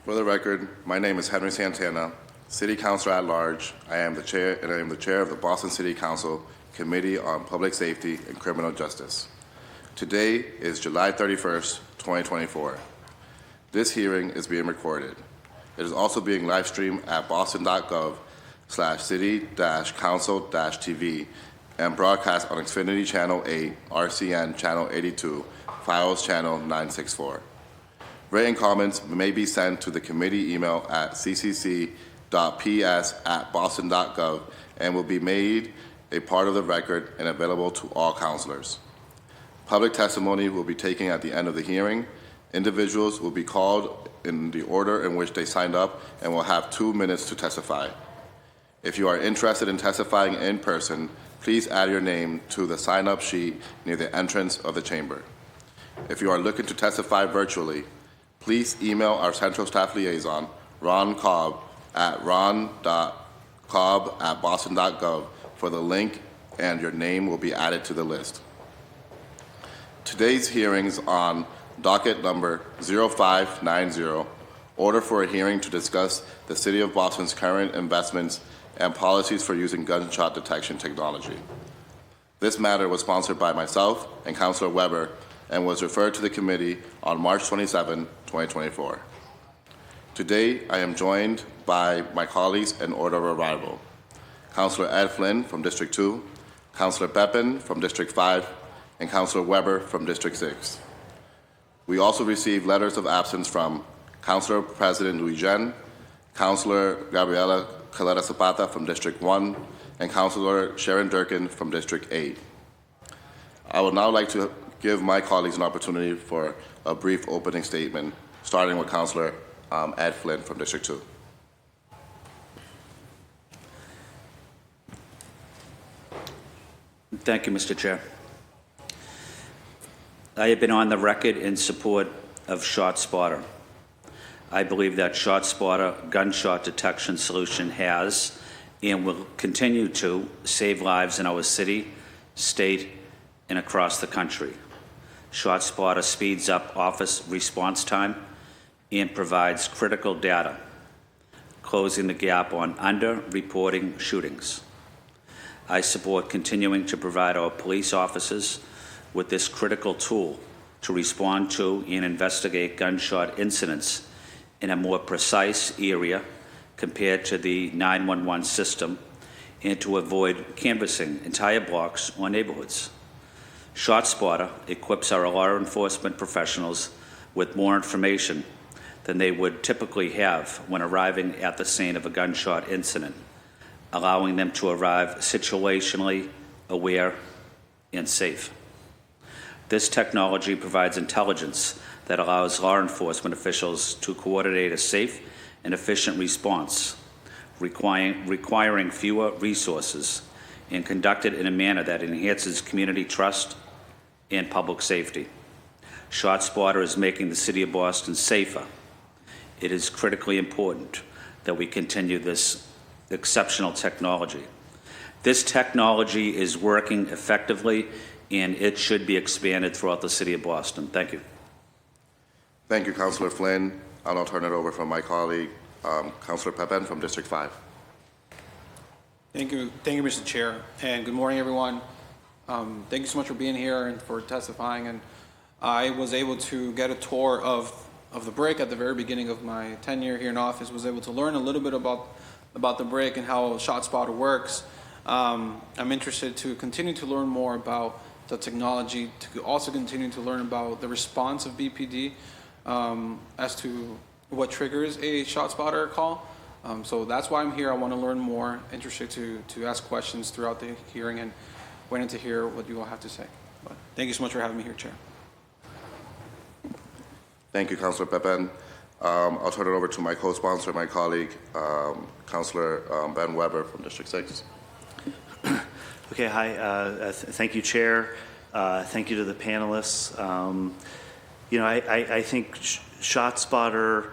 For the record, my name is Henry Santana, City Councilor at Large. I am the chair of the Boston City Council Committee on Public Safety and Criminal Justice. Today is July 31st, 2024. This hearing is being recorded. It is also being live streamed at boston.gov/city-council-tv and broadcast on Xfinity Channel 8, RCN Channel 82, Files Channel 964. Written comments may be sent to the committee email at ccc.ps@boston.gov and will be made a part of the record and available to all councilors. Public testimony will be taken at the end of the hearing. Individuals will be called in the order in which they signed up and will have 2 minutes to testify. If you are interested in testifying in person, please add your name to the sign-up sheet near the entrance of the chamber. If you are looking to testify virtually, please email our Central Staff Liaison, Ron Cobb, at ron.cobb@boston.gov for the link, and your name will be added to the list. Today's hearings on docket number 0590, order for a hearing to discuss the City of Boston's current investments and policies for using gunshot detection technology. This matter was sponsored by myself and Councilor Weber and was referred to the committee on March 27, 2024. Today, I am joined by my colleagues in order of arrival. Councilor Ed Flynn from District 2, Councilor Pepin from District 5, and Councilor Weber from District 6. We also received letters of absence from Councilor President Louis Jen, Councilor Gabriela Caleta Zapata from District 1, and Councilor Sharon Durkin from District 8. I would now like to give my colleagues an opportunity for a brief opening statement, starting with Councilor Ed Flynn from District 2. Thank you, Mr. Chair. I have been on the record in support of ShotSpotter. I believe that ShotSpotter gunshot detection solution has and will continue to save lives in our city, state, and across the country. ShotSpotter speeds up officer response time and provides critical data, closing the gap on under-reporting shootings. I support continuing to provide our police officers with this critical tool to respond to and investigate gunshot incidents in a more precise area compared to the 911 system and to avoid canvassing entire blocks or neighborhoods. ShotSpotter equips our law enforcement professionals with more information than they would typically have when arriving at the scene of a gunshot incident, allowing them to arrive situationally aware and safe. This technology provides intelligence that allows law enforcement officials to coordinate a safe and efficient response, requiring fewer resources and conducted in a manner that enhances community trust and public safety. ShotSpotter is making the City of Boston safer. It is critically important that we continue this exceptional technology. This technology is working effectively, and it should be expanded throughout the City of Boston. Thank you. Thank you, Councilor Flynn. I'll now turn it over from my colleague, Councilor Pepin from District 5. Thank you, Mr. Chair, and good morning, everyone. Thank you so much for being here and for testifying. And I was able to get a tour of the break at the very beginning of my tenure here in office. Was able to learn a little bit about the break and how ShotSpotter works. I'm interested to continue to learn more about the technology, to also continue to learn about the response of BPD as to what triggers a ShotSpotter call. So that's why I'm here. I want to learn more, interested to ask questions throughout the hearing and waiting to hear what you all have to say. But thank you so much for having me here, Chair. Thank you, Councilor Pepin. I'll turn it over to my co-sponsor, my colleague, Councilor Ben Weber from District 6. Okay, hi. Thank you, Chair. Thank you to the panelists. I think ShotSpotter,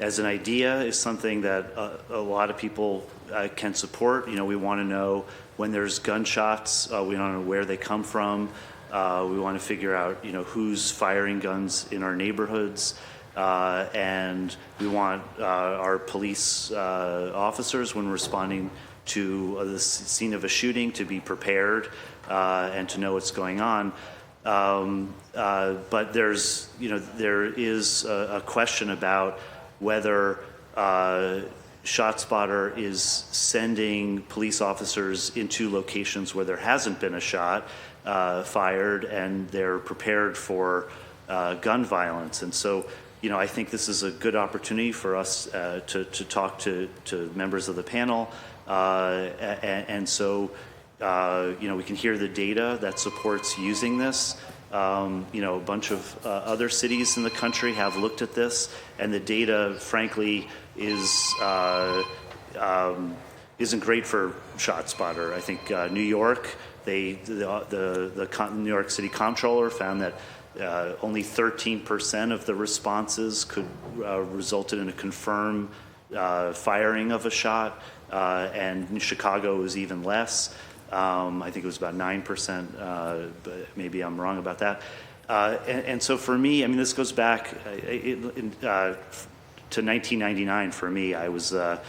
as an idea is something that a lot of people can support. We want to know when there's gunshots, we want to know where they come from. We want to figure out, who's firing guns in our neighborhoods. And we want our police officers, when responding to the scene of a shooting, to be prepared and to know what's going on. But there is a question about whether ShotSpotter is sending police officers into locations where there hasn't been a shot fired and they're prepared for gun violence. And so, I think this is a good opportunity for us to talk to members of the panel. And so, we can hear the data that supports using this. A bunch of other cities in the country have looked at this, and the data, frankly, isn't great for ShotSpotter. I think New York, the New York City Comptroller found that only 13% of the responses could resulted in a confirmed firing of a shot, and in Chicago it was even less. I think it was about 9%, but maybe I'm wrong about that. And so for me, this goes back to 1999 for me. I was a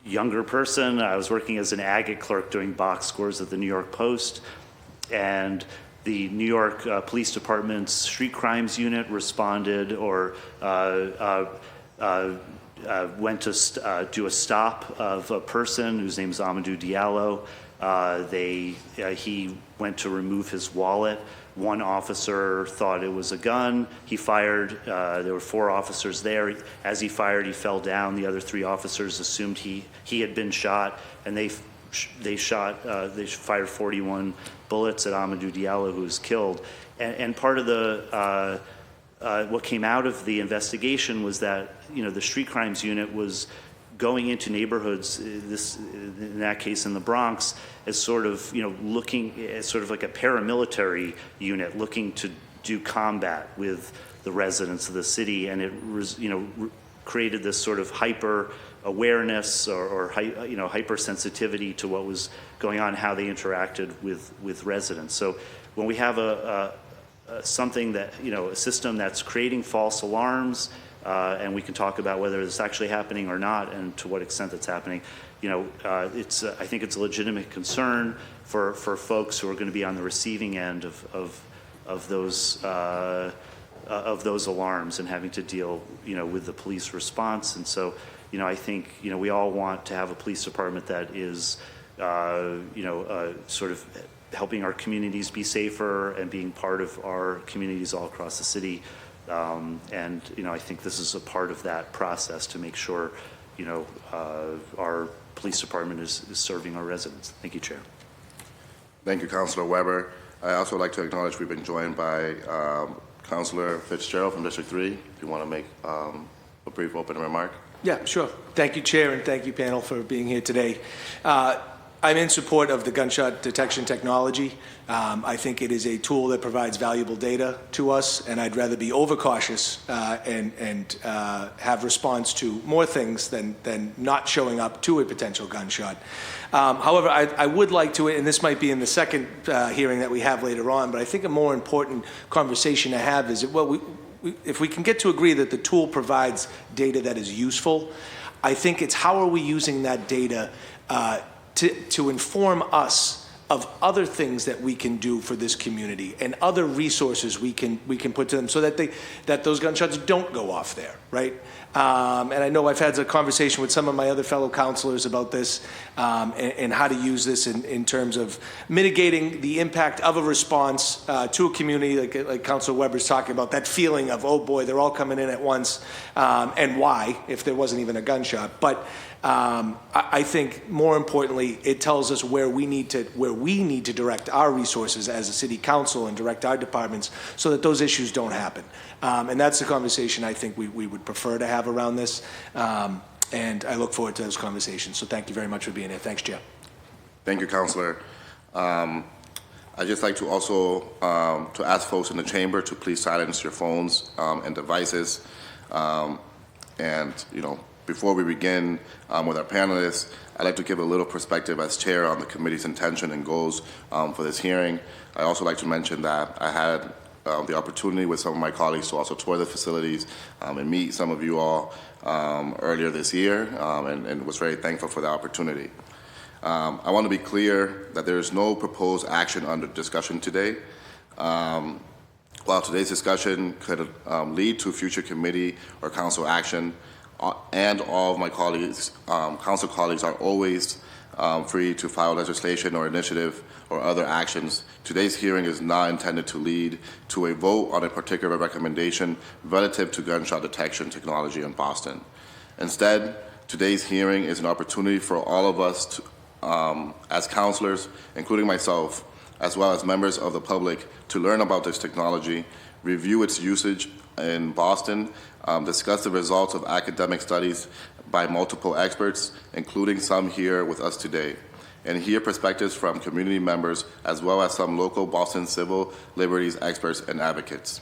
younger person. I was working as an agate clerk doing box scores at the New York Post, and the New York Police Department's street crimes unit responded or went to do a stop of a person whose name is Amadou Diallo. He went to remove his wallet. One officer thought it was a gun. He fired. There were 4 officers there. As he fired, he fell down. The other 3 officers assumed he had been shot, and they fired 41 bullets at Amadou Diallo, who was killed. And part of the what came out of the investigation was that the street crimes unit was going into neighborhoods, in that case in the Bronx, as sort of looking as sort of like a paramilitary unit looking to do combat with the residents of the city, and it created this sort of hyper awareness or hypersensitivity to what was going on, how they interacted with residents. So when we have something that a system that's creating false alarms, and we can talk about whether it's actually happening or not, and to what extent it's happening. I think it's a legitimate concern for folks who are going to be on the receiving end of those alarms and having to deal with the police response. And so I think we all want to have a police department that is sort of helping our communities be safer and being part of our communities all across the city. And I think this is a part of that process to make sure our police department is serving our residents. Thank you, Chair. Thank you, Councilor Weber. I also like to acknowledge we've been joined by Councilor Fitzgerald from District 3. If you want to make a brief opening remark. Yeah, sure. Thank you, Chair, and thank you, panel, for being here today. I'm in support of the gunshot detection technology. I think it is a tool that provides valuable data to us, and I'd rather be overcautious and have response to more things than not showing up to a potential gunshot. However, I would like to, and this might be in the second hearing that we have later on, but I think a more important conversation to have is, if we can get to agree that the tool provides data that is useful, I think it's how are we using that data to inform us of other things that we can do for this community and other resources we can put to them so that those gunshots don't go off there, right? And I know I've had a conversation with some of my other fellow councilors about this and how to use this in terms of mitigating the impact of a response to a community, like Councilor Weber's talking about, that feeling of, oh boy, they're all coming in at once, and why, if there wasn't even a gunshot. But I think more importantly, it tells us where we need to direct our resources as a city council and direct our departments so that those issues don't happen. And that's the conversation I think we would prefer to have around this. And I look forward to those conversations. So thank you very much for being here. Thanks, Chair. Thank you, Councilor. I'd just like to also to ask folks in the chamber to please silence your phones and devices. Before we begin with our panelists, I'd like to give a little perspective as chair on the committee's intention and goals for this hearing. I also like to mention that I had the opportunity with some of my colleagues to also tour the facilities and meet some of you all earlier this year, and was very thankful for the opportunity. I want to be clear that there is no proposed action under discussion today. While today's discussion could lead to future committee or council action, and all of my colleagues, council colleagues, are always free to file legislation or initiative or other actions, today's hearing is not intended to lead to a vote on a particular recommendation relative to gunshot detection technology in Boston. Instead, today's hearing is an opportunity for all of us to, as counselors, including myself, as well as members of the public, to learn about this technology, review its usage in Boston, discuss the results of academic studies by multiple experts, including some here with us today, and hear perspectives from community members as well as some local Boston civil liberties experts and advocates.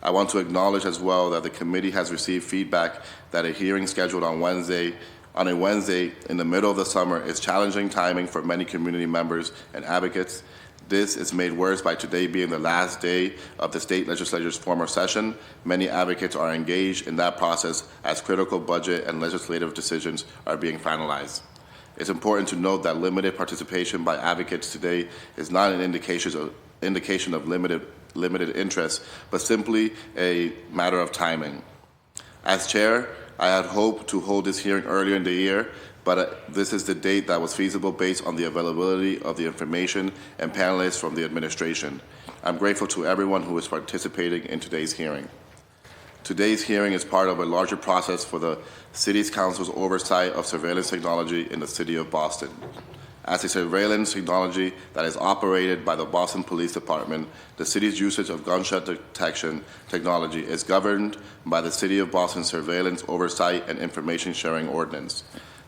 I want to acknowledge as well that the committee has received feedback that a hearing scheduled on a Wednesday in the middle of the summer is challenging timing for many community members and advocates. This is made worse by today being the last day of the state legislature's formal session. Many advocates are engaged in that process as critical budget and legislative decisions are being finalized. It's important to note that limited participation by advocates today is not an indication of limited interest, but simply a matter of timing. As chair, I had hoped to hold this hearing earlier in the year, but this is the date that was feasible based on the availability of the information and panelists from the administration. I'm grateful to everyone who is participating in today's hearing. Today's hearing is part of a larger process for the City's Council's oversight of surveillance technology in the City of Boston. As a surveillance technology that is operated by the Boston Police Department, the city's usage of gunshot detection technology is governed by the City of Boston Surveillance Oversight and Information Sharing Ordinance.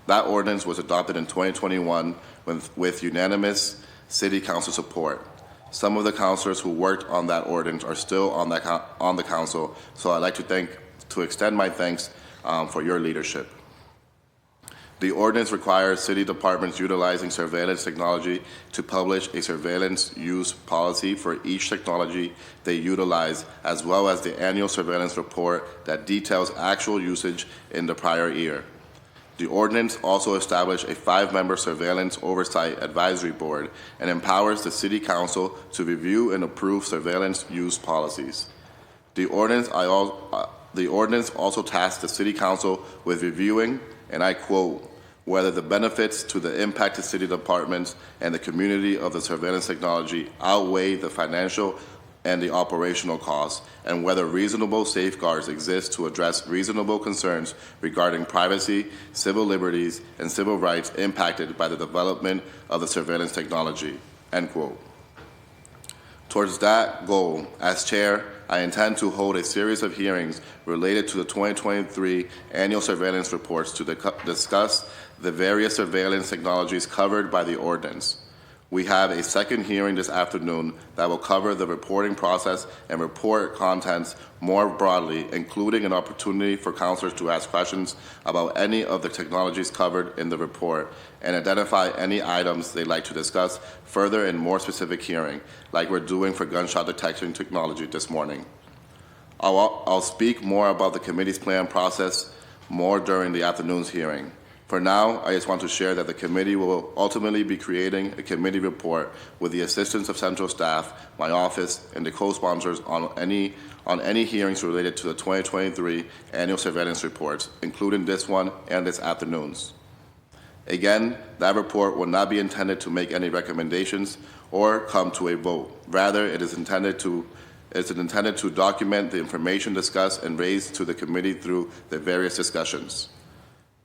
That ordinance was adopted in 2021 with unanimous City Council support. Some of the councilors who worked on that ordinance are still on the council, so I'd like to extend my thanks for your leadership. The ordinance requires city departments utilizing surveillance technology to publish a surveillance use policy for each technology they utilize, as well as the annual surveillance report that details actual usage in the prior year. The ordinance also established a 5-member surveillance oversight advisory board and empowers the City Council to review and approve surveillance use policies. The ordinance also tasks the City Council with reviewing, and I quote, whether the benefits to the impacted city departments and the community of the surveillance technology outweigh the financial and the operational costs, and whether reasonable safeguards exist to address reasonable concerns regarding privacy, civil liberties, and civil rights impacted by the development of the surveillance technology, end quote. Towards that goal, as chair, I intend to hold a series of hearings related to the 2023 annual surveillance reports to discuss the various surveillance technologies covered by the ordinance. We have a second hearing this afternoon that will cover the reporting process and report contents more broadly, including an opportunity for councilors to ask questions about any of the technologies covered in the report and identify any items they'd like to discuss further in more specific hearing, like we're doing for gunshot detection technology this morning. I'll speak more about the committee's plan process more during the afternoon's hearing. For now, I just want to share that the committee will ultimately be creating a committee report with the assistance of central staff, my office, and the co-sponsors on any hearings related to the 2023 annual surveillance reports, including this one and this afternoon's. Again, that report will not be intended to make any recommendations or come to a vote. Rather, it is intended to document the information discussed and raised to the committee through the various discussions.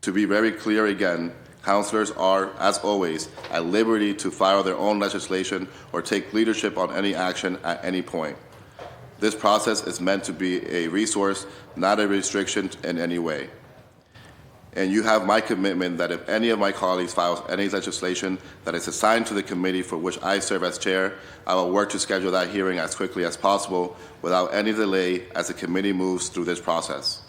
To be very clear again, councilors are, as always, at liberty to file their own legislation or take leadership on any action at any point. This process is meant to be a resource, not a restriction in any way. And you have my commitment that if any of my colleagues files any legislation that is assigned to the committee for which I serve as chair, I will work to schedule that hearing as quickly as possible without any delay as the committee moves through this process.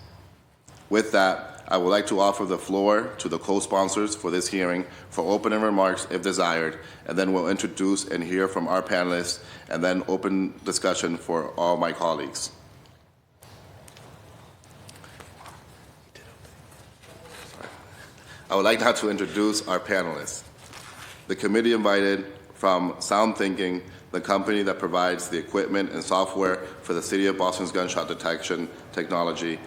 With that, I would like to offer the floor to the co-sponsors for this hearing for opening remarks if desired, and then we'll introduce and hear from our panelists, and then open discussion for all my colleagues. I would like now to introduce our panelists. The committee invited from Sound Thinking, the company that provides the equipment and software for the City of Boston's gunshot detection technology,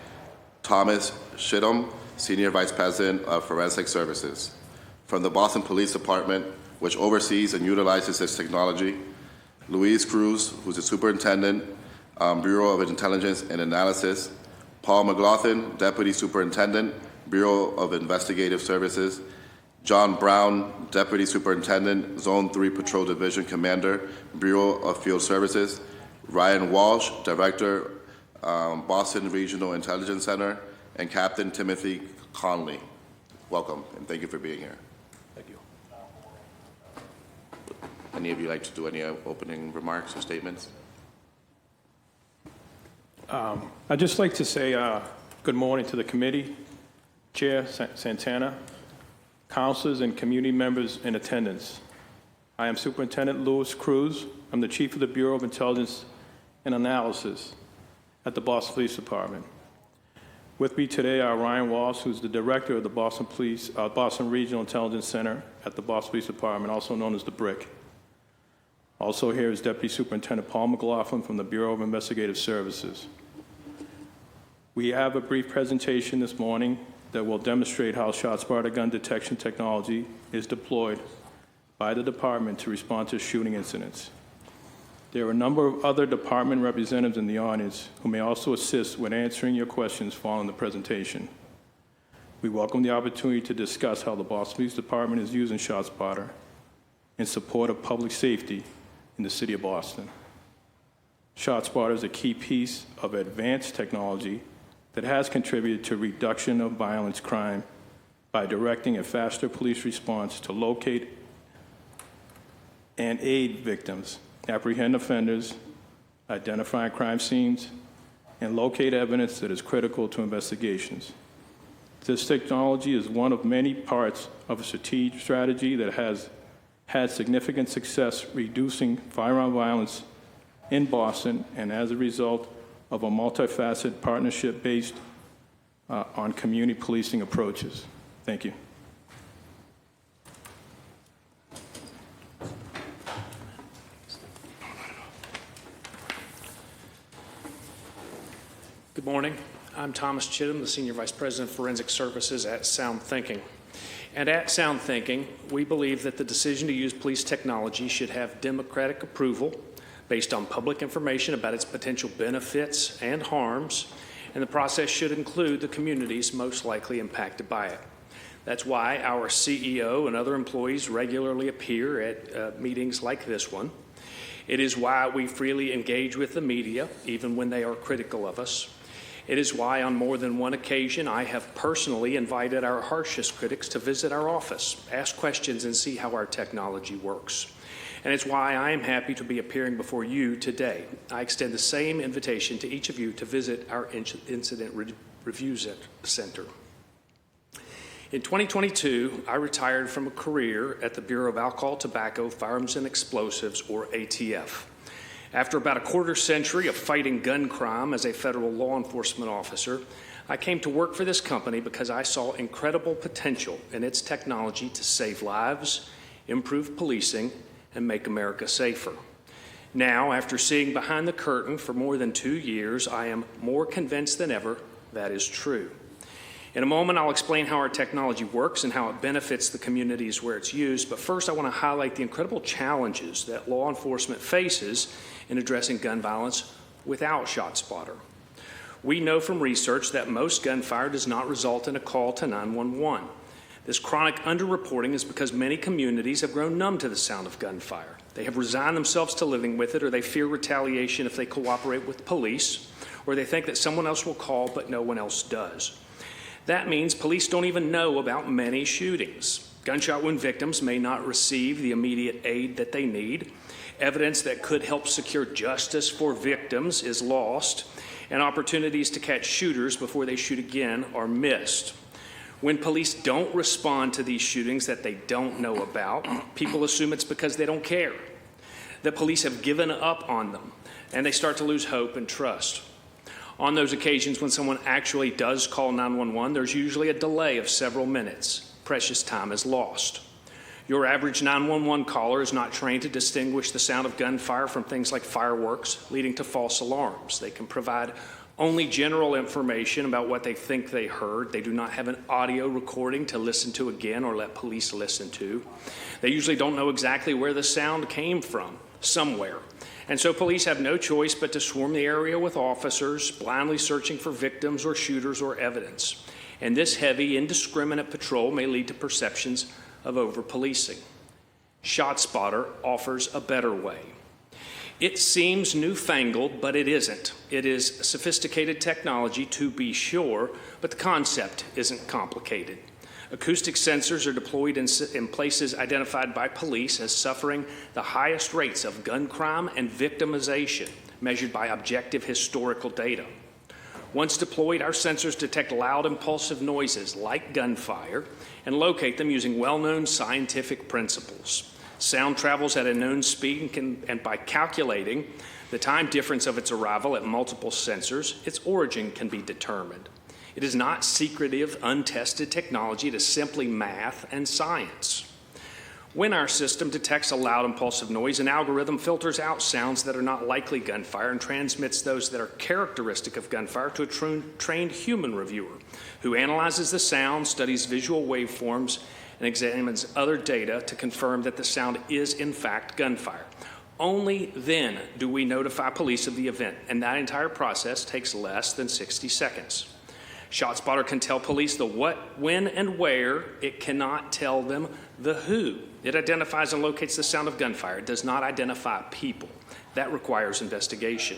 Thomas Shidham, Senior Vice President of Forensic Services. From the Boston Police Department, which oversees and utilizes this technology, Luis Cruz, who's the Superintendent, Bureau of Intelligence and Analysis, Paul McLaughlin, Deputy Superintendent, Bureau of Investigative Services, John Brown, Deputy Superintendent, Zone 3 Patrol Division Commander, Bureau of Field Services, Ryan Walsh, Director, Boston Regional Intelligence Center, and Captain Timothy Conley. Welcome, and thank you for being here. Thank you. Any of you like to do any opening remarks or statements? I'd just like to say good morning to the committee, Chair Santana, councilors, and community members in attendance. I am Superintendent Luis Cruz. I'm the Chief of the Bureau of Intelligence and Analysis at the Boston Police Department. With me today are Ryan Walsh, who's the Director of the Boston Regional Intelligence Center at the Boston Police Department, also known as the BRIC. Also here is Deputy Superintendent Paul McLaughlin from the Bureau of Investigative Services. We have a brief presentation this morning that will demonstrate how ShotSpotter gun detection technology is deployed by the department to respond to shooting incidents. There are a number of other department representatives in the audience who may also assist with answering your questions following the presentation. We welcome the opportunity to discuss how the Boston Police Department is using ShotSpotter in support of public safety in the city of Boston. ShotSpotter is a key piece of advanced technology that has contributed to reduction of violence crime by directing a faster police response to locate and aid victims, apprehend offenders, identify crime scenes, and locate evidence that is critical to investigations. This technology is one of many parts of a strategic strategy that has had significant success reducing firearm violence in Boston, and as a result of a multifaceted partnership based on community policing approaches. Thank you. Good morning. I'm Thomas Chittum, the Senior Vice President of Forensic Services at Sound Thinking. And at Sound Thinking, we believe that the decision to use police technology should have democratic approval based on public information about its potential benefits and harms, and the process should include the communities most likely impacted by it. That's why our CEO and other employees regularly appear at meetings like this one. It is why we freely engage with the media, even when they are critical of us. It is why on more than one occasion I have personally invited our harshest critics to visit our office, ask questions, and see how our technology works. And it's why I am happy to be appearing before you today. I extend the same invitation to each of you to visit our Incident Review Center. In 2022, I retired from a career at the Bureau of Alcohol, Tobacco, Firearms, and Explosives, or ATF. After about a quarter century of fighting gun crime as a federal law enforcement officer, I came to work for this company because I saw incredible potential in its technology to save lives, improve policing, and make America safer. Now, after seeing behind the curtain for more than 2 years, I am more convinced than ever that is true. In a moment, I'll explain how our technology works and how it benefits the communities where it's used, but first I want to highlight the incredible challenges that law enforcement faces in addressing gun violence without ShotSpotter. We know from research that most gunfire does not result in a call to 911. This chronic underreporting is because many communities have grown numb to the sound of gunfire. They have resigned themselves to living with it, or they fear retaliation if they cooperate with police, or they think that someone else will call but no one else does. That means police don't even know about many shootings. Gunshot wound victims may not receive the immediate aid that they need. Evidence that could help secure justice for victims is lost, and opportunities to catch shooters before they shoot again are missed. When police don't respond to these shootings that they don't know about, people assume it's because they don't care, that police have given up on them, and they start to lose hope and trust. On those occasions when someone actually does call 911, there's usually a delay of several minutes. Precious time is lost. Your average 911 caller is not trained to distinguish the sound of gunfire from things like fireworks, leading to false alarms. They can provide only general information about what they think they heard. They do not have an audio recording to listen to again or let police listen to. They usually don't know exactly where the sound came from, somewhere. And so police have no choice but to swarm the area with officers, blindly searching for victims or shooters or evidence. And this heavy, indiscriminate patrol may lead to perceptions of over-policing. ShotSpotter offers a better way. It seems newfangled, but it isn't. It is sophisticated technology, to be sure, but the concept isn't complicated. Acoustic sensors are deployed in places identified by police as suffering the highest rates of gun crime and victimization, measured by objective historical data. Once deployed, our sensors detect loud, impulsive noises like gunfire and locate them using well-known scientific principles. Sound travels at a known speed and by calculating the time difference of its arrival at multiple sensors, its origin can be determined. It is not secretive, untested technology. It is simply math and science. When our system detects a loud, impulsive noise, an algorithm filters out sounds that are not likely gunfire and transmits those that are characteristic of gunfire to a trained human reviewer who analyzes the sound, studies visual waveforms, and examines other data to confirm that the sound is in fact gunfire. Only then do we notify police of the event, and that entire process takes less than 60 seconds. ShotSpotter can tell police the what, when, and where. It cannot tell them the who. It identifies and locates the sound of gunfire. It does not identify people. That requires investigation.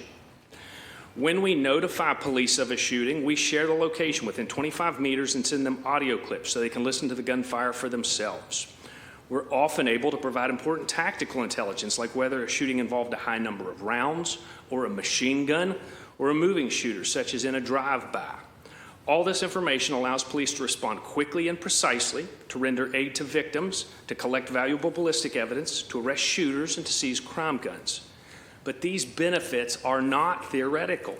When we notify police of a shooting, we share the location within 25 meters and send them audio clips so they can listen to the gunfire for themselves. We're often able to provide important tactical intelligence, like whether a shooting involved a high number of rounds, or a machine gun, or a moving shooter, such as in a drive-by. All this information allows police to respond quickly and precisely, to render aid to victims, to collect valuable ballistic evidence, to arrest shooters, and to seize crime guns. But these benefits are not theoretical.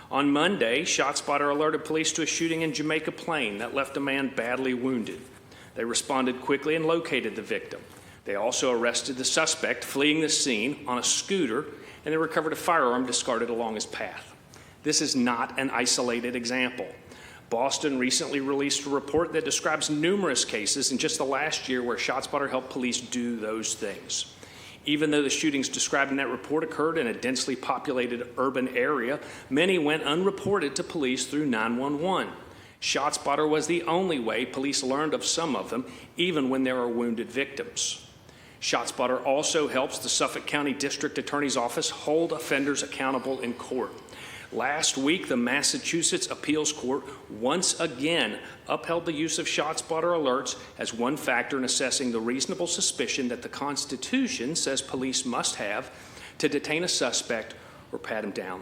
On Monday, ShotSpotter alerted police to a shooting in Jamaica Plain that left a man badly wounded. They responded quickly and located the victim. They also arrested the suspect fleeing the scene on a scooter, and they recovered a firearm discarded along his path. This is not an isolated example. Boston recently released a report that describes numerous cases in just the last year where ShotSpotter helped police do those things. Even though the shootings described in that report occurred in a densely populated urban area, many went unreported to police through 911. ShotSpotter was the only way police learned of some of them, even when there are wounded victims. ShotSpotter also helps the Suffolk County District Attorney's Office hold offenders accountable in court. Last week, the Massachusetts Appeals Court once again upheld the use of ShotSpotter alerts as one factor in assessing the reasonable suspicion that the Constitution says police must have to detain a suspect or pat him down.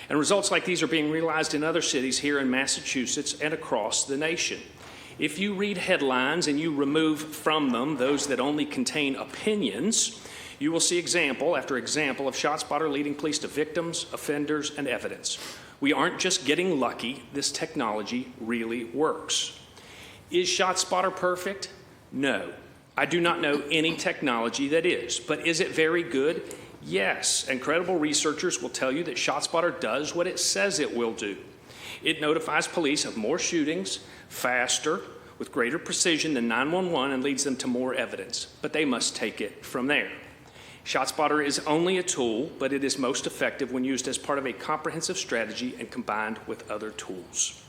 And results like these are being realized in other cities here in Massachusetts and across the nation. If you read headlines and you remove from them those that only contain opinions, you will see example after example of ShotSpotter leading police to victims, offenders, and evidence. We aren't just getting lucky. This technology really works. Is ShotSpotter perfect? No. I do not know any technology that is. But is it very good? Yes. And credible researchers will tell you that ShotSpotter does what it says it will do. It notifies police of more shootings, faster, with greater precision than 911, and leads them to more evidence. But they must take it from there. ShotSpotter is only a tool, but it is most effective when used as part of a comprehensive strategy and combined with other tools.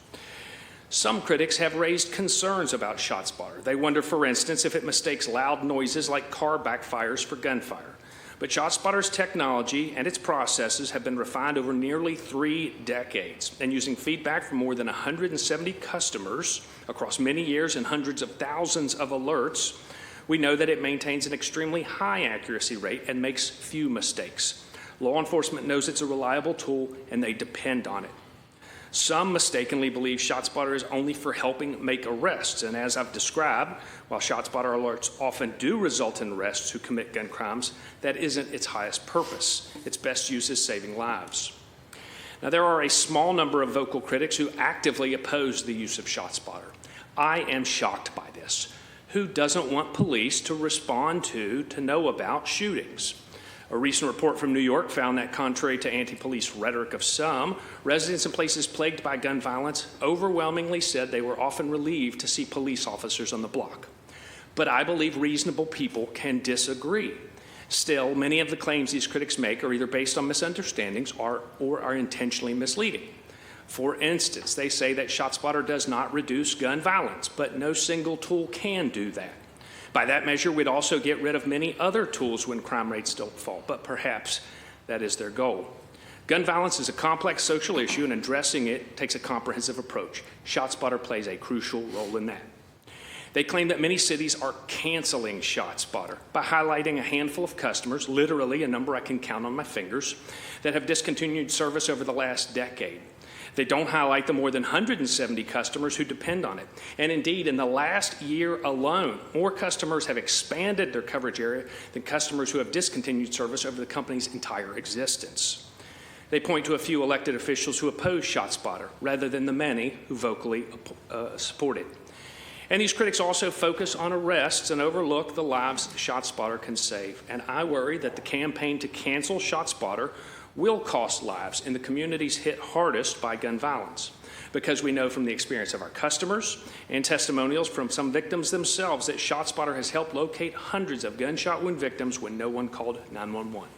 Some critics have raised concerns about ShotSpotter. They wonder, for instance, if it mistakes loud noises like car backfires for gunfire. But ShotSpotter's technology and its processes have been refined over nearly 3 decades, and using feedback from more than 170 customers across many years and hundreds of thousands of alerts, we know that it maintains an extremely high accuracy rate and makes few mistakes. Law enforcement knows it's a reliable tool, and they depend on it. Some mistakenly believe ShotSpotter is only for helping make arrests, and as I've described, while ShotSpotter alerts often do result in arrests who commit gun crimes, that isn't its highest purpose. Its best use is saving lives. Now, there are a small number of vocal critics who actively oppose the use of ShotSpotter. I am shocked by this. Who doesn't want police to respond to know about shootings? A recent report from New York found that contrary to anti-police rhetoric of some, residents in places plagued by gun violence overwhelmingly said they were often relieved to see police officers on the block. But I believe reasonable people can disagree. Still, many of the claims these critics make are either based on misunderstandings or are intentionally misleading. For instance, they say that ShotSpotter does not reduce gun violence, but no single tool can do that. By that measure, we'd also get rid of many other tools when crime rates don't fall, but perhaps that is their goal. Gun violence is a complex social issue, and addressing it takes a comprehensive approach. ShotSpotter plays a crucial role in that. They claim that many cities are canceling ShotSpotter by highlighting a handful of customers, literally a number I can count on my fingers, that have discontinued service over the last decade. They don't highlight the more than 170 customers who depend on it. And indeed, in the last year alone, more customers have expanded their coverage area than customers who have discontinued service over the company's entire existence. They point to a few elected officials who oppose ShotSpotter, rather than the many who vocally support it. And these critics also focus on arrests and overlook the lives ShotSpotter can save. And I worry that the campaign to cancel ShotSpotter will cost lives in the communities hit hardest by gun violence, because we know from the experience of our customers and testimonials from some victims themselves that ShotSpotter has helped locate hundreds of gunshot wound victims when no one called 911.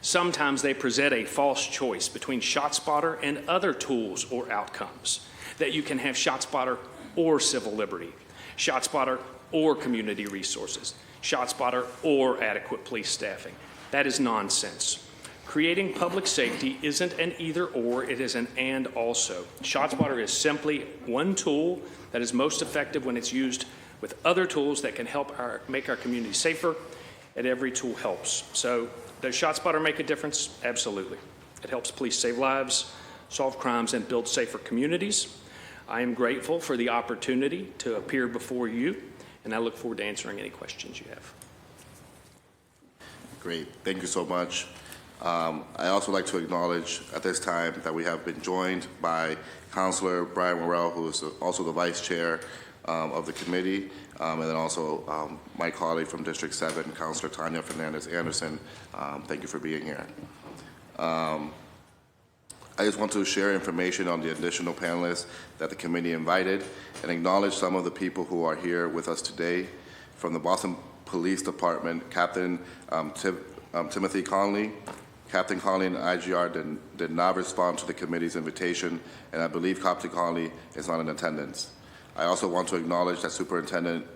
Sometimes they present a false choice between ShotSpotter and other tools or outcomes, that you can have ShotSpotter or civil liberty, ShotSpotter or community resources, ShotSpotter or adequate police staffing. That is nonsense. Creating public safety isn't an either or, it is an and also. ShotSpotter is simply one tool that is most effective when it's used with other tools that can help make our community safer, and every tool helps. So does ShotSpotter make a difference? Absolutely. It helps police save lives, solve crimes, and build safer communities. I am grateful for the opportunity to appear before you, and I look forward to answering any questions you have. Great. Thank you so much. I also like to acknowledge at this time that we have been joined by Councilor Brian Morrell, who is also the Vice Chair of the committee, and then also my colleague from District 7, Councilor Tanya Fernandez-Anderson. Thank you for being here. I just want to share information on the additional panelists that the committee invited and acknowledge some of the people who are here with us today. From the Boston Police Department, Captain Timothy Conley. Captain Conley and IGR did not respond to the committee's invitation, and I believe Captain Conley is not in attendance. I also want to acknowledge that Superintendent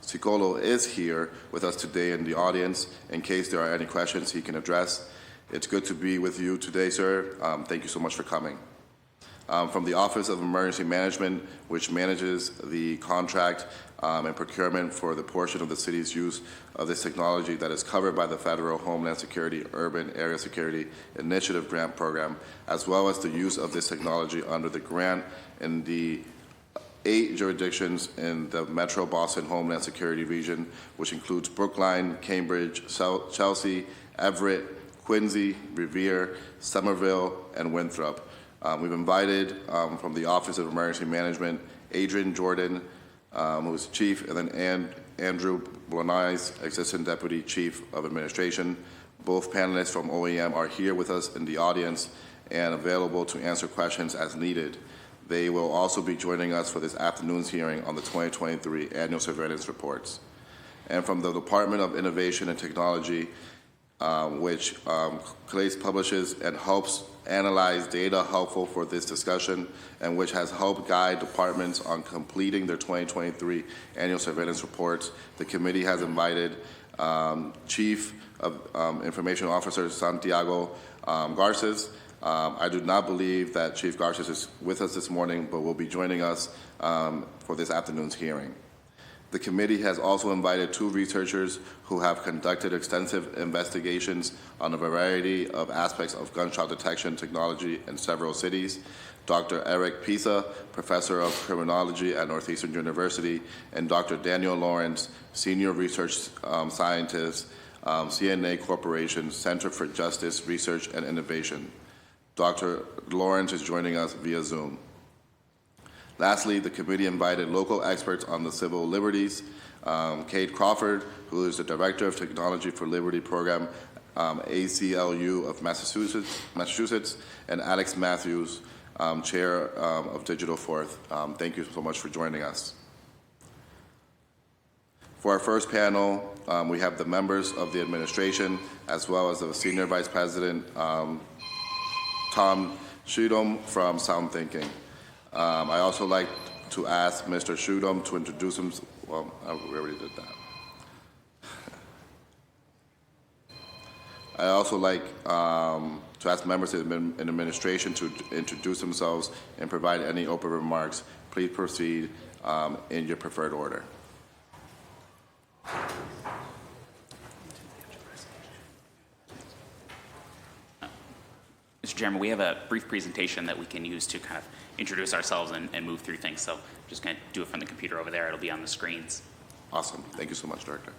Sicolo is here with us today in the audience in case there are any questions he can address. It's good to be with you today, sir. Thank you so much for coming. From the Office of Emergency Management, which manages the contract and procurement for the portion of the city's use of this technology that is covered by the Federal Homeland Security Urban Area Security Initiative Grant Program, as well as the use of this technology under the grant in the 8 jurisdictions in the Metro Boston Homeland Security region, which includes Brookline, Cambridge, Chelsea, Everett, Quincy, Revere, Somerville, and Winthrop. We've invited from the Office of Emergency Management, Adrian Jordan, who's Chief, and then Andrew Blonais, Assistant Deputy Chief of Administration. Both panelists from OEM are here with us in the audience and available to answer questions as needed. They will also be joining us for this afternoon's hearing on the 2023 Annual Surveillance Reports. And from the Department of Innovation and Technology, which CLACE publishes and helps analyze data helpful for this discussion, and which has helped guide departments on completing their 2023 annual surveillance reports. The committee has invited Chief of Information Officer Santiago Garces. I do not believe that Chief Garces is with us this morning, but will be joining us for this afternoon's hearing. The committee has also invited 2 researchers who have conducted extensive investigations on a variety of aspects of gunshot detection technology in several cities. Dr. Eric Pisa, Professor of Criminology at Northeastern University, and Dr. Daniel Lawrence, Senior Research Scientist, CNA Corporation, Center for Justice, Research, and Innovation. Dr. Lawrence is joining us via Zoom. Lastly, the committee invited local experts on the civil liberties, Kate Crawford, who is the Director of Technology for Liberty Program, ACLU of Massachusetts, and Alex Matthews, Chair of Digital Forth. Thank you so much for joining us. For our first panel, we have the members of the administration, as well as the Senior Vice President, Tom Schudom from Sound Thinking. I also like to ask Mr. Schudom to introduce himself. Well, we already did that. I also like to ask members of the administration to introduce themselves and provide any open remarks. Please proceed in your preferred order. Mr. Chairman, we have a brief presentation that we can use to kind of introduce ourselves and move through things. So I'm just going to do it from the computer over there. It'll be on the screens. Awesome. Thank you so much, Director.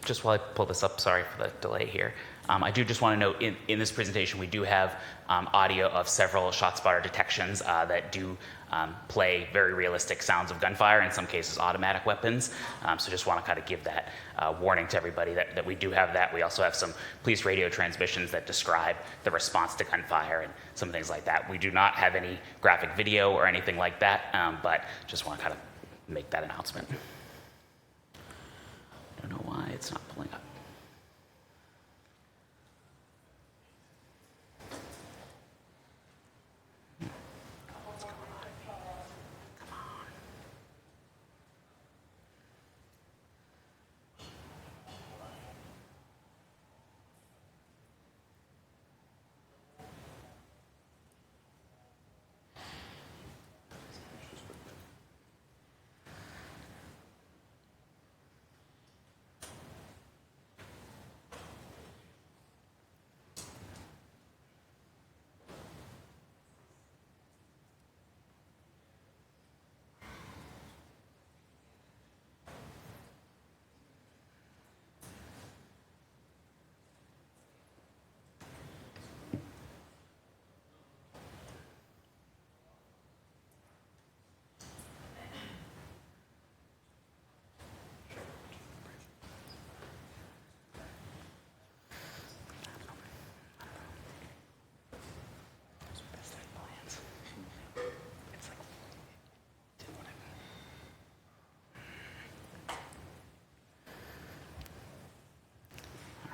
Just while I pull this up, sorry for the delay here. I do just want to note in this presentation, we do have audio of several ShotSpotter detections that do play very realistic sounds of gunfire, in some cases automatic weapons. So just want to kind of give that warning to everybody that we do have that. We also have some police radio transmissions that describe the response to gunfire and some things like that. We do not have any graphic video or anything like that, but just want to kind of make that announcement. I don't know why it's not pulling up. What's going on? Come on.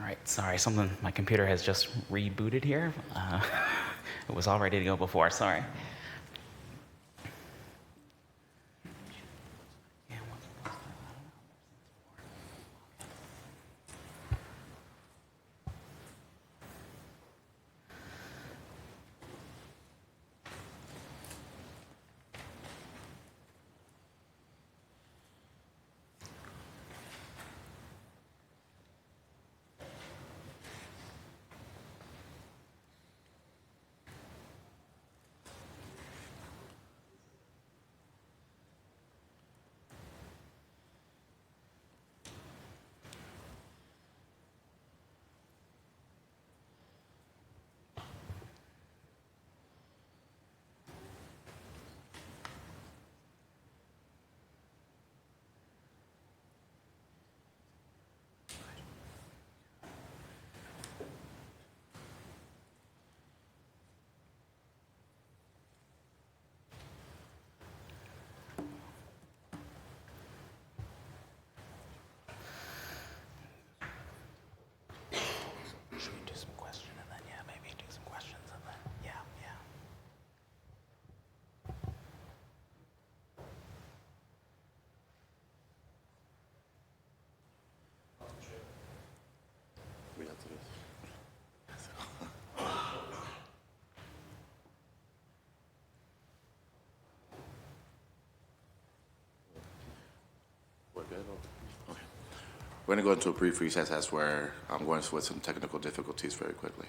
All right, sorry, my computer has just rebooted here. It was all ready to go before, sorry. We're going to go into a brief recess as where I'm going with some technical difficulties very quickly.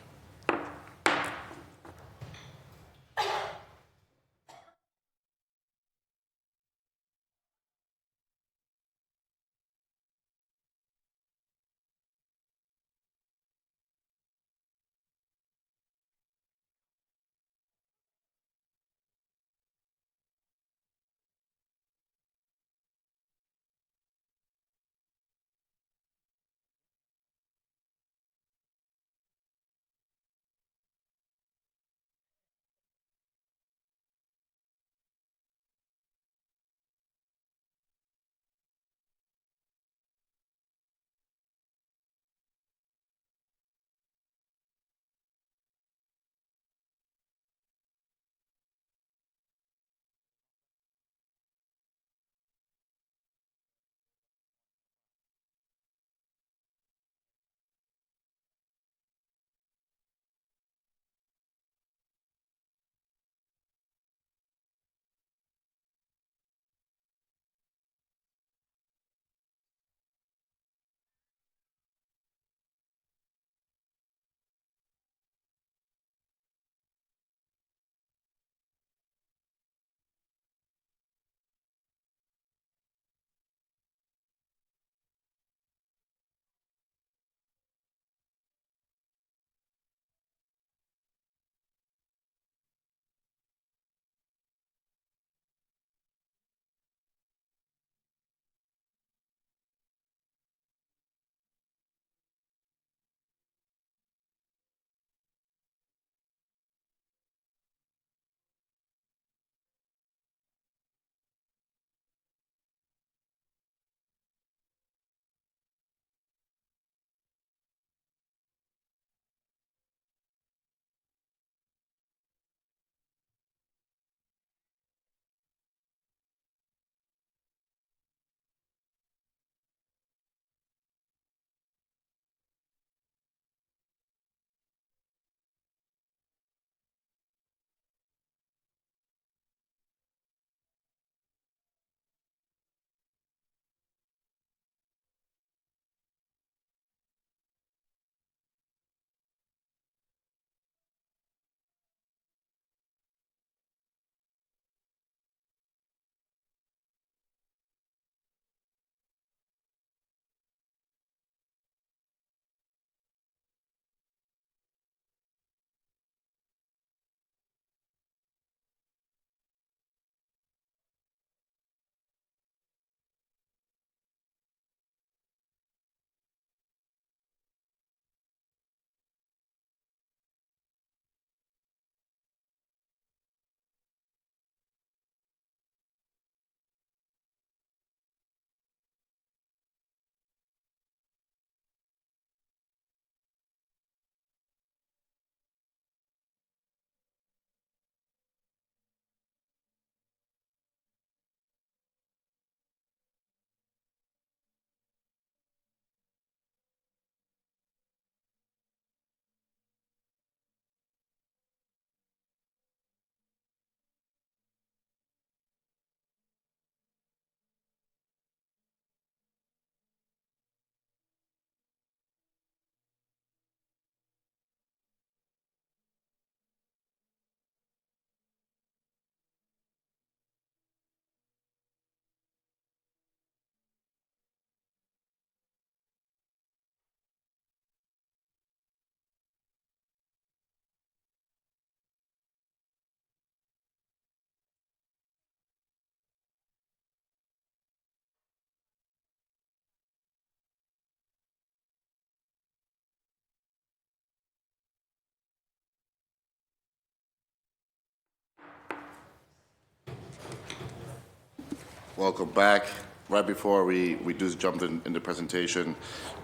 Welcome back. Right before we do jump in the presentation,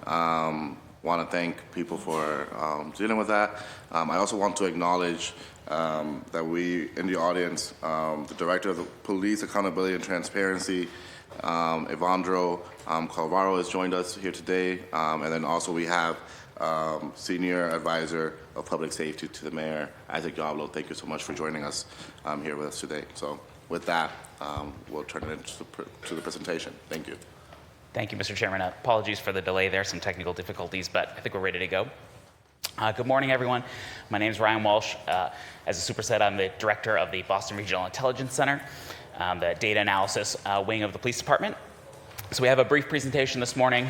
want to thank people for dealing with that. I also want to acknowledge that we, in the audience, the Director of the Police Accountability and Transparency, Evandro Calvaro, has joined us here today. And then also we have Senior Advisor of Public Safety to the Mayor, Isaac Diablo. Thank you so much for joining us here with us today. So with that, we'll turn it into the presentation. Thank you. Thank you, Mr. Chairman. Apologies for the delay there, some technical difficulties, but I think we're ready to go. Good morning, everyone. My name is Ryan Walsh. As a superset, I'm the director of the Boston Regional Intelligence Center, the data analysis wing of the police department. So we have a brief presentation this morning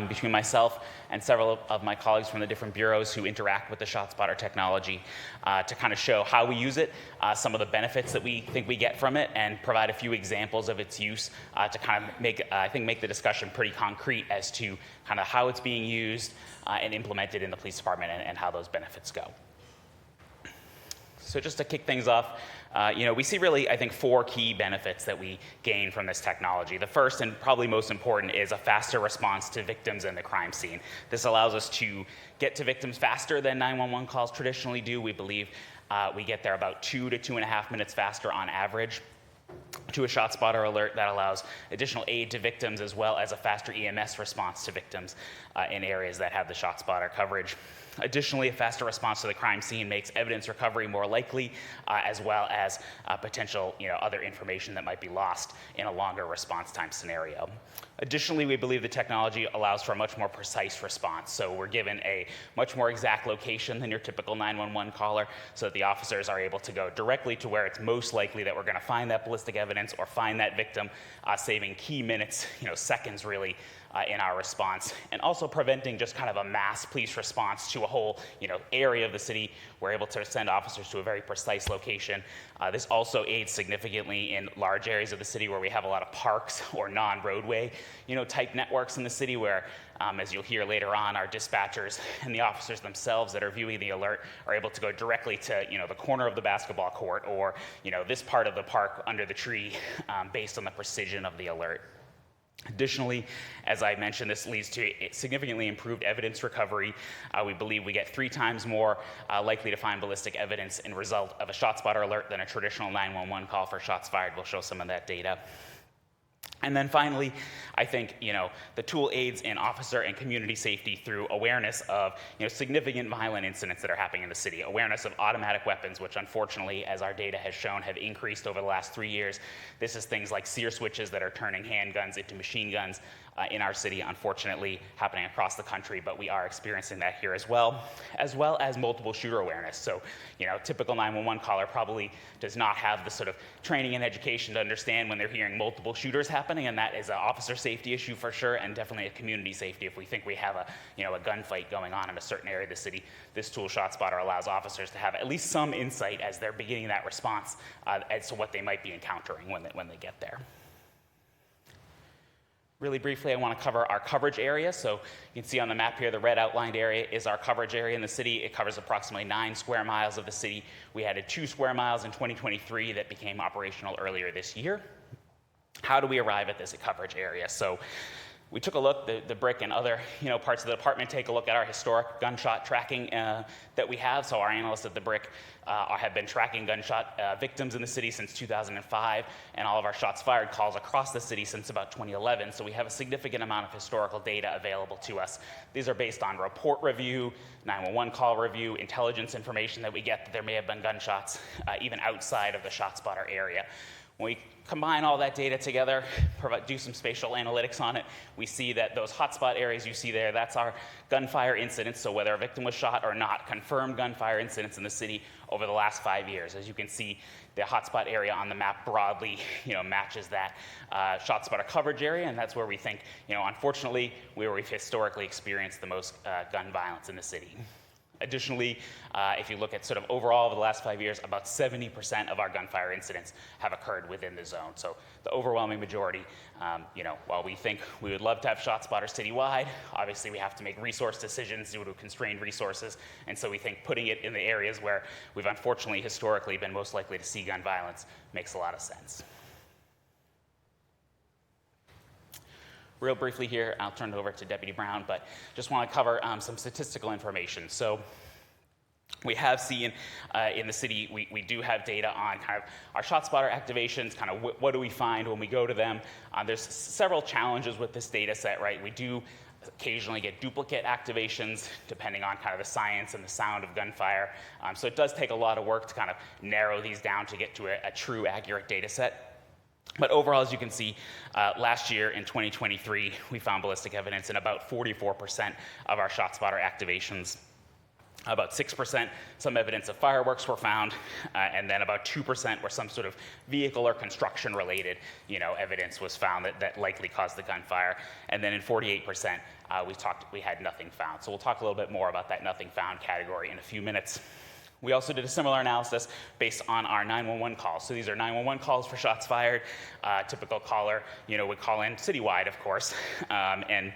between myself and several of my colleagues from the different bureaus who interact with the ShotSpotter technology to kind of show how we use it, some of the benefits that we think we get from it, and provide a few examples of its use to kind of make the discussion pretty concrete as to kind of how it's being used and implemented in the police department and how those benefits go. So just to kick things off, we see really, I think, 4 key benefits that we gain from this technology. The first and probably most important is a faster response to victims in the crime scene. This allows us to get to victims faster than 911 calls traditionally do. We believe we get there about 2 to 2.5 minutes faster on average to a ShotSpotter alert that allows additional aid to victims as well as a faster EMS response to victims in areas that have the ShotSpotter coverage. Additionally, a faster response to the crime scene makes evidence recovery more likely, as well as potential other information that might be lost in a longer response time scenario. Additionally, we believe the technology allows for a much more precise response. So we're given a much more exact location than your typical 911 caller, so that the officers are able to go directly to where it's most likely that we're going to find that ballistic evidence or find that victim, saving key minutes, seconds really, in our response, and also preventing just kind of a mass police response to a whole area of the city. We're able to send officers to a very precise location. This also aids significantly in large areas of the city where we have a lot of parks or non-roadway type networks in the city where, as you'll hear later on, our dispatchers and the officers themselves that are viewing the alert are able to go directly to the corner of the basketball court or this part of the park under the tree based on the precision of the alert. Additionally, as I mentioned, this leads to significantly improved evidence recovery. We believe we get 3 times more likely to find ballistic evidence in result of a ShotSpotter alert than a traditional 911 call for shots fired. We'll show some of that data. And then finally, I think the tool aids in officer and community safety through awareness of significant violent incidents that are happening in the city, awareness of automatic weapons, which unfortunately, as our data has shown, have increased over the last 3 years. This is things like sear switches that are turning handguns into machine guns in our city, unfortunately happening across the country, but we are experiencing that here as well as multiple shooter awareness. So, typical 911 caller probably does not have the sort of training and education to understand when they're hearing multiple shooters happening, and that is an officer safety issue for sure, and definitely a community safety. If we think we have a gunfight going on in a certain area of the city, this tool, ShotSpotter, allows officers to have at least some insight as they're beginning that response as to what they might be encountering when they get there. Really briefly, I want to cover our coverage area. So you can see on the map here, the red outlined area is our coverage area in the city. It covers approximately 9 square miles of the city. We added 2 square miles in 2023 that became operational earlier this year. How do we arrive at this coverage area? So we took a look, the BRIC and other parts of the department take a look at our historic gunshot tracking that we have. So our analysts at the BRIC have been tracking gunshot victims in the city since 2005, and all of our shots fired calls across the city since about 2011. So we have a significant amount of historical data available to us. These are based on report review, 911 call review, intelligence information that we get that there may have been gunshots even outside of the ShotSpotter area. When we combine all that data together, do some spatial analytics on it, we see that those hotspot areas you see there, that's our gunfire incidents, so whether a victim was shot or not, confirmed gunfire incidents in the city over the last 5 years. As you can see, the hotspot area on the map broadly matches that ShotSpotter coverage area, and that's where we think, unfortunately, where we've historically experienced the most gun violence in the city. Additionally, if you look at sort of overall over the last 5 years, about 70% of our gunfire incidents have occurred within the zone. So the overwhelming majority, while we think we would love to have ShotSpotter citywide, obviously we have to make resource decisions due to constrained resources. And so we think putting it in the areas where we've unfortunately historically been most likely to see gun violence makes a lot of sense. Real briefly here, I'll turn it over to Deputy Brown, but just want to cover some statistical information. So we have seen in the city, we do have data on kind of our ShotSpotter activations, kind of what do we find when we go to them. There's several challenges with this data set, right? We do occasionally get duplicate activations depending on kind of the science and the sound of gunfire. So it does take a lot of work to kind of narrow these down to get to a true accurate data set. But overall, as you can see, last year in 2023, we found ballistic evidence in about 44% of our ShotSpotter activations. About 6%, some evidence of fireworks were found, and then about 2% were some sort of vehicle or construction-related, evidence was found that likely caused the gunfire. And then in 48%, we had nothing found. So we'll talk a little bit more about that nothing found category in a few minutes. We also did a similar analysis based on our 911 calls. So these are 911 calls for shots fired. Typical caller, would call in citywide, of course. And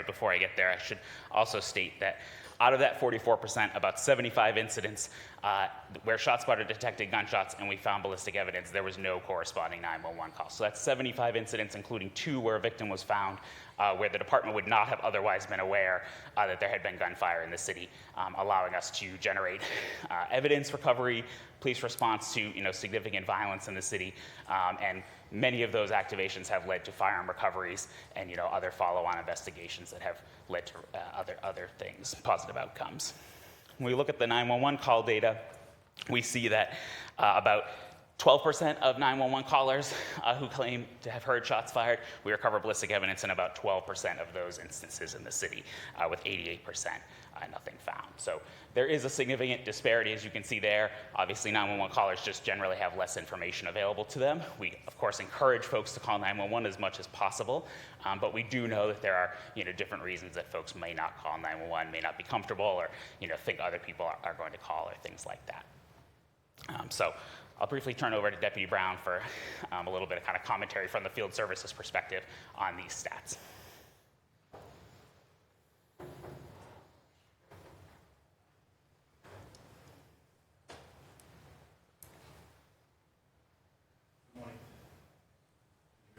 before I get there, I should also state that out of that 44%, about 75 incidents where ShotSpotter detected gunshots and we found ballistic evidence, there was no corresponding 911 call. So that's 75 incidents, including 2 where a victim was found, where the department would not have otherwise been aware that there had been gunfire in the city, allowing us to generate evidence recovery, police response to significant violence in the city, and many of those activations have led to firearm recoveries and other follow-on investigations that have led to other things, positive outcomes. When we look at the 911 call data, we see that about 12% of 911 callers who claim to have heard shots fired, we recover ballistic evidence in about 12% of those instances in the city, with 88% nothing found. So there is a significant disparity, as you can see there. Obviously, 911 callers just generally have less information available to them. We, of course, encourage folks to call 911 as much as possible, but we do know that there are different reasons that folks may not call 911, may not be comfortable, or think other people are going to call, or things like that. So I'll briefly turn over to Deputy Brown for a little bit of kind of commentary from the field services perspective on these stats.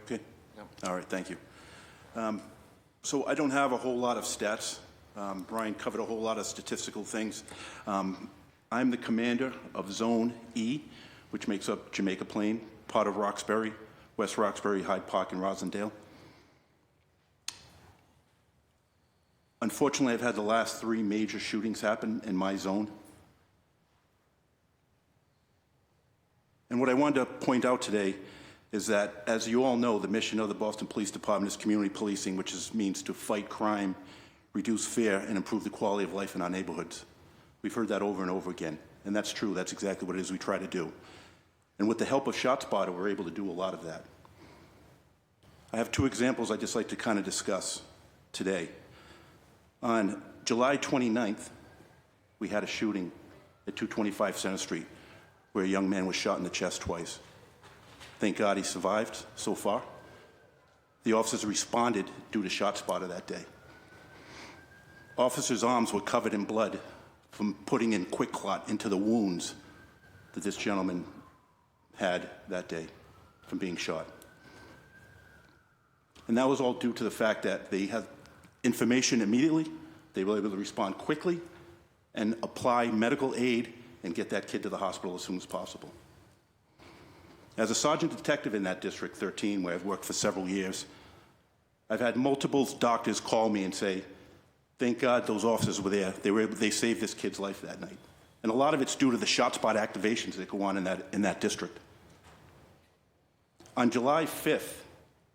Okay. All right, thank you. So I don't have a whole lot of stats. Brian covered a whole lot of statistical things. I'm the commander of Zone E, which makes up Jamaica Plain, part of Roxbury, West Roxbury, Hyde Park, and Rosendale. Unfortunately, I've had the last 3 major shootings happen in my zone. And what I wanted to point out today is that, as you all know, the mission of the Boston Police Department is community policing, which means to fight crime, reduce fear, and improve the quality of life in our neighborhoods. We've heard that over and over again, and that's true. That's exactly what it is we try to do. And with the help of ShotSpotter, we're able to do a lot of that. I have 2 examples I'd just like to kind of discuss today. On July 29th, we had a shooting at 225 Center Street where a young man was shot in the chest twice. Thank God he survived so far. The officers responded due to ShotSpotter that day. Officers' arms were covered in blood from putting in quick clot into the wounds that this gentleman had that day from being shot. And that was all due to the fact that they had information immediately, they were able to respond quickly and apply medical aid and get that kid to the hospital as soon as possible. As a sergeant detective in that District 13, where I've worked for several years, I've had multiple doctors call me and say, thank God those officers were there. They saved this kid's life that night. And a lot of it's due to the ShotSpotter activations that go on in that district. On July 5th,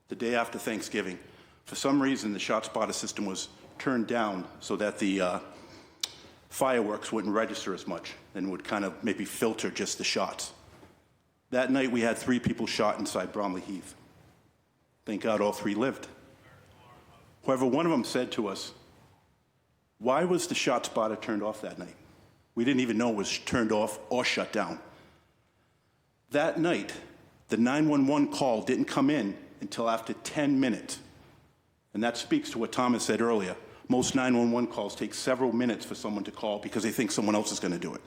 the day after Thanksgiving, for some reason the ShotSpotter system was turned down so that the fireworks wouldn't register as much and would kind of maybe filter just the shots. That night we had 3 people shot inside Bromley Heath. Thank God all 3 lived. However, one of them said to us, why was the ShotSpotter turned off that night? We didn't even know it was turned off or shut down. That night, the 911 call didn't come in until after 10 minutes. And that speaks to what Thomas said earlier. Most 911 calls take several minutes for someone to call because they think someone else is going to do it,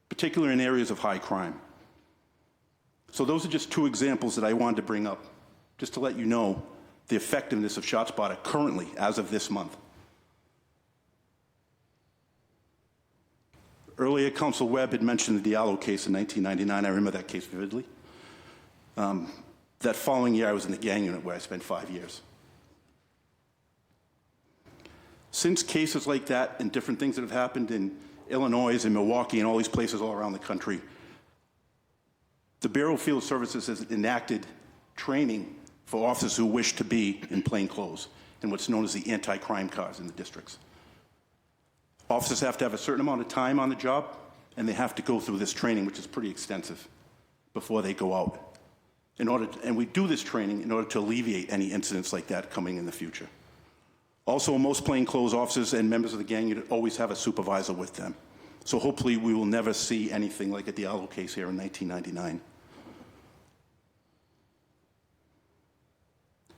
particularly in areas of high crime. So those are just 2 examples that I wanted to bring up, just to let you know the effectiveness of ShotSpotter currently, as of this month. Earlier, Councilor Weber had mentioned the Diallo case in 1999. I remember that case vividly. That following year, I was in the gang unit where I spent 5 years. Since cases like that and different things that have happened in Illinois and Milwaukee and all these places all around the country, The Bureau of Field Services has enacted training for officers who wish to be in plain clothes in what's known as the anti-crime cars in the districts. Officers have to have a certain amount of time on the job, and they have to go through this training, which is pretty extensive, before they go out. And we do this training in order to alleviate any incidents like that coming in the future. Also, most plainclothes officers and members of the gang unit always have a supervisor with them. So hopefully we will never see anything like at the Allo case here in 1999.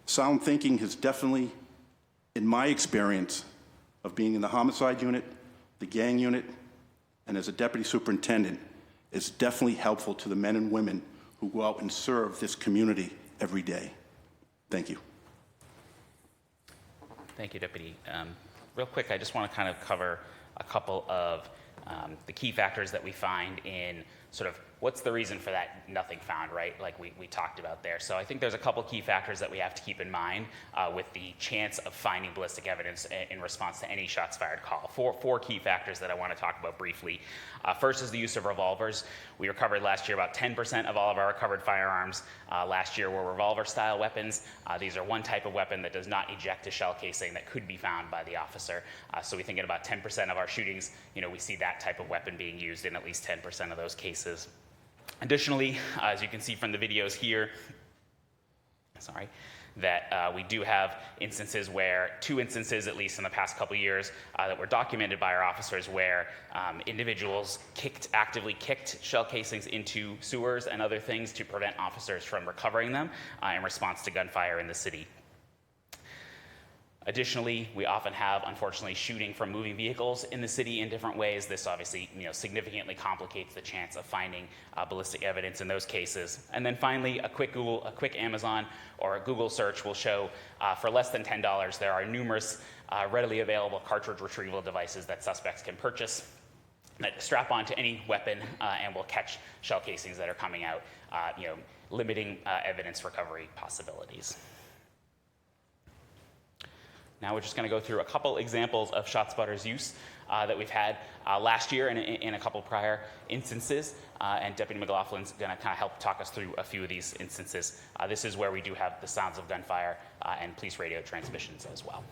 Sound thinking has definitely, in my experience of being in the homicide unit, the gang unit, and as a deputy superintendent, is definitely helpful to the men and women who go out and serve this community every day. Thank you. Thank you, Deputy. Real quick, I just want to kind of cover a couple of the key factors that we find in sort of what's the reason for that nothing found, right? Like we talked about there. So I think there's a couple key factors that we have to keep in mind with the chance of finding ballistic evidence in response to any shots fired call. Four key factors that I want to talk about briefly. First is the use of revolvers. We recovered last year about 10% of all of our recovered firearms last year were revolver-style weapons. These are one type of weapon that does not eject a shell casing that could be found by the officer. So we think in about 10% of our shootings, we see that type of weapon being used in at least 10% of those cases. Additionally, as you can see from the videos here, that we do have instances where, 2 instances at least in the past couple years, that were documented by our officers where individuals actively kicked shell casings into sewers and other things to prevent officers from recovering them in response to gunfire in the city. Additionally, we often have, unfortunately, shooting from moving vehicles in the city in different ways. This obviously, significantly complicates the chance of finding ballistic evidence in those cases. And then finally, a quick Amazon or a Google search will show for less than $10, there are numerous readily available cartridge retrieval devices that suspects can purchase that strap onto any weapon and will catch shell casings that are coming out, limiting evidence recovery possibilities. Now we're just going to go through a couple examples of ShotSpotter's use that we've had last year and in a couple prior instances, and Deputy McLaughlin's going to kind of help talk us through a few of these instances. This is where we do have the sounds of gunfire and police radio transmissions as well.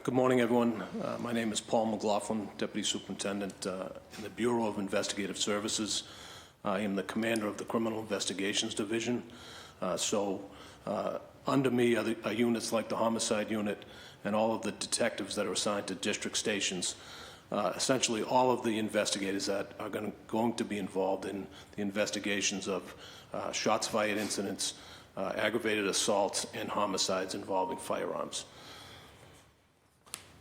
Good morning, everyone. My name is Paul McLaughlin, Deputy Superintendent in the Bureau of Investigative Services. I am the commander of the Criminal Investigations Division. Under me are units like the Homicide Unit and all of the detectives that are assigned to district stations. Essentially, all of the investigators that are going to be involved in the investigations of shots fired incidents, aggravated assaults, and homicides involving firearms.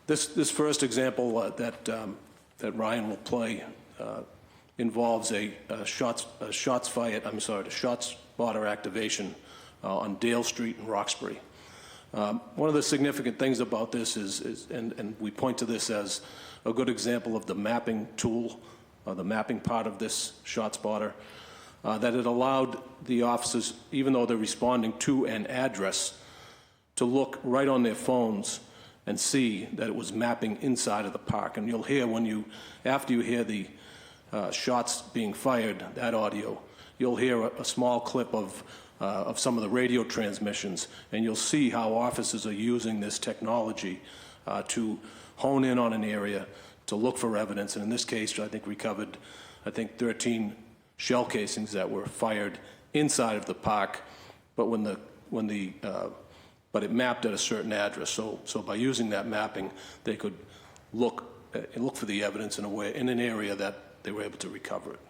This first example that Ryan will play involves a ShotSpotter activation on Dale Street in Roxbury. One of the significant things about this is and we point to this as a good example of the mapping tool, the mapping part of this ShotSpotter, that it allowed the officers, even though they're responding to an address, to look right on their phones and see that it was mapping inside of the park. And you'll hear after you hear the shots being fired, that audio, you'll hear a small clip of some of the radio transmissions, and you'll see how officers are using this technology to hone in on an area, to look for evidence. And in this case, I think recovered, 13 shell casings that were fired inside of the park, but but it mapped at a certain address. So by using that mapping, they could look for the evidence in an area that they were able to recover it.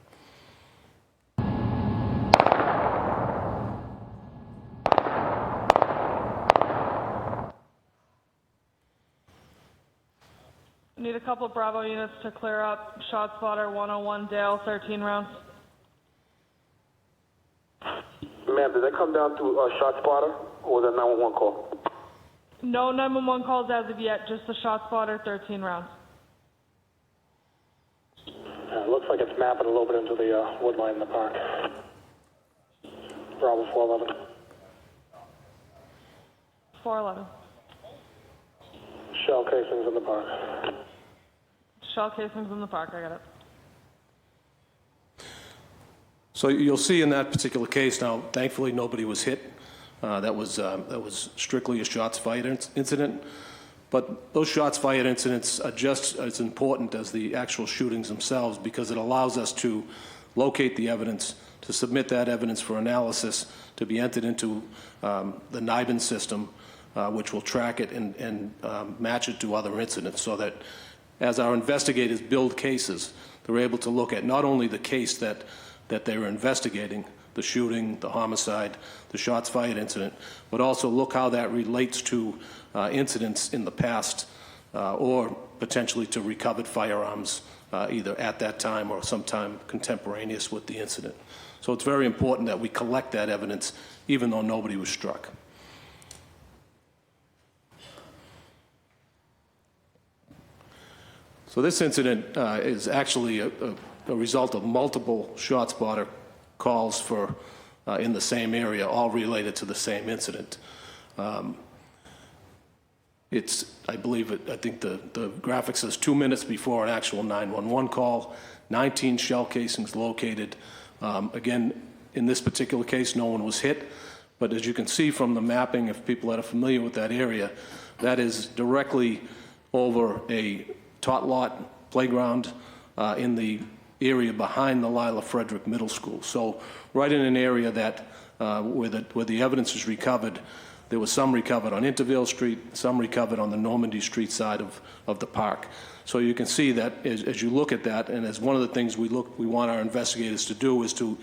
Need a couple of Bravo units to clear up ShotSpotter 101 Dale, 13 rounds. Ma'am, did that come down to ShotSpotter or was that 911 call? No 911 calls as of yet, just the ShotSpotter 13 rounds. Looks like it's mapping a little bit into the wood line in the park. Bravo 411. 411. shell casings in the park. Shell casings in the park, I got it. So you'll see in that particular case now, thankfully, nobody was hit. That was strictly a shots fired incident. But those shots fired incidents are just as important as the actual shootings themselves because it allows us to locate the evidence, to submit that evidence for analysis, to be entered into the NIBIN system, which will track it and match it to other incidents so that as our investigators build cases, they're able to look at not only the case that they were investigating, the shooting, the homicide, the shots fired incident, but also look how that relates to incidents in the past or potentially to recovered firearms either at that time or sometime contemporaneous with the incident. So it's very important that we collect that evidence even though nobody was struck. So this incident is actually a result of multiple ShotSpotter calls for in the same area, all related to the same incident. It's, I think the graphic says 2 minutes before an actual 911 call, 19 shell casings located. Again, in this particular case, no one was hit, but as you can see from the mapping, if people that are familiar with that area, that is directly over a tot lot playground in the area behind the Lila Frederick Middle School. So right in an area that where the evidence is recovered. There was some recovered on Intervale Street, some recovered on the Normandy Street side of the park. So you can see that as you look at that, and as one of the things we want our investigators to do is to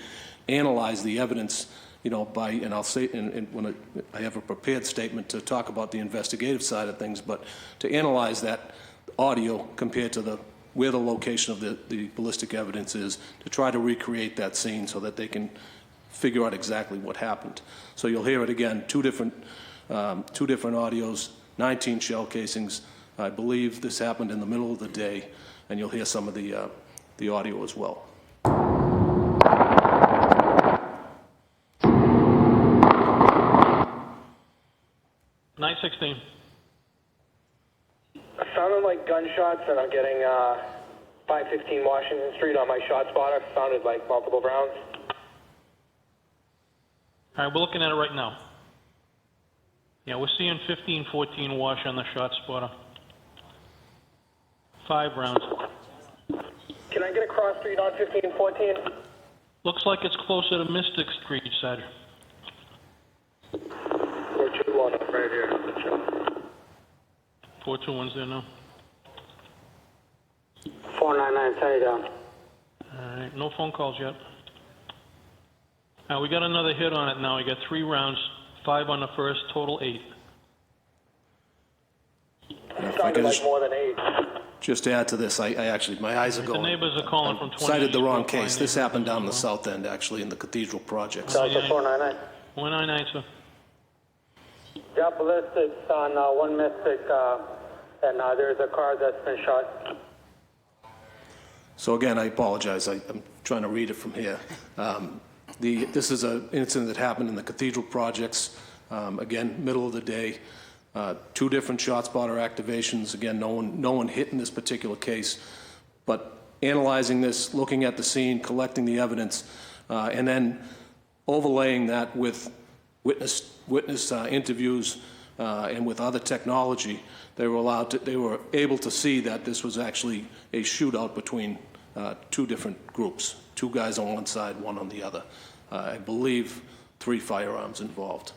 analyze the evidence, you know, and I'll say, and when I have a prepared statement to talk about the investigative side of things, but to analyze that audio compared to where the location of the ballistic evidence is, to try to recreate that scene so that they can figure out exactly what happened. So you'll hear it again, two different audios, 19 shell casings. I believe this happened in the middle of the day, and you'll hear some of the audio as well. 916. Sounded like gunshots, and I'm getting 515 Washington Street on my ShotSpotter. Sounded like multiple rounds. All right, we're looking at it right now. Yeah, we're seeing 1514 Wash on the ShotSpotter. 5 rounds. Can I get a cross street on 1514? Looks like it's closer to Mystic Street, you said. Or 2-1 right here. 421's there now. 499, turn it down. All right, no phone calls yet. Now we got another hit on it now. We got 3 rounds, 5 on the first, total 8. Sounded like more than 8. Just to add to this, I actually, my eyes are going. The neighbors are calling from 20. Cited the wrong case. This happened down the south end, actually, in the Cathedral Projects. Delta 499. 199, sir. Yeah, ballistics on 1 Mystic, and there's a car that's been shot. So again, I apologize. I'm trying to read it from here. This is an incident that happened in the Cathedral Projects. Again, middle of the day. 2 different ShotSpotter activations. Again, no one hit in this particular case. But analyzing this, looking at the scene, collecting the evidence, and then overlaying that with witness interviews and with other technology, they were able to see that this was actually a shootout between 2 different groups. 2 guys on one side, 1 on the other. I believe 3 firearms involved.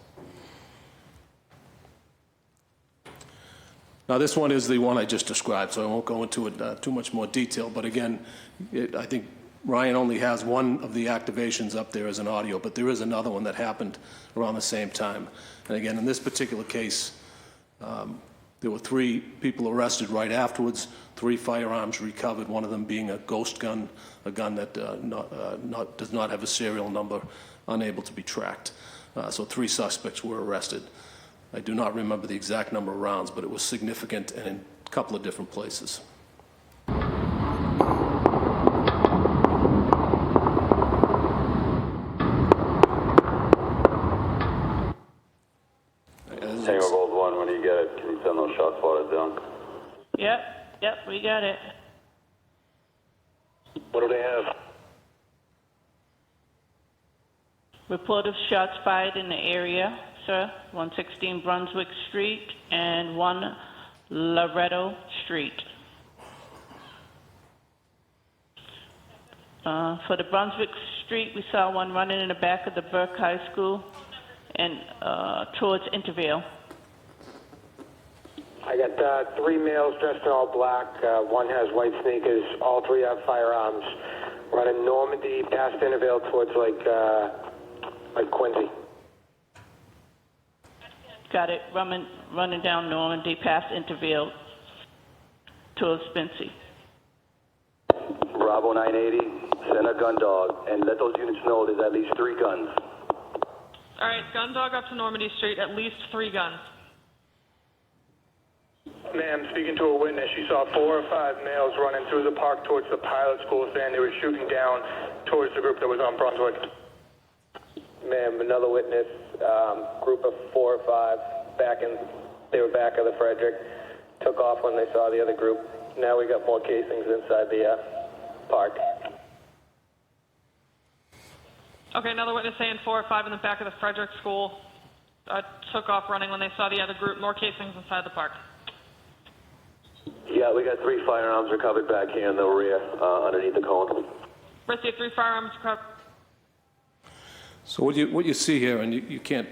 Now this one is the one I just described, so I won't go into it too much more detail, but again, I think Ryan only has 1 of the activations up there as an audio, but there is another one that happened around the same time. And again, in this particular case, there were 3 people arrested right afterwards, 3 firearms recovered, one of them being a ghost gun, a gun that does not have a serial number, unable to be tracked. So 3 suspects were arrested. I do not remember the exact number of rounds, but it was significant and in a couple of different places. Tango Gold 1, when you get it, can you send those ShotSpotters down? Yep, we got it. What do they have? Report of shots fired in the area, sir. 116 Brunswick Street and 1 Loretto Street. For the Brunswick Street, we saw one running in the back of the Burke High School and towards Intervale. I got 3 males dressed in all black. One has white sneakers. All 3 have firearms. Running Normandy past Intervale towards like Quincy. Got it. Running down Normandy past Intervale towards Spency. Bravo 980, send a gun dog, and let those units know there's at least 3 guns. All right, gun dog up to Normandy Street, at least 3 guns. Ma'am, speaking to a witness, she saw 4 or 5 males running through the park towards the pilot school, saying they were shooting down towards the group that was on Brunswick. Ma'am, another witness, group of 4 or 5, they were back of the Frederick, took off when they saw the other group. Now we got more casings inside the park. Okay, another witness saying 4 or 5 in the back of the Frederick School took off running when they saw the other group. More casings inside the park. Yeah, we got 3 firearms recovered back here in the rear, underneath the cone. Received 3 firearms recovered. So what you see here, and you can't,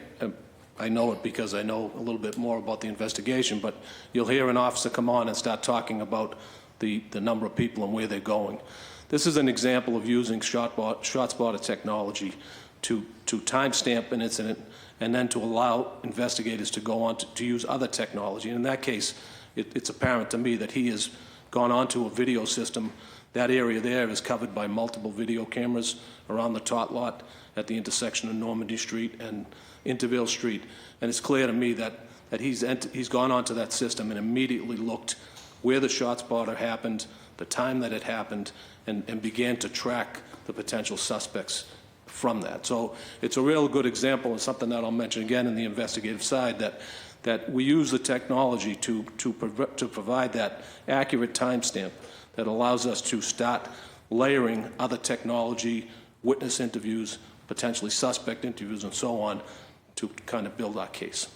I know it because I know a little bit more about the investigation, but you'll hear an officer come on and start talking about the number of people and where they're going. This is an example of using ShotSpotter technology to timestamp an incident and then to allow investigators to go on to use other technology. And in that case, it's apparent to me that he has gone onto a video system. That area there is covered by multiple video cameras around the tot lot at the intersection of Normandy Street and Intervale Street. And it's clear to me that he's gone onto that system and immediately looked where the ShotSpotter happened, the time that it happened, and began to track the potential suspects from that. So it's a real good example and something that I'll mention again in the investigative side, that we use the technology to provide that accurate timestamp that allows us to start layering other technology, witness interviews, potentially suspect interviews, and so on, to kind of build our case.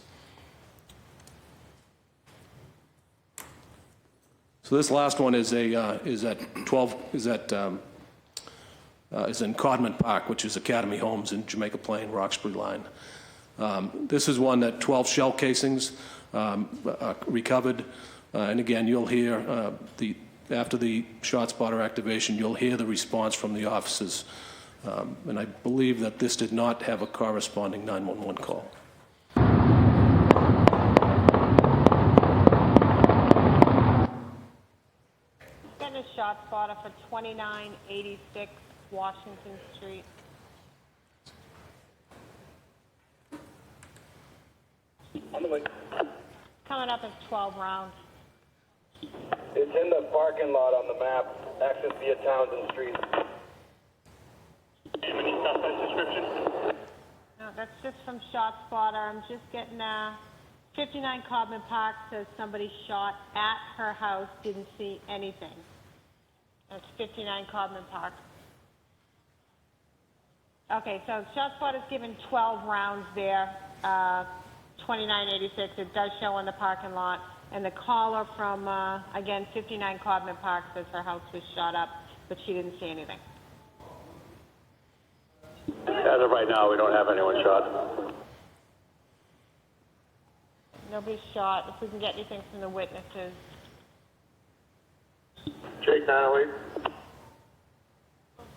So this last one is in Codman Park, which is Academy Homes in Jamaica Plain, Roxbury line. This is one that 12 shell casings recovered, and again, you'll hear after the ShotSpotter activation, you'll hear the response from the officers, and I believe that this did not have a corresponding 911 call. Getting a ShotSpotter for 2986 Washington Street. On the way. Coming up as 12 rounds. It's in the parking lot on the map, access via Townsend Street. Do you have any suspect description? No, that's just from ShotSpotter. I'm just getting 59 Codman Park says somebody shot at her house, didn't see anything. That's 59 Codman Park. Okay, so ShotSpotter's given 12 rounds there, 2986. It does show in the parking lot. And the caller from, again, 59 Codman Park says her house was shot up, but she didn't see anything. As of right now, we don't have anyone shot. Nobody's shot. If we can get anything from the witnesses. Jake 908.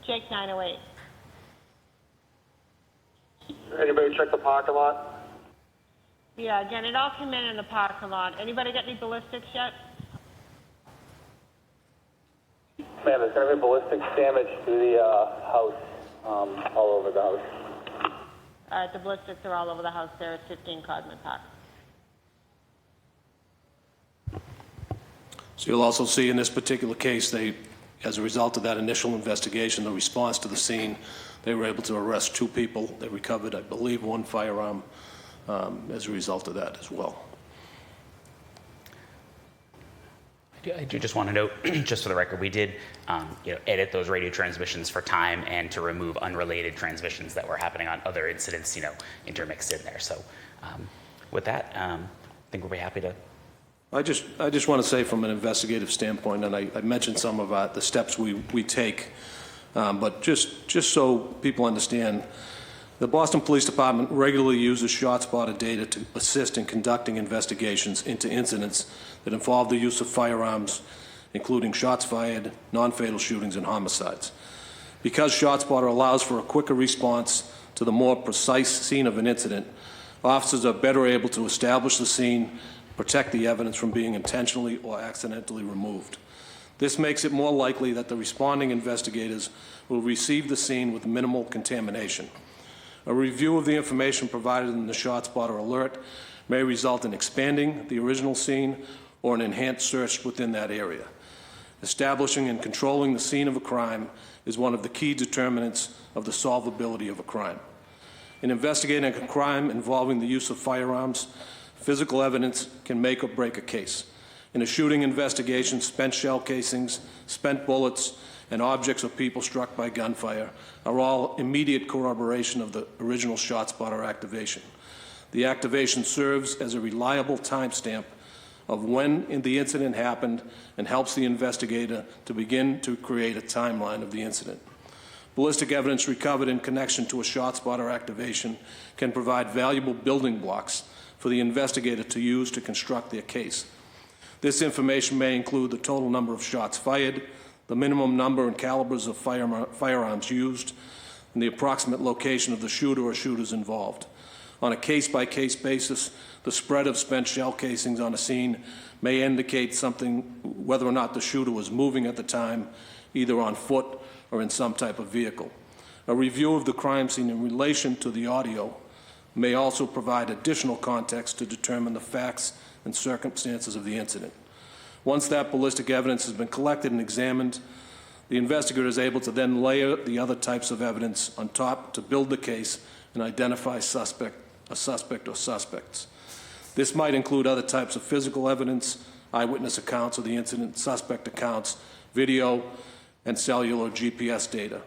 Jake 908. Anybody check the parking lot? Yeah, again, it all came in the parking lot. Anybody got any ballistics yet? Man, there's going to be ballistics damage to the house, all over the house. All right, the ballistics are all over the house there at 15 Codman Park. So you'll also see in this particular case, as a result of that initial investigation, the response to the scene, they were able to arrest 2 people. They recovered, I believe, 1 firearm as a result of that as well. I I do just want to note, just for the record, we did edit those radio transmissions for time and to remove unrelated transmissions that were happening on other incidents, intermixed in there. So with that, I think we'll be happy to. I just want to say from an investigative standpoint, and I mentioned some of the steps we take, but just so people understand, the Boston Police Department regularly uses ShotSpotter data to assist in conducting investigations into incidents that involve the use of firearms, including shots fired, non-fatal shootings, and homicides. Because ShotSpotter allows for a quicker response to the more precise scene of an incident, officers are better able to establish the scene, protect the evidence from being intentionally or accidentally removed. This makes it more likely that the responding investigators will receive the scene with minimal contamination. A review of the information provided in the ShotSpotter alert may result in expanding the original scene or an enhanced search within that area. Establishing and controlling the scene of a crime is one of the key determinants of the solvability of a crime. In investigating a crime involving the use of firearms, physical evidence can make or break a case. In a shooting investigation, spent shell casings, spent bullets, and objects or people struck by gunfire are all immediate corroboration of the original ShotSpotter activation. The activation serves as a reliable timestamp of when the incident happened and helps the investigator to begin to create a timeline of the incident. Ballistic evidence recovered in connection to a ShotSpotter activation can provide valuable building blocks for the investigator to use to construct their case. This information may include the total number of shots fired, the minimum number and calibers of firearms used, and the approximate location of the shooter or shooters involved. On a case-by-case basis, the spread of spent shell casings on a scene may indicate something, whether or not the shooter was moving at the time, either on foot or in some type of vehicle. A review of the crime scene in relation to the audio may also provide additional context to determine the facts and circumstances of the incident. Once that ballistic evidence has been collected and examined, the investigator is able to then layer the other types of evidence on top to build the case and identify a suspect or suspects. This might include other types of physical evidence, eyewitness accounts of the incident, suspect accounts, video, and cellular GPS data.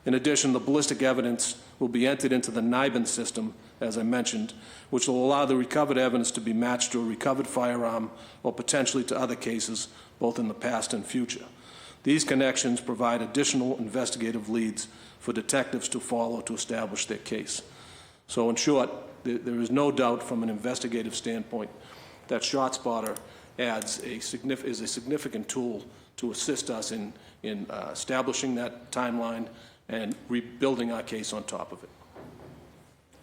In addition, the ballistic evidence will be entered into the NIBIN system, as I mentioned, which will allow the recovered evidence to be matched to a recovered firearm or potentially to other cases, both in the past and future. These connections provide additional investigative leads for detectives to follow to establish their case. So in short, there is no doubt from an investigative standpoint that ShotSpotter is a significant tool to assist us in establishing that timeline and rebuilding our case on top of it.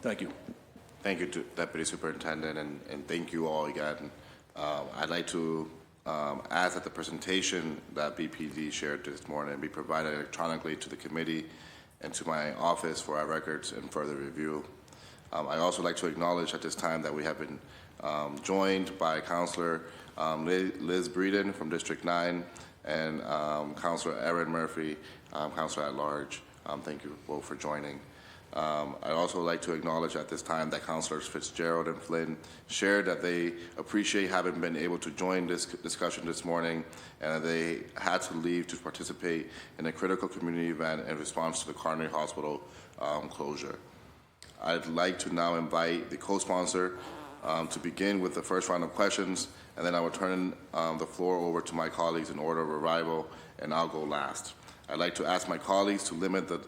Thank you. Thank you, to Deputy Superintendent, and thank you all again. I'd like to ask that the presentation that BPD shared this morning be provided electronically to the committee and to my office for our records and further review. I'd also like to acknowledge at this time that we have been joined by Councilor Liz Breeden from District 9 and Councilor Erin Murphy, Councilor at Large. Thank you both for joining. I'd also like to acknowledge at this time that Councilors Fitzgerald and Flynn shared that they appreciate having been able to join this discussion this morning, and that they had to leave to participate in a critical community event in response to the Coronary Hospital closure. I'd like to now invite the co-sponsor to begin with the first round of questions, and then I will turn the floor over to my colleagues in order of arrival, and I'll go last. I'd like to ask my colleagues to limit the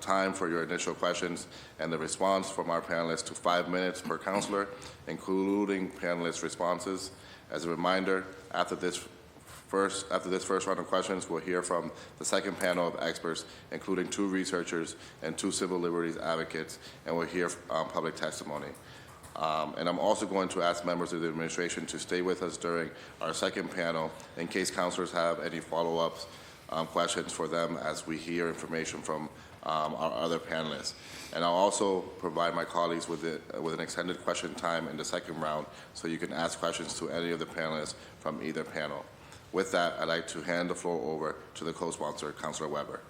time for your initial questions and the response from our panelists to 5 minutes per counselor, including panelist responses. As a reminder, after this first round of questions, we'll hear from the second panel of experts, including 2 researchers and 2 civil liberties advocates, and we'll hear public testimony. And I'm also going to ask members of the administration to stay with us during our second panel in case counselors have any follow-ups questions for them as we hear information from our other panelists. And I'll also provide my colleagues with an extended question time in the second round, so you can ask questions to any of the panelists from either panel. With that, I'd like to hand the floor over to the co-sponsor, Councilor Weber.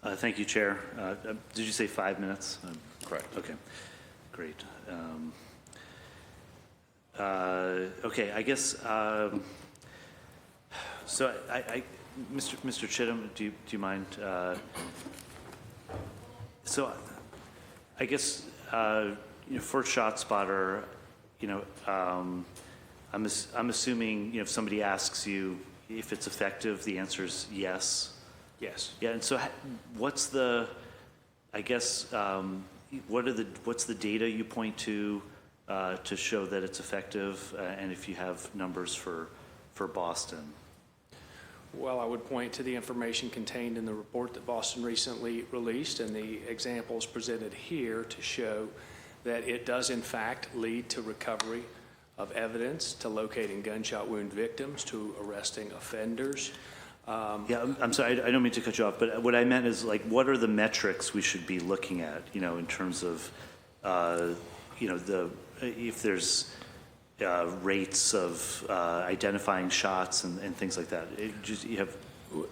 Thank you, Chair. Did you say 5 minutes? Correct. Okay, great. Okay, I guess So Mr. Chittum, do you mind? So I guess, for ShotSpotter, I'm assuming, if somebody asks you if it's effective, the answer is yes. Yes. Yeah, and so what's the, I guess, what's the data you point to show that it's effective, and if you have numbers for Boston? Well, I would point to the information contained in the report that Boston recently released and the examples presented here to show that it does in fact lead to recovery of evidence, to locating gunshot wound victims, to arresting offenders. Yeah, I'm sorry, I don't mean to cut you off, but what I meant is, like, what are the metrics we should be looking at, in terms of, if there's rates of identifying shots and things like that.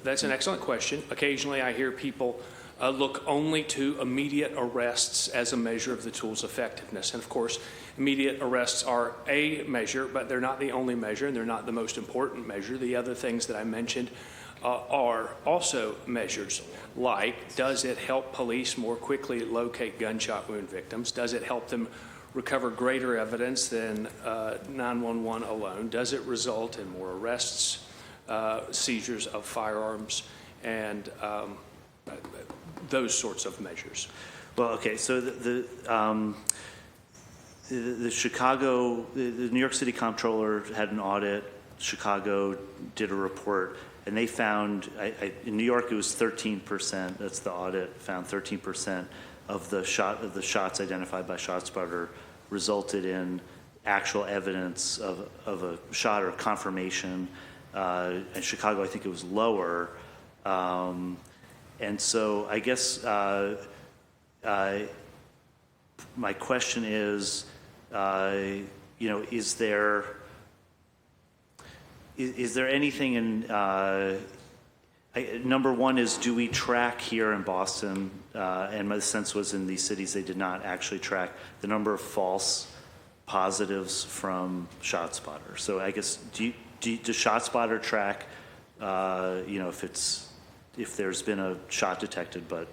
That's an excellent question. Occasionally I hear people look only to immediate arrests as a measure of the tool's effectiveness. And of course, immediate arrests are a measure, but they're not the only measure, and they're not the most important measure. The other things that I mentioned are also measures, like, does it help police more quickly locate gunshot wound victims? Does it help them recover greater evidence than 911 alone? Does it result in more arrests, seizures of firearms, and those sorts of measures? Well, okay, so the Chicago, the New York City Comptroller had an audit. Chicago did a report, and they found, in New York it was 13%, that's the audit, found 13% of the shots identified by ShotSpotter resulted in actual evidence of a shot or confirmation. In Chicago, I think it was lower. And so I guess my question is, is there anything in, number one is, do we track here in Boston, and my sense was in these cities they did not actually track the number of false positives from ShotSpotter. So I guess, does ShotSpotter track, if there's been a shot detected, but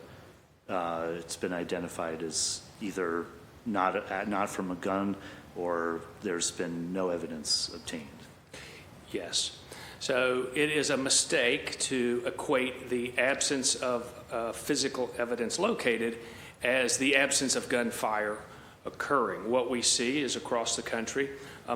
it's been identified as either not from a gun, or there's been no evidence obtained? Yes. So it is a mistake to equate the absence of physical evidence located as the absence of gunfire occurring. What we see is across the country,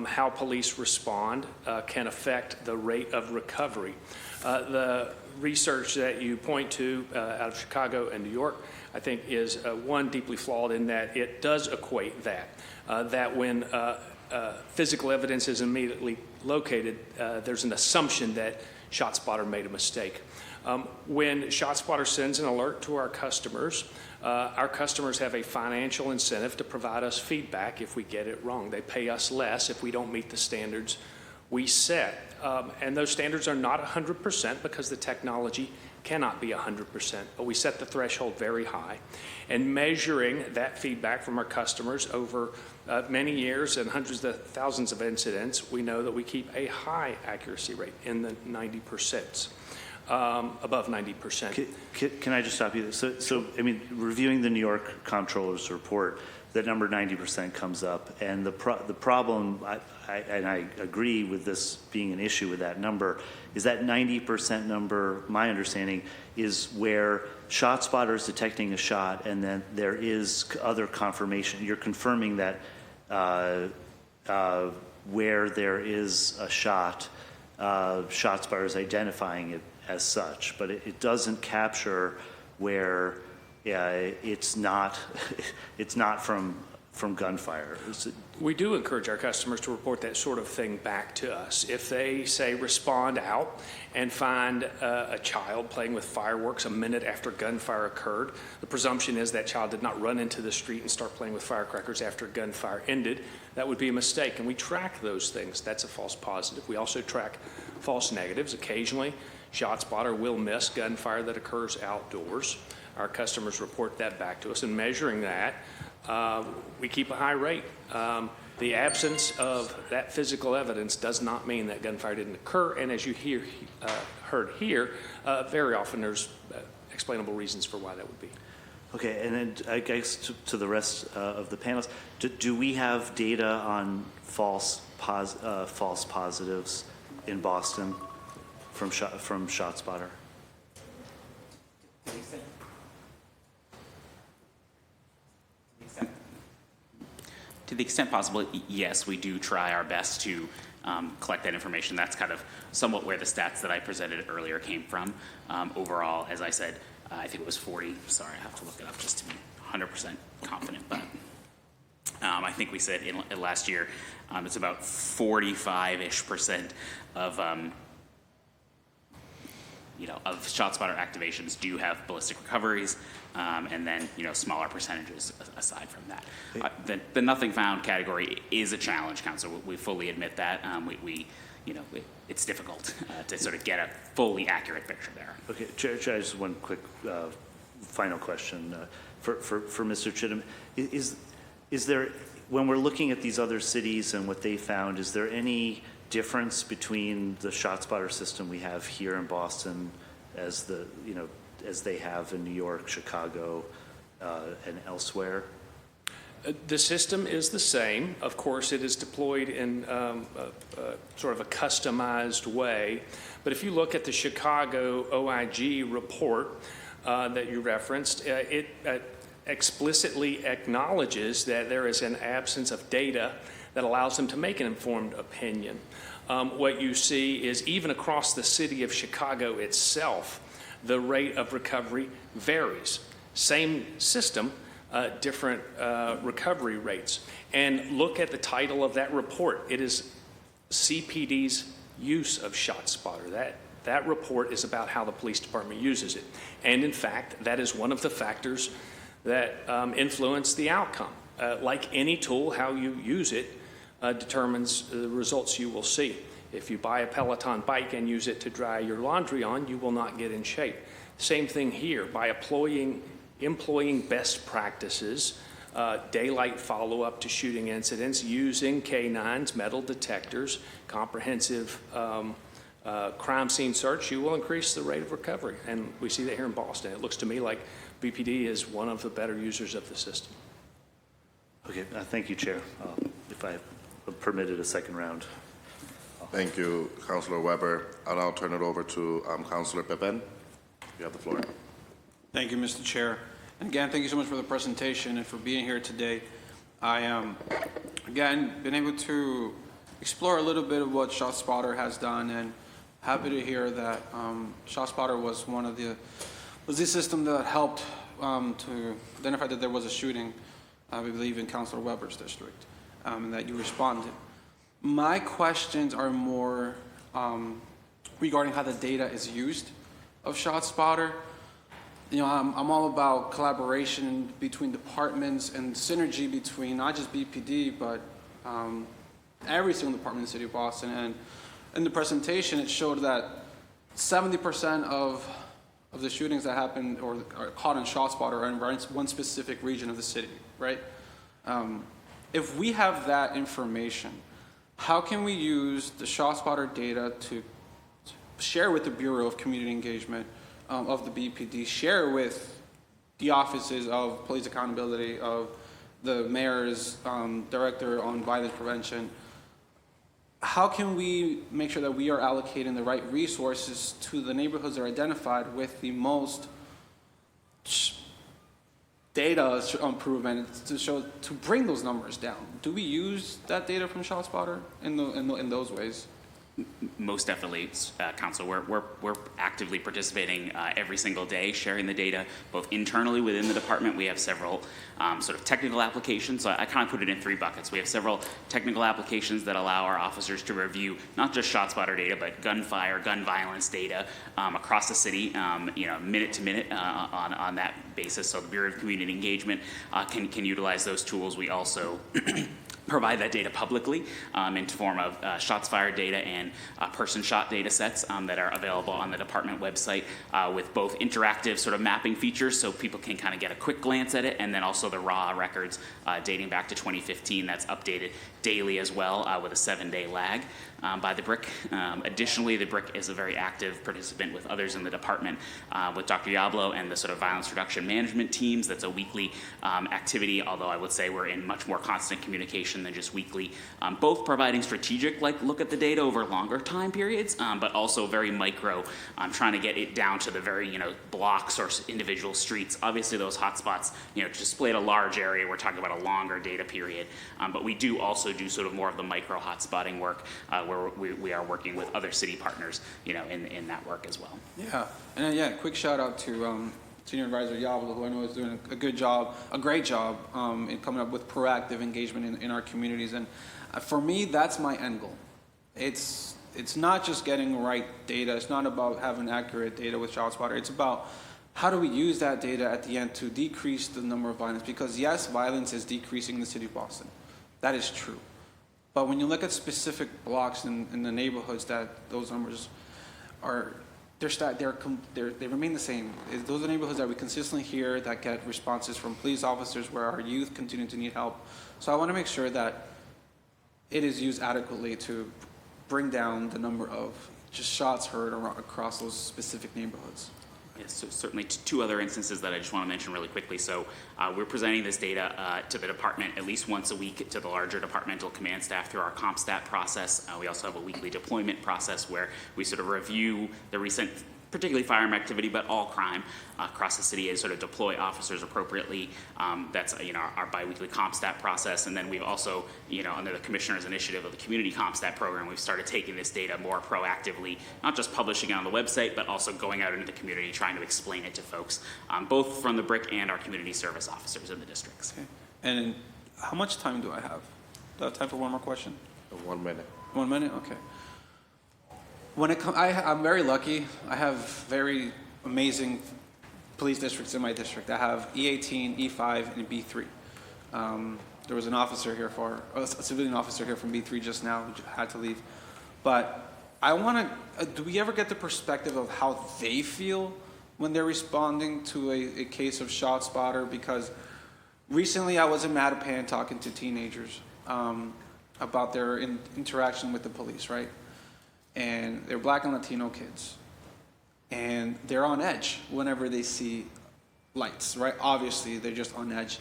how police respond can affect the rate of recovery. The research that you point to out of Chicago and New York, I think, is one, deeply flawed in that it does equate that when physical evidence is immediately located, there's an assumption that ShotSpotter made a mistake. When ShotSpotter sends an alert to our customers have a financial incentive to provide us feedback if we get it wrong. They pay us less if we don't meet the standards we set. And those standards are not 100% because the technology cannot be 100%, but we set the threshold very high. And measuring that feedback from our customers over many years and hundreds of thousands of incidents, we know that we keep a high accuracy rate in the 90%, above 90%. Can I just stop you? So I mean, reviewing the New York Comptroller's report, that number 90% comes up, and the problem, and I agree with this being an issue with that number, is that 90% number, my understanding, is where ShotSpotter is detecting a shot, and then there is other confirmation. You're confirming that where there is a shot, ShotSpotter is identifying it as such, but it doesn't capture where it's not from gunfire. We do encourage our customers to report that sort of thing back to us. If they, say, respond out and find a child playing with fireworks a minute after gunfire occurred, the presumption is that child did not run into the street and start playing with firecrackers after gunfire ended. That would be a mistake, and we track those things. That's a false positive. We also track false negatives. Occasionally, ShotSpotter will miss gunfire that occurs outdoors. Our customers report that back to us, and measuring that, we keep a high rate. The absence of that physical evidence does not mean that gunfire didn't occur, and as you heard here, very often there's explainable reasons for why that would be. Okay, and then I guess to the rest of the panelists, do we have data on false positives in Boston from ShotSpotter? To the extent possible, yes, we do try our best to collect that information. That's kind of somewhat where the stats that I presented earlier came from. Overall, as I said, I think it was 40. Sorry, I have to look it up just to be 100% confident. But I think we said in last year, it's about 45-ish% of of ShotSpotter activations do have ballistic recoveries, and then smaller percentages aside from that. The nothing found category is a challenge, Council. We fully admit that. It's difficult to sort of get a fully accurate picture there. Okay, Chair, just one quick final question for Mr. Chittum. Is there, when we're looking at these other cities and what they found, is there any difference between the ShotSpotter system we have here in Boston as as they have in New York, Chicago, and elsewhere? The system is the same. Of course, it is deployed in sort of a customized way. But if you look at the Chicago OIG report that you referenced, it explicitly acknowledges that there is an absence of data that allows them to make an informed opinion. What you see is even across the city of Chicago itself, the rate of recovery varies. Same system, different recovery rates. And look at the title of that report. It is CPD's use of ShotSpotter. That report is about how the police department uses it. And in fact, that is one of the factors that influence the outcome. Like any tool, how you use it determines the results you will see. If you buy a Peloton bike and use it to dry your laundry on, you will not get in shape. Same thing here. By employing best practices, daylight follow-up to shooting incidents, using K9s, metal detectors, comprehensive crime scene search, you will increase the rate of recovery. And we see that here in Boston. It looks to me like BPD is one of the better users of the system. Okay, thank you, Chair. If I permitted a second round. Thank you, Councilor Weber. I'll now turn it over to Councilor Pippin. You have the floor. Thank you, Mr. Chair. And again, thank you so much for the presentation and for being here today. I am, again, been able to explore a little bit of what ShotSpotter has done, and happy to hear that ShotSpotter was the system that helped to identify that there was a shooting, I believe, in Councilor Weber's district, and that you responded. My questions are more regarding how the data is used of ShotSpotter. I'm all about collaboration between departments and synergy between not just BPD, but every single department in the city of Boston. And in the presentation, it showed that 70% of the shootings that happen or are caught in ShotSpotter are in one specific region of the city, right? If we have that information, how can we use the ShotSpotter data to share with the Bureau of Community Engagement of the BPD, share with the offices of police accountability, of the mayor's director on violence prevention? How can we make sure that we are allocating the right resources to the neighborhoods that are identified with the most data improvement to bring those numbers down? Do we use that data from ShotSpotter in those ways? Most definitely, Council. We're actively participating every single day, sharing the data, both internally within the department. We have several sort of technical applications. So I kind of put it in three buckets. We have several technical applications that allow our officers to review not just ShotSpotter data, but gunfire, gun violence data across the city, minute to minute on that basis. So the Bureau of Community Engagement can utilize those tools. We also provide that data publicly in form of shots fired data and person shot data sets that are available on the department website with both interactive sort of mapping features so people can kind of get a quick glance at it, and then also the raw records dating back to 2015 that's updated daily as well with a 7-day lag by the BRIC. Additionally, the BRIC is a very active participant with others in the department, with Dr. Yablo and the sort of violence reduction management teams. That's a weekly activity, although I would say we're in much more constant communication than just weekly, both providing strategic look at the data over longer time periods, but also very micro, trying to get it down to the very blocks or individual streets. Obviously those hotspots displayed a large area. We're talking about a longer data period, but we do also do sort of more of the micro hotspotting work where we are working with other city partners in that work as well. Yeah, and quick shout out to Senior Advisor Yablo, who I know is doing a great job in coming up with proactive engagement in our communities. And for me, that's my end goal. It's not just getting right data. It's not about having accurate data with ShotSpotter. It's about how do we use that data at the end to decrease the number of violence? Because yes, violence is decreasing in the city of Boston. That is true. But when you look at specific blocks in the neighborhoods that those numbers are, they remain the same. Those are neighborhoods that we consistently hear that get responses from police officers where our youth continue to need help. So I want to make sure that it is used adequately to bring down the number of just shots heard across those specific neighborhoods. Yes, so certainly two other instances that I just want to mention really quickly. So we're presenting this data to the department at least once a week to the larger departmental command staff through our CompStat process. We also have a weekly deployment process where we sort of review the recent, particularly firearm activity, but all crime across the city, and sort of deploy officers appropriately. That's our biweekly CompStat process, and then we've also under the Commissioner's initiative of the Community CompStat program, we've started taking this data more proactively, not just publishing it on the website, but also going out into the community trying to explain it to folks, both from the BRIC and our community service officers in the districts. Okay. And how much time do I have? Do I have time for one more question? 1 minute. 1 minute? Okay. I'm very lucky. I have very amazing police districts in my district. I have E18, E5, and B3. There was an officer here a civilian officer here from B3 just now who had to leave. But I want to, do we ever get the perspective of how they feel when they're responding to a case of ShotSpotter? Because recently I was in Mattapan talking to teenagers about their interaction with the police, right? And they're Black and Latino kids. And they're on edge whenever they see lights, right? Obviously, they're just on edge.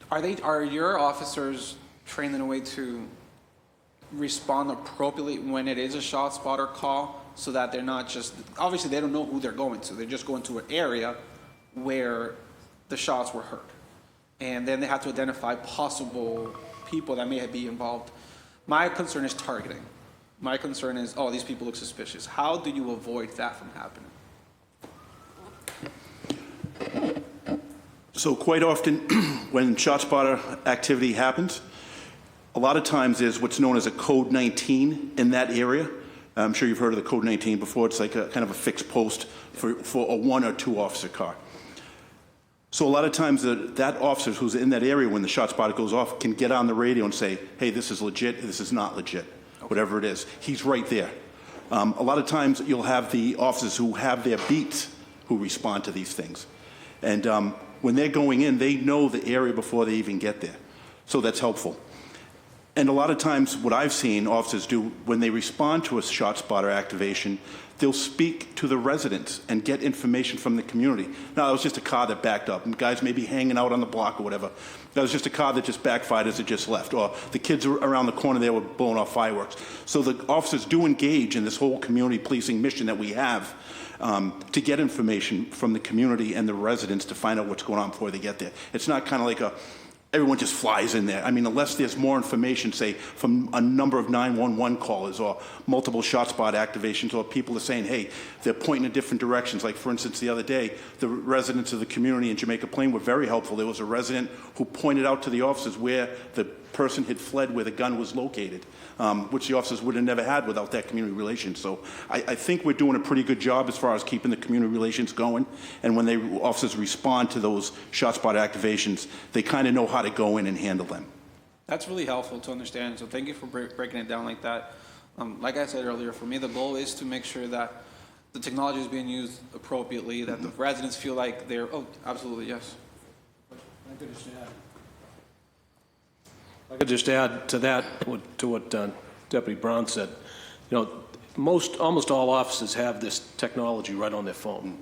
Are your officers trained in a way to respond appropriately when it is a ShotSpotter call, so that they're not just, obviously they don't know who they're going to. They're just going to an area where the shots were heard. And then they have to identify possible people that may be involved. My concern is targeting. My concern is, oh, these people look suspicious. How do you avoid that from happening? So quite often when ShotSpotter activity happens, a lot of times there's what's known as a Code 19 in that area. I'm sure you've heard of the Code 19 before. It's like a kind of a fixed post for a 1 or 2 officer car. So a lot of times that officer who's in that area when the ShotSpotter goes off can get on the radio and say, hey, this is legit, this is not legit. Whatever it is, he's right there. A lot of times you'll have the officers who have their beats who respond to these things. And when they're going in, they know the area before they even get there. So that's helpful. And a lot of times what I've seen officers do when they respond to a ShotSpotter activation, they'll speak to the residents and get information from the community. Now, it was just a car that backed up, and guys may be hanging out on the block or whatever. That was just a car that just backfired as it just left. Or the kids around the corner there were blowing off fireworks. So the officers do engage in this whole community policing mission that we have to get information from the community and the residents to find out what's going on before they get there. It's not kind of like everyone just flies in there. I mean, unless there's more information, say, from a number of 911 callers or multiple ShotSpotter activations, or people are saying, hey, they're pointing in different directions. Like, for instance, the other day, the residents of the community in Jamaica Plain were very helpful. There was a resident who pointed out to the officers where the person had fled, where the gun was located, which the officers would have never had without that community relations. So I think we're doing a pretty good job as far as keeping the community relations going. And when officers respond to those ShotSpotter activations, they kind of know how to go in and handle them. That's really helpful to understand, so thank you for breaking it down like that. Like I said earlier, for me, the goal is to make sure that the technology is being used appropriately, that the residents feel like they're, oh, absolutely, yes. I could just add to that, to what Deputy Brown said. You know, almost all offices have this technology right on their phone.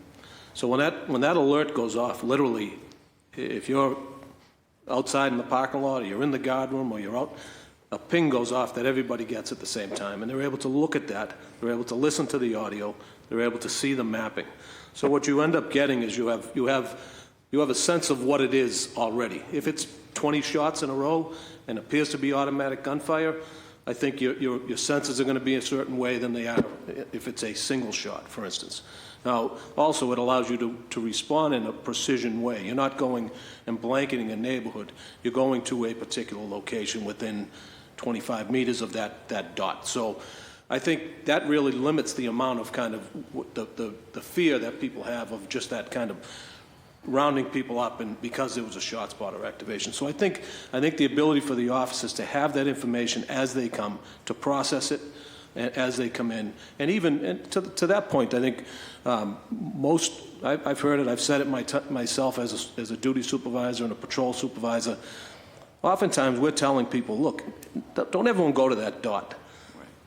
So when that alert goes off, literally, if you're outside in the parking lot, or you're in the guard room, or you're out, a ping goes off that everybody gets at the same time, and they're able to look at that, they're able to listen to the audio, they're able to see the mapping. So what you end up getting is you have a sense of what it is already. If it's 20 shots in a row and appears to be automatic gunfire, I think your senses are going to be a certain way than they are if it's a single shot, for instance. Now, also, it allows you to respond in a precision way. You're not going and blanketing a neighborhood. You're going to a particular location within 25 meters of that dot. So I think that really limits the amount of kind of the fear that people have of just that kind of rounding people up, and because there was a ShotSpotter activation. So I think the ability for the officers to have that information as they come, to process it as they come in, and even to that point, I think I've heard it, I've said it myself as a duty supervisor and a patrol supervisor. Oftentimes we're telling people, look, don't everyone go to that dot.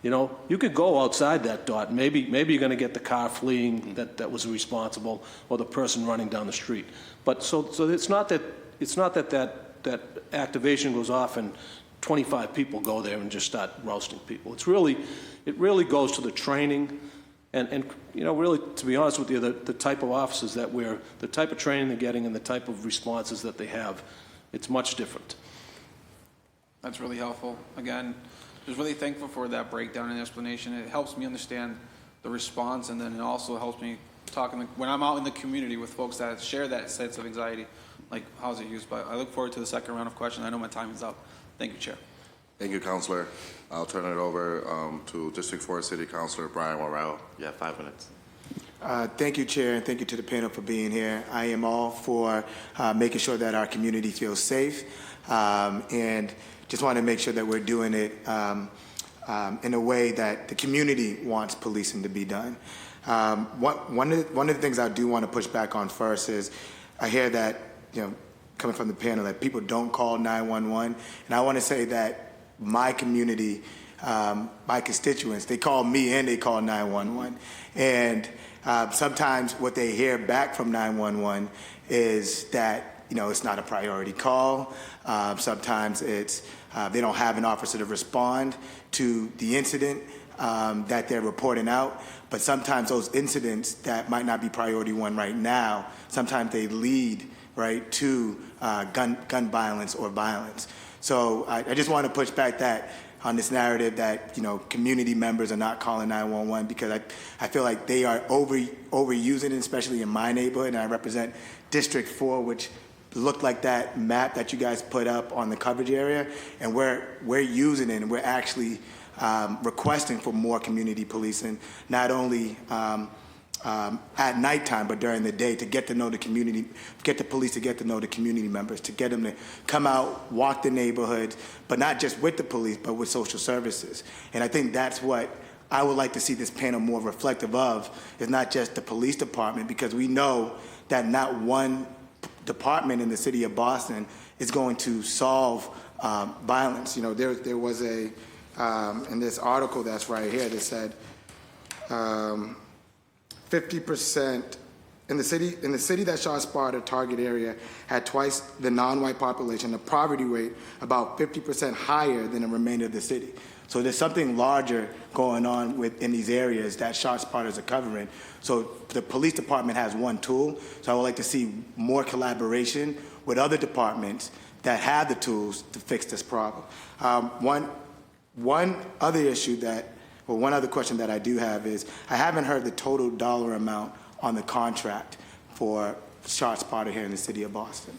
You know, you could go outside that dot. Maybe you're going to get the car fleeing that was responsible, or the person running down the street. But so it's not that activation goes off and 25 people go there and just start roasting people. It really goes to the training, and you know, really, to be honest with you, the type of officers that the type of training they're getting and the type of responses that they have, it's much different. That's really helpful. Again, just really thankful for that breakdown and explanation. It helps me understand the response, and then it also helps me when I'm out in the community with folks that share that sense of anxiety, like how's it used. But I look forward to the second round of questions. I know my time is up. Thank you, Chair. Thank you, Councilor. I'll turn it over to District 4 City Councilor Brian Morrell. You have 5 minutes. Thank you, Chair, and thank you to the panel for being here. I am all for making sure that our community feels safe, and just want to make sure that we're doing it in a way that the community wants policing to be done. One of the things I do want to push back on first is I hear that, you know, coming from the panel, that people don't call 911, and I want to say that my community, my constituents, they call me and they call 911, and sometimes what they hear back from 911 is that, you know, it's not a priority call. Sometimes it's they don't have an officer to respond to the incident that they're reporting out. But sometimes those incidents that might not be priority one right now, sometimes they lead right to gun violence or violence. So I just want to push back that on this narrative that, you know, community members are not calling 911, because I feel like they are overusing it, especially in my neighborhood, and I represent District 4, which looked like that map that you guys put up on the coverage area, and we're using it, and we're actually requesting for more community policing, not only at nighttime, but during the day, to get to know the community, get the police to get to know the community members, to get them to come out, walk the neighborhoods, but not just with the police, but with social services. And I think that's what I would like to see this panel more reflective of, is not just the police department, because we know that not one department in the city of Boston is going to solve violence. You know, there was a in this article that's right here that said 50% in the city that ShotSpotter target area had twice the non-white population, the poverty rate about 50% higher than the remainder of the city. So there's something larger going on in these areas that ShotSpotters are covering. So the police department has one tool. So I would like to see more collaboration with other departments that have the tools to fix this problem. One other question that I do have is, I haven't heard the total dollar amount on the contract for ShotSpotter here in the city of Boston.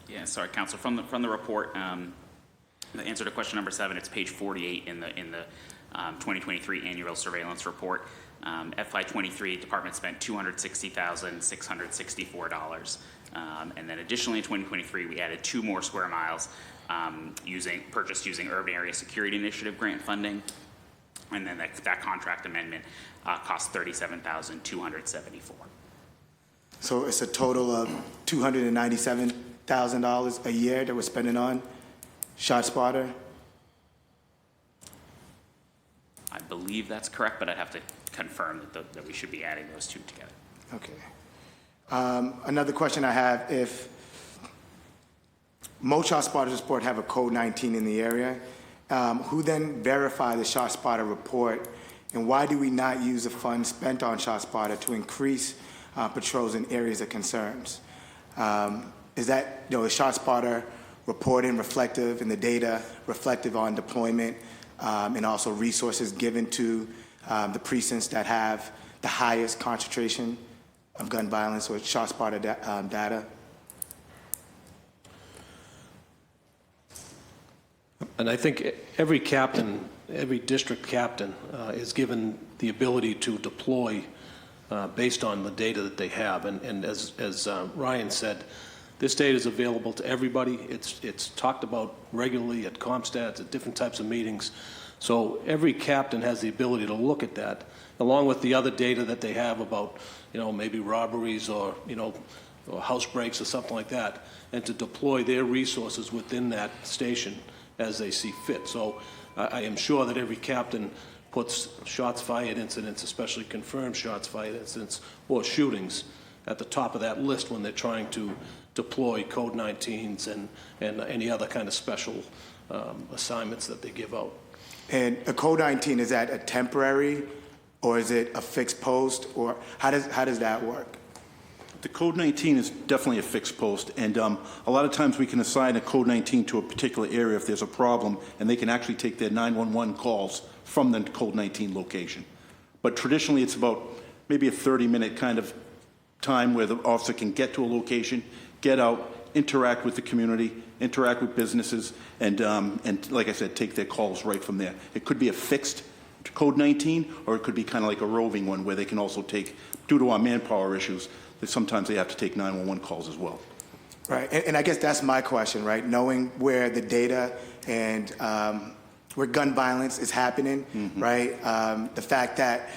Yeah, sorry, Council. From the report, the answer to question number 7, it's page 48 in the 2023 annual surveillance report. FY23 department spent $260,664. And then additionally in 2023, we added 2 more square miles purchased using Urban Area Security Initiative grant funding. And then that contract amendment cost $37,274. So it's a total of $297,000 a year that we're spending on ShotSpotter? I believe that's correct, but I'd have to confirm that we should be adding those 2 together. Okay. Another question I have, if most ShotSpotter reports have a code 19 in the area, who then verify the ShotSpotter report, and why do we not use the funds spent on ShotSpotter to increase patrols in areas of concerns? Is that, is ShotSpotter reporting reflective and the data reflective on deployment and also resources given to the precincts that have the highest concentration of gun violence or ShotSpotter data? And I think every captain, every district captain is given the ability to deploy based on the data that they have. And as Ryan said, this data is available to everybody. It's talked about regularly at ComStats, at different types of meetings. So every captain has the ability to look at that, along with the other data that they have about, maybe robberies or, or house breaks or something like that, and to deploy their resources within that station as they see fit. So I am sure that every captain puts shots fired incidents, especially confirmed shots fired incidents or shootings, at the top of that list when they're trying to deploy code 19s and any other kind of special assignments that they give out. And a code 19, is that a temporary or is it a fixed post, or how does that work? The code 19 is definitely a fixed post, and a lot of times we can assign a code 19 to a particular area if there's a problem, and they can actually take their 911 calls from the code 19 location. But traditionally it's about maybe a 30-minute kind of time where the officer can get to a location, get out, interact with the community, interact with businesses, and like I said, take their calls right from there. It could be a fixed code 19, or it could be kind of like a roving one where they can also take, due to our manpower issues, that sometimes they have to take 911 calls as well. Right, and I guess that's my question, right? Knowing where the data and where gun violence is happening, right? The fact that,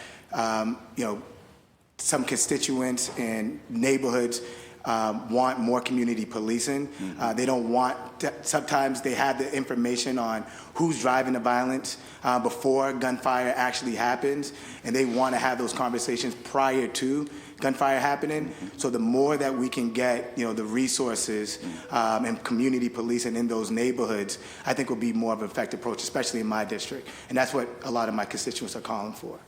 some constituents and neighborhoods want more community policing. They don't want, sometimes they have the information on who's driving the violence before gunfire actually happens, and they want to have those conversations prior to gunfire happening. So the more that we can get, the resources and community policing in those neighborhoods, I think will be more of an effective approach, especially in my district. And that's what a lot of my constituents are calling for.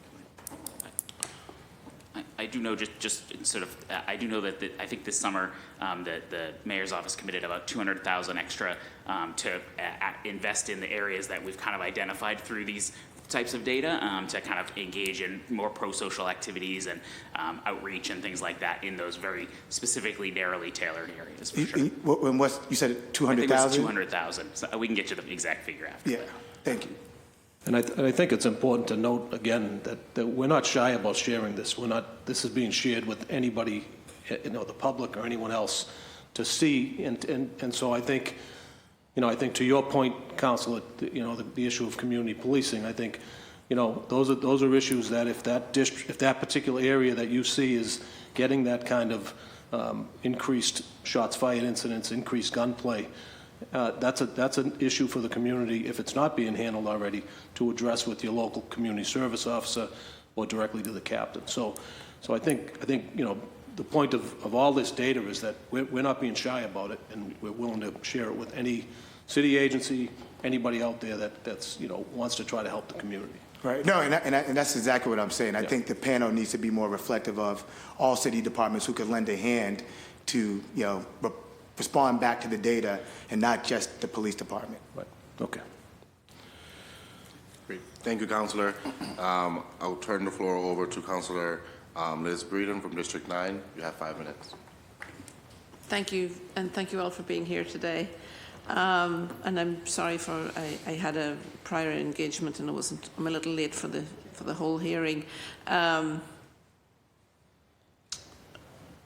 I do know I do know that I think this summer the mayor's office committed about $200,000 extra to invest in the areas that we've kind of identified through these types of data to kind of engage in more pro-social activities and outreach and things like that in those very specifically narrowly tailored areas. For sure. You said 200,000? I think it was 200,000. So we can get you the exact figure after. Yeah, thank you. And I think it's important to note again that we're not shy about sharing this. This is being shared with anybody, the public or anyone else to see. And so I think, I think to your point, Councilor, the issue of community policing, I think, those are issues that if that particular area that you see is getting that kind of increased shots fired incidents, increased gunplay, that's an issue for the community, if it's not being handled already, to address with your local community service officer or directly to the captain. So I think the point of all this data is that we're not being shy about it, and we're willing to share it with any city agency, anybody out there that's wants to try to help the community. Right. No, and that's exactly what I'm saying. I think the panel needs to be more reflective of all city departments who could lend a hand to respond back to the data and not just the police department. Right. Okay. Great. Thank you, Councilor. I'll turn the floor over to Councilor Liz Breeden from District 9. You have 5 minutes. Thank you, and thank you all for being here today. And I'm sorry for, I had a prior engagement and I'm a little late for the whole hearing.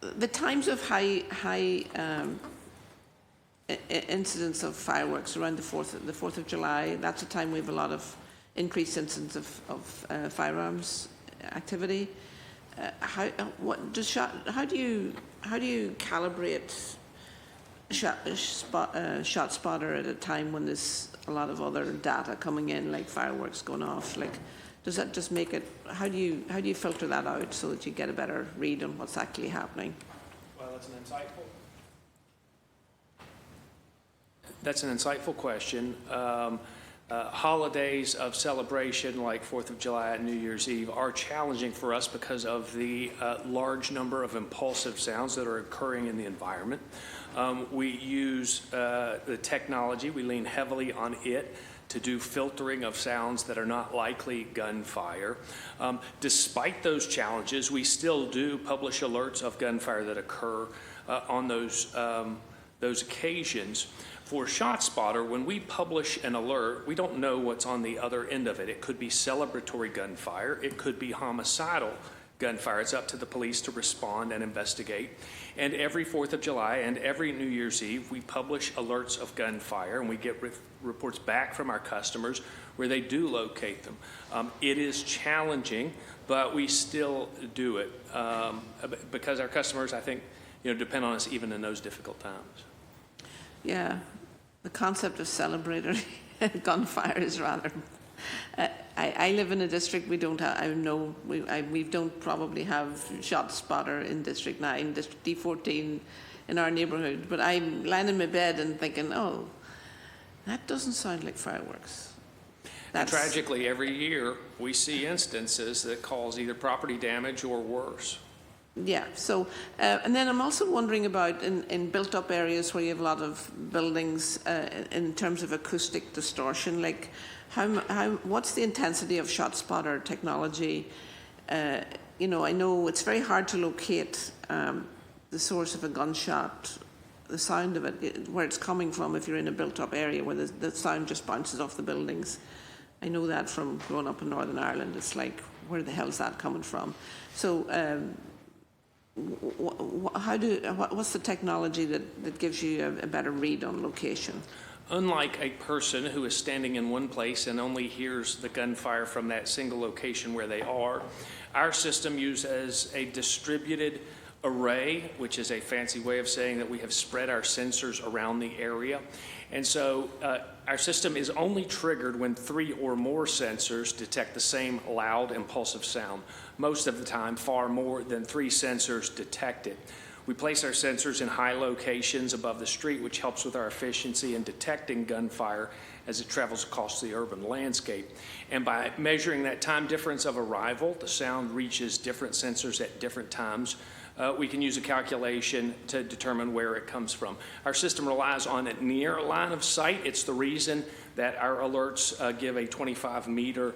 The times of high incidents of fireworks around the 4th of July, that's a time we have a lot of increased incidents of firearms activity. How do you calibrate ShotSpotter at a time when there's a lot of other data coming in, like fireworks going off? Like, does that just make it? How do you filter that out so that you get a better read on what's actually happening? Well, that's an insightful question. Holidays of celebration like 4th of July and New Year's Eve are challenging for us because of the large number of impulsive sounds that are occurring in the environment. We use the technology, we lean heavily on it to do filtering of sounds that are not likely gunfire. Despite those challenges, we still do publish alerts of gunfire that occur on those occasions. For ShotSpotter, when we publish an alert, we don't know what's on the other end of it. It could be celebratory gunfire. It could be homicidal gunfire. It's up to the police to respond and investigate. And every 4th of July and every New Year's Eve, we publish alerts of gunfire, and we get reports back from our customers where they do locate them. It is challenging, but we still do it because our customers, I think, depend on us even in those difficult times. Yeah, the concept of celebratory gunfire is rather. I live in a district we don't have. I know we don't probably have ShotSpotter in District 9, District D14 in our neighbourhood. But I'm lying in my bed and thinking, oh, that doesn't sound like fireworks. And tragically, every year we see instances that cause either property damage or worse. Yeah, so, and then I'm also wondering about in built-up areas where you have a lot of buildings in terms of acoustic distortion, like what's the intensity of ShotSpotter technology? I know it's very hard to locate the source of a gunshot, the sound of it, where it's coming from if you're in a built-up area where the sound just bounces off the buildings. I know that from growing up in Northern Ireland. It's like, where the hell is that coming from? So, what's the technology that gives you a better read on location? Unlike a person who is standing in one place and only hears the gunfire from that single location where they are, our system uses a distributed array, which is a fancy way of saying that we have spread our sensors around the area. And so our system is only triggered when 3 or more sensors detect the same loud, impulsive sound. Most of the time, far more than 3 sensors detect it. We place our sensors in high locations above the street, which helps with our efficiency in detecting gunfire as it travels across the urban landscape. And by measuring that time difference of arrival, the sound reaches different sensors at different times. We can use a calculation to determine where it comes from. Our system relies on a near line of sight. It's the reason that our alerts give a 25-meter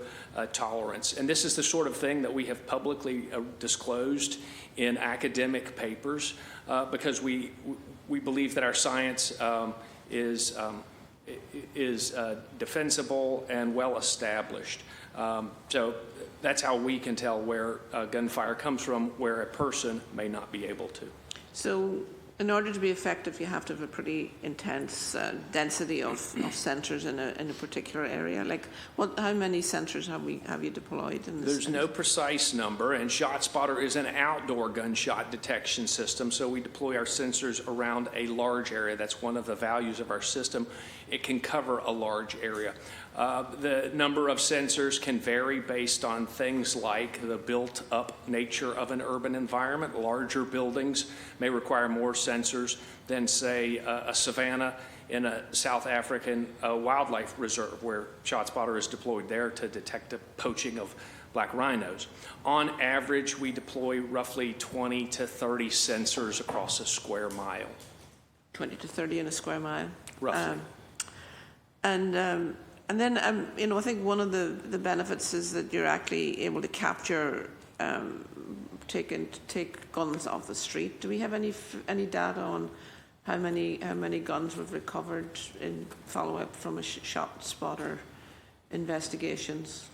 tolerance. And this is the sort of thing that we have publicly disclosed in academic papers because we believe that our science is defensible and well established. So that's how we can tell where gunfire comes from, where a person may not be able to. So in order to be effective, you have to have a pretty intense density of sensors in a particular area. Like, how many sensors have you deployed in this? There's no precise number, and ShotSpotter is an outdoor gunshot detection system, so we deploy our sensors around a large area. That's one of the values of our system. It can cover a large area. The number of sensors can vary based on things like the built-up nature of an urban environment. Larger buildings may require more sensors than, say, a savanna in a South African wildlife reserve, where ShotSpotter is deployed there to detect the poaching of black rhinos. On average, we deploy roughly 20 to 30 sensors across a square mile. 20 to 30 in a square mile? Roughly. And then, I think one of the benefits is that you're actually able to capture, take guns off the street. Do we have any data on how many guns we've recovered in follow-up from a ShotSpotter investigations?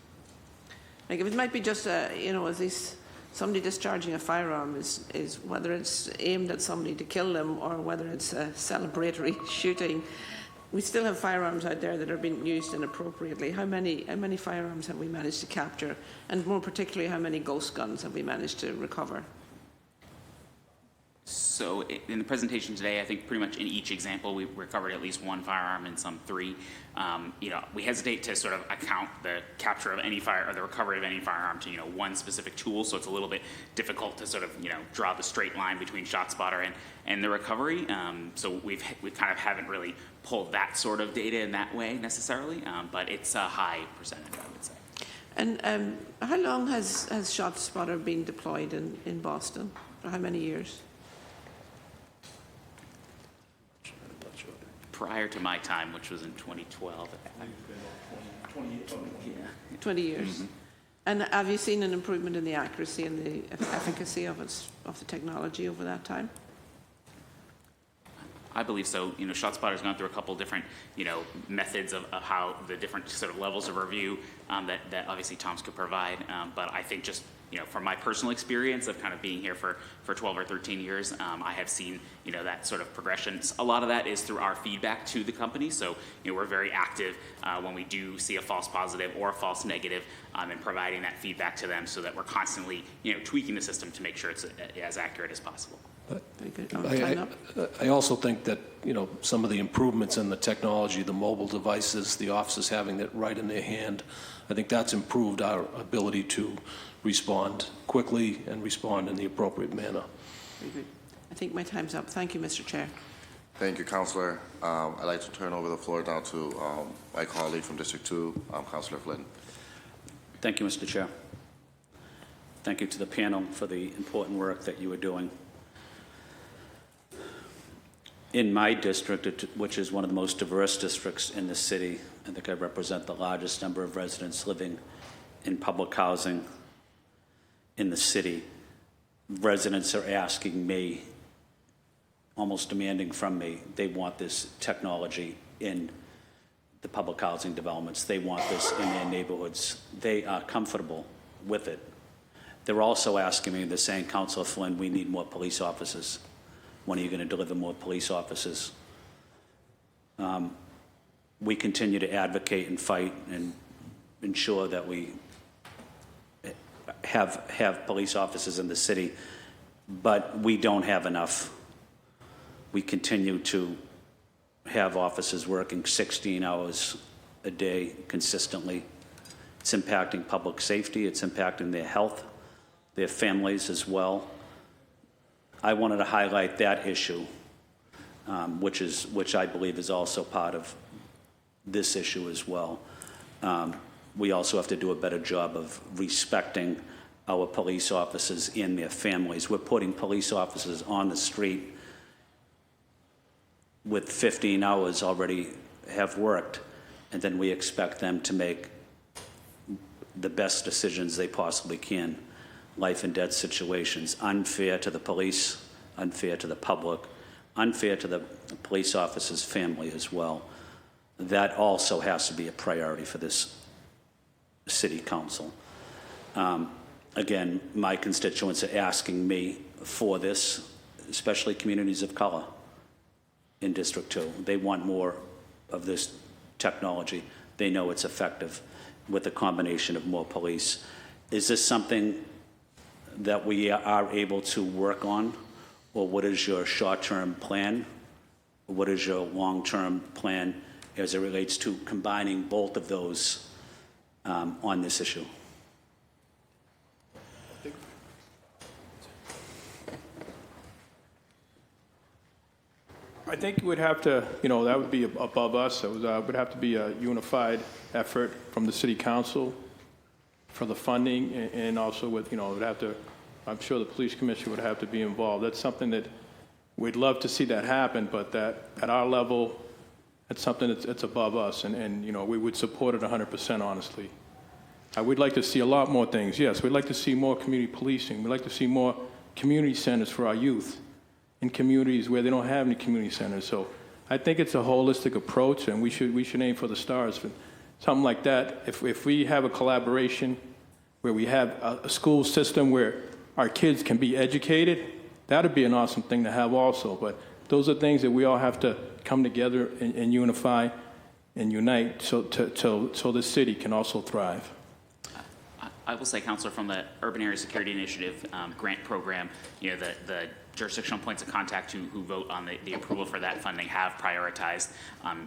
Like, if it might be just is this somebody discharging a firearm is whether it's aimed at somebody to kill them or whether it's a celebratory shooting. We still have firearms out there that are being used inappropriately. How many firearms have we managed to capture? And more particularly, how many ghost guns have we managed to recover? So in the presentation today, I think pretty much in each example, we recovered at least one firearm and some three. We hesitate to sort of account the capture of any fire or the recovery of any firearm to, one specific tool. So it's a little bit difficult to sort of, draw the straight line between ShotSpotter and the recovery. So we kind of haven't really pulled that sort of data in that way necessarily, but it's a high percentage, I would say. And how long has ShotSpotter been deployed in Boston? For how many years? Prior to my time, which was in 2012. 20 years. Mm-hmm. And have you seen an improvement in the accuracy and the efficacy of the technology over that time? I believe so. ShotSpotter's gone through a couple different, methods of how the different sort of levels of review that obviously Tom's could provide. But I think just, from my personal experience of kind of being here for 12 or 13 years, I have seen, that sort of progression. A lot of that is through our feedback to the company. So, we're very active when we do see a false positive or a false negative and providing that feedback to them so that we're constantly, tweaking the system to make sure it's as accurate as possible. I also think that, some of the improvements in the technology, the mobile devices, the officers having it right in their hand, I think that's improved our ability to respond quickly and respond in the appropriate manner. Very good. I think my time's up. Thank you, Mr. Chair. Thank you, Councillor. I'd like to turn over the floor now to my colleague from District 2, Councillor Flynn. Thank you, Mr. Chair. Thank you to the panel for the important work that you are doing. In my district, which is one of the most diverse districts in the city, I think I represent the largest number of residents living in public housing in the city. Residents are asking me, almost demanding from me, they want this technology in the public housing developments. They want this in their neighborhoods. They are comfortable with it. They're also asking me, they're saying, Councilor Flynn, we need more police officers. When are you going to deliver more police officers? We continue to advocate and fight and ensure that we have police officers in the city, but we don't have enough. We continue to have officers working 16 hours a day consistently. It's impacting public safety. It's impacting their health, their families as well. I wanted to highlight that issue, which I believe is also part of this issue as well. We also have to do a better job of respecting our police officers and their families. We're putting police officers on the street with 15 hours already have worked, and then we expect them to make the best decisions they possibly can. Life and death situations, unfair to the police, unfair to the public, unfair to the police officer's family as well. That also has to be a priority for this city council. Again, my constituents are asking me for this, especially communities of color in District 2. They want more of this technology. They know it's effective with a combination of more police. Is this something that we are able to work on, or what is your short-term plan? What is your long-term plan as it relates to combining both of those on this issue? I think we'd have to, that would be above us. It would have to be a unified effort from the city council for the funding, and also with, it would have to, I'm sure the police commissioner would have to be involved. That's something that we'd love to see that happen, but that at our level, it's something that's above us, and we would support it 100%, honestly. We'd like to see a lot more things. Yes, we'd like to see more community policing. We'd like to see more community centers for our youth. in communities where they don't have any community centers. So I think it's a holistic approach, and we should aim for the stars for something like that. If we have a collaboration where we have a school system where our kids can be educated, that'd be an awesome thing to have also. But those are things that we all have to come together and unify and unite so the city can also thrive. I will say, Councilor, from the Urban Area Security Initiative grant program, you know, the jurisdictional points of contact who vote on the approval for that funding have prioritized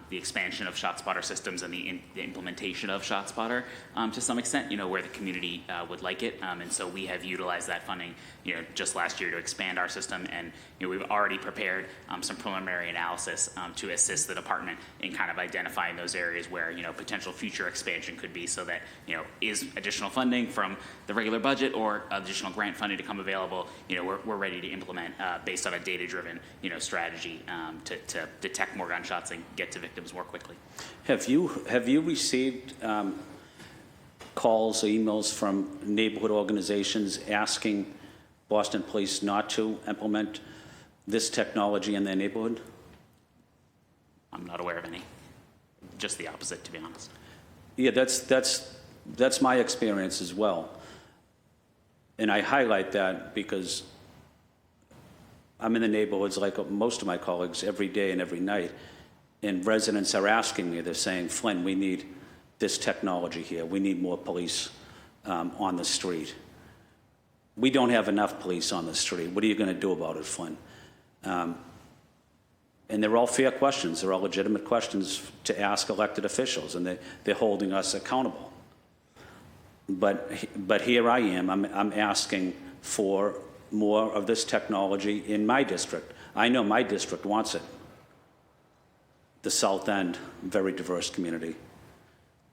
the expansion of ShotSpotter systems and the implementation of ShotSpotter to some extent, you know, where the community would like it. And so we have utilized that funding, you know, just last year to expand our system. And, you know, we've already prepared some preliminary analysis to assist the department in kind of identifying those areas where, you know, potential future expansion could be, so that, you know, is additional funding from the regular budget or additional grant funding to come available, you know, we're ready to implement based on a data-driven, you know, strategy to detect more gunshots and get to victims more quickly. Have you received calls or emails from neighborhood organizations asking Boston Police not to implement this technology in their neighborhood? I'm not aware of any. Just the opposite, to be honest. Yeah, that's my experience as well. And I highlight that because I'm in the neighborhoods like most of my colleagues every day and every night, and residents are asking me, they're saying, Flynn, we need this technology here. We need more police on the street. We don't have enough police on the street. What are you going to do about it, Flynn? And they're all fair questions. They're all legitimate questions to ask elected officials, and they're holding us accountable. But here I am. I'm asking for more of this technology in my district. I know my district wants it. The South End, very diverse community.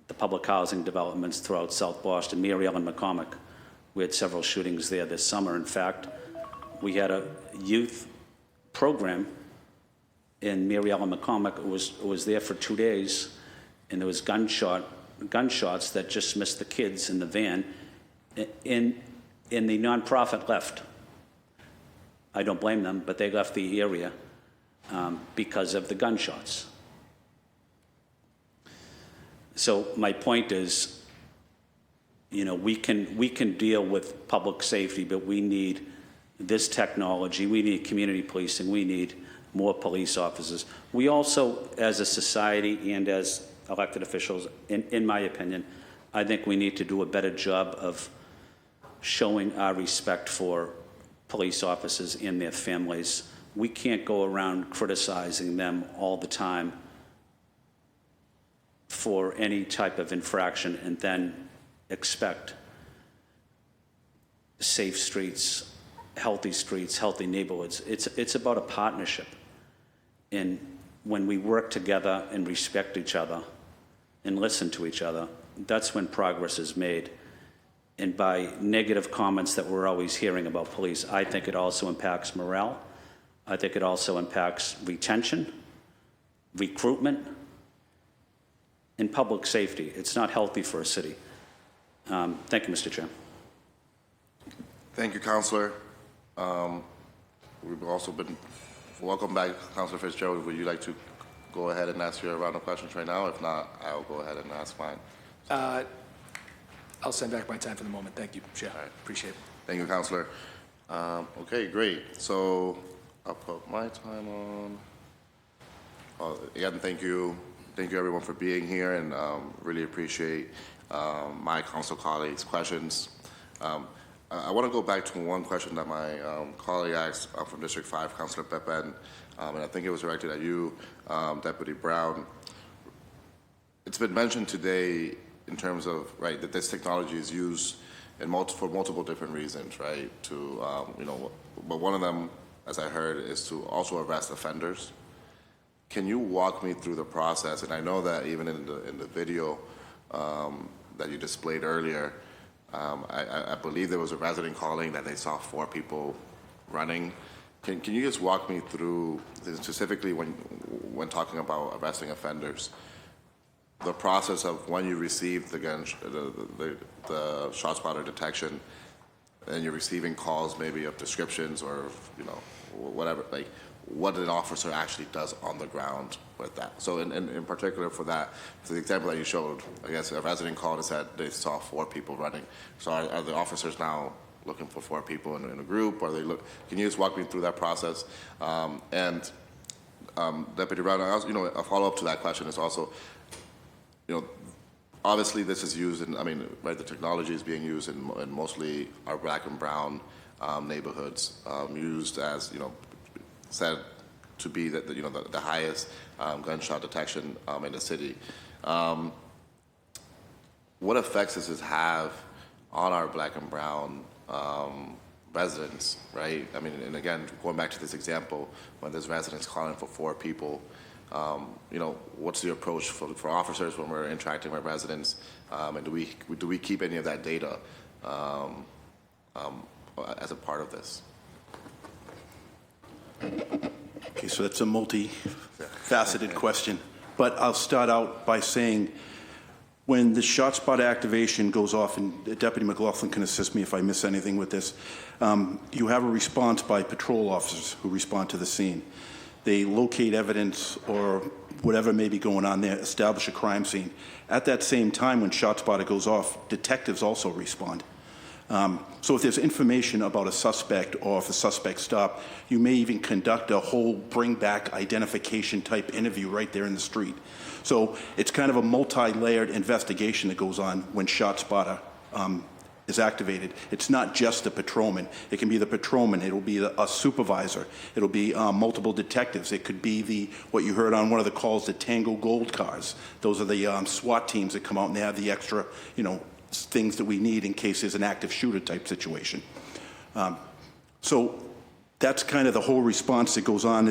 The public housing developments throughout South Boston, Muriel and McCormick. We had several shootings there this summer. In fact, we had a youth program in Muriel and McCormick. It was there for 2 days, and there was gunshots that just missed the kids in the van, and the nonprofit left. I don't blame them, but they left the area because of the gunshots. So my point is, you know, we can deal with public safety, but we need this technology. We need community policing. We need more police officers. We also, as a society and as elected officials, in my opinion, I think we need to do a better job of showing our respect for police officers and their families. We can't go around criticizing them all the time for any type of infraction and then expect safe streets, healthy neighborhoods. It's about a partnership. And when we work together and respect each other and listen to each other, that's when progress is made. And by negative comments that we're always hearing about police, I think it also impacts morale. I think it also impacts retention, recruitment, and public safety. It's not healthy for a city. Thank you, Mr. Chair. Thank you, Councilor. We've also been, welcome back, Councilor Fitzgerald. Would you like to go ahead and ask your round of questions right now? If not, I'll go ahead and ask mine. I'll send back my time for the moment. Thank you, Chair. All right. Appreciate it. Thank you, Councilor. Okay, great. So I'll put my time on. Again, thank you everyone for being here, and really appreciate my council colleagues' questions. I want to go back to one question that my colleague asked from District 5, Councilor Pepen, and I think it was directed at you, Deputy Brown. It's been mentioned today in terms of, right, that this technology is used in for multiple different reasons, right? To, but one of them, as I heard, is to also arrest offenders. Can you walk me through the process? And I know that even in the video that you displayed earlier, I believe there was a resident calling that they saw 4 people running. Can you just walk me through, specifically when talking about arresting offenders, the process of when you receive the ShotSpotter detection, and you're receiving calls maybe of descriptions or, you know, whatever, like what an officer actually does on the ground with that. So in particular for that, for the example that you showed, I guess a resident called and said they saw 4 people running. So are the officers now looking for 4 people in a group, or can you just walk me through that process? Deputy Brown, you know, a follow-up to that question is also, you know, obviously this is used in, I mean, right, the technology is being used in mostly our black and brown neighborhoods, used as, you know, said to be the you know, the highest gunshot detection in the city. What effects does this have on our black and brown residents, right? I mean, and again, going back to this example, when there's residents calling for 4 people, you know, what's the approach for officers when we're interacting with residents, and do we keep any of that data as a part of this? Okay, so that's a multi-faceted question, but I'll start out by saying when the ShotSpotter activation goes off, and Deputy McLaughlin can assist me if I miss anything with this, you have a response by patrol officers who respond to the scene. They locate evidence or whatever may be going on there, establish a crime scene. At that same time, when ShotSpotter goes off, detectives also respond. So if there's information about a suspect or if the suspect stopped, you may even conduct a whole bring back identification type interview right there in the street. So it's kind of a multi-layered investigation that goes on when ShotSpotter is activated. It's not just the patrolman. It can be the patrolman. It'll be a supervisor. It'll be multiple detectives. It could be what you heard on one of the calls, the Tango Gold cars. Those are the SWAT teams that come out and they have the extra, you know, things that we need in case there's an active shooter type situation. So that's kind of the whole response that goes on.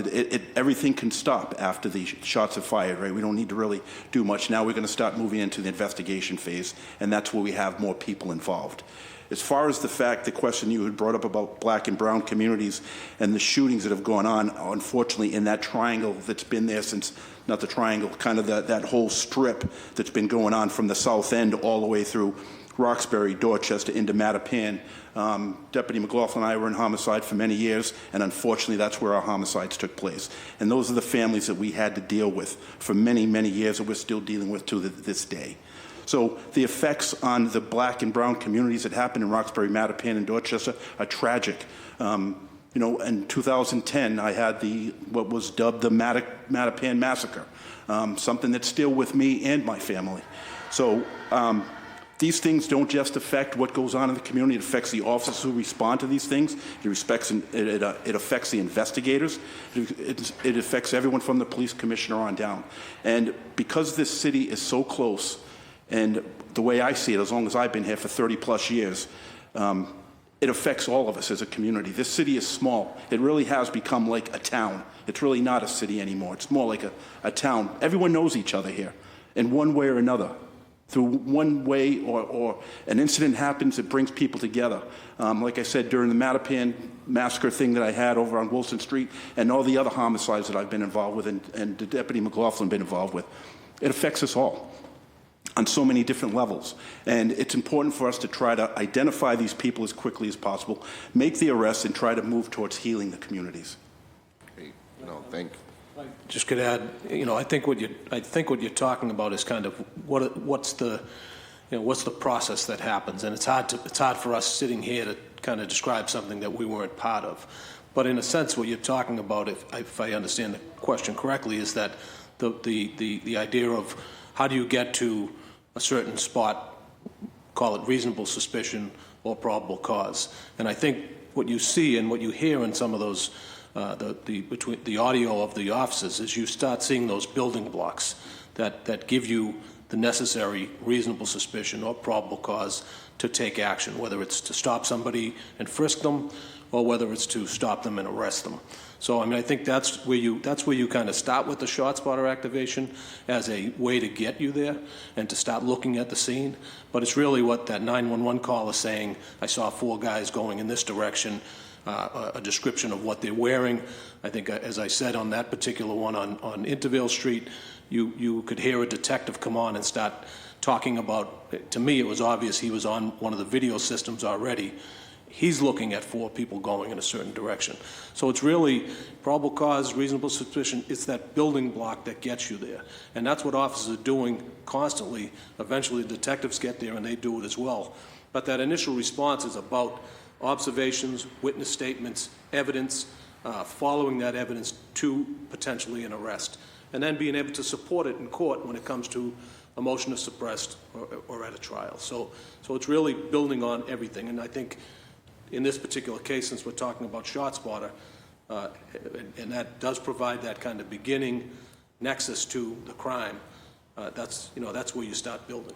Everything can stop after the shots are fired, right? We don't need to really do much. Now we're going to start moving into the investigation phase, and that's where we have more people involved. As far as the question you had brought up about black and brown communities and the shootings that have gone on, unfortunately, in that triangle that's been there since, not the triangle, kind of that whole strip that's been going on from the south end all the way through Roxbury, Dorchester, into Mattapan. Deputy McLaughlin and I were in homicide for many years, and unfortunately that's where our homicides took place. And those are the families that we had to deal with for many, many years, and we're still dealing with to this day. So the effects on the black and brown communities that happen in Roxbury, Mattapan, and Dorchester are tragic. You know, in 2010, I had what was dubbed the Mattapan Massacre, something that's still with me and my family. So these things don't just affect what goes on in the community. It affects the officers who respond to these things. It affects the investigators. It affects everyone from the police commissioner on down. And because this city is so close, and the way I see it, as long as I've been here for 30 plus years, it affects all of us as a community. This city is small. It really has become like a town. It's really not a city anymore. It's more like a town. Everyone knows each other here in one way or another. Through one way or an incident happens, it brings people together. Like I said, during the Mattapan massacre thing that I had over on Wilson Street and all the other homicides that I've been involved with and Deputy McLaughlin been involved with, it affects us all on so many different levels. And it's important for us to try to identify these people as quickly as possible, make the arrests, and try to move towards healing the communities. Hey, thank you. Just could add, you know, I think what you're talking about is kind of what's the process that happens, and it's hard for us sitting here to kind of describe something that we weren't part of. But in a sense, what you're talking about, if I understand the question correctly, is that the idea of how do you get to a certain spot, call it reasonable suspicion or probable cause. And I think what you see and what you hear in some of those between the audio of the officers is you start seeing those building blocks that give you the necessary reasonable suspicion or probable cause to take action, whether it's to stop somebody and frisk them or whether it's to stop them and arrest them. So, I mean, I think that's where you kind of start with the ShotSpotter activation as a way to get you there and to start looking at the scene. But it's really what that 911 call is saying. I saw 4 guys going in this direction. A description of what they're wearing. I think, as I said on that particular one on Intervale Street, you could hear a detective come on and start talking about, to me it was obvious he was on one of the video systems already, he's looking at 4 people going in a certain direction. So it's really probable cause, reasonable suspicion. It's that building block that gets you there. And that's what officers are doing constantly. Eventually, the detectives get there and they do it as well. But that initial response is about observations, witness statements, evidence, following that evidence to potentially an arrest, and then being able to support it in court when it comes to a motion to suppress or at a trial. So it's really building on everything. And I think in this particular case, since we're talking about ShotSpotter, and that does provide that kind of beginning nexus to the crime, that's where you start building.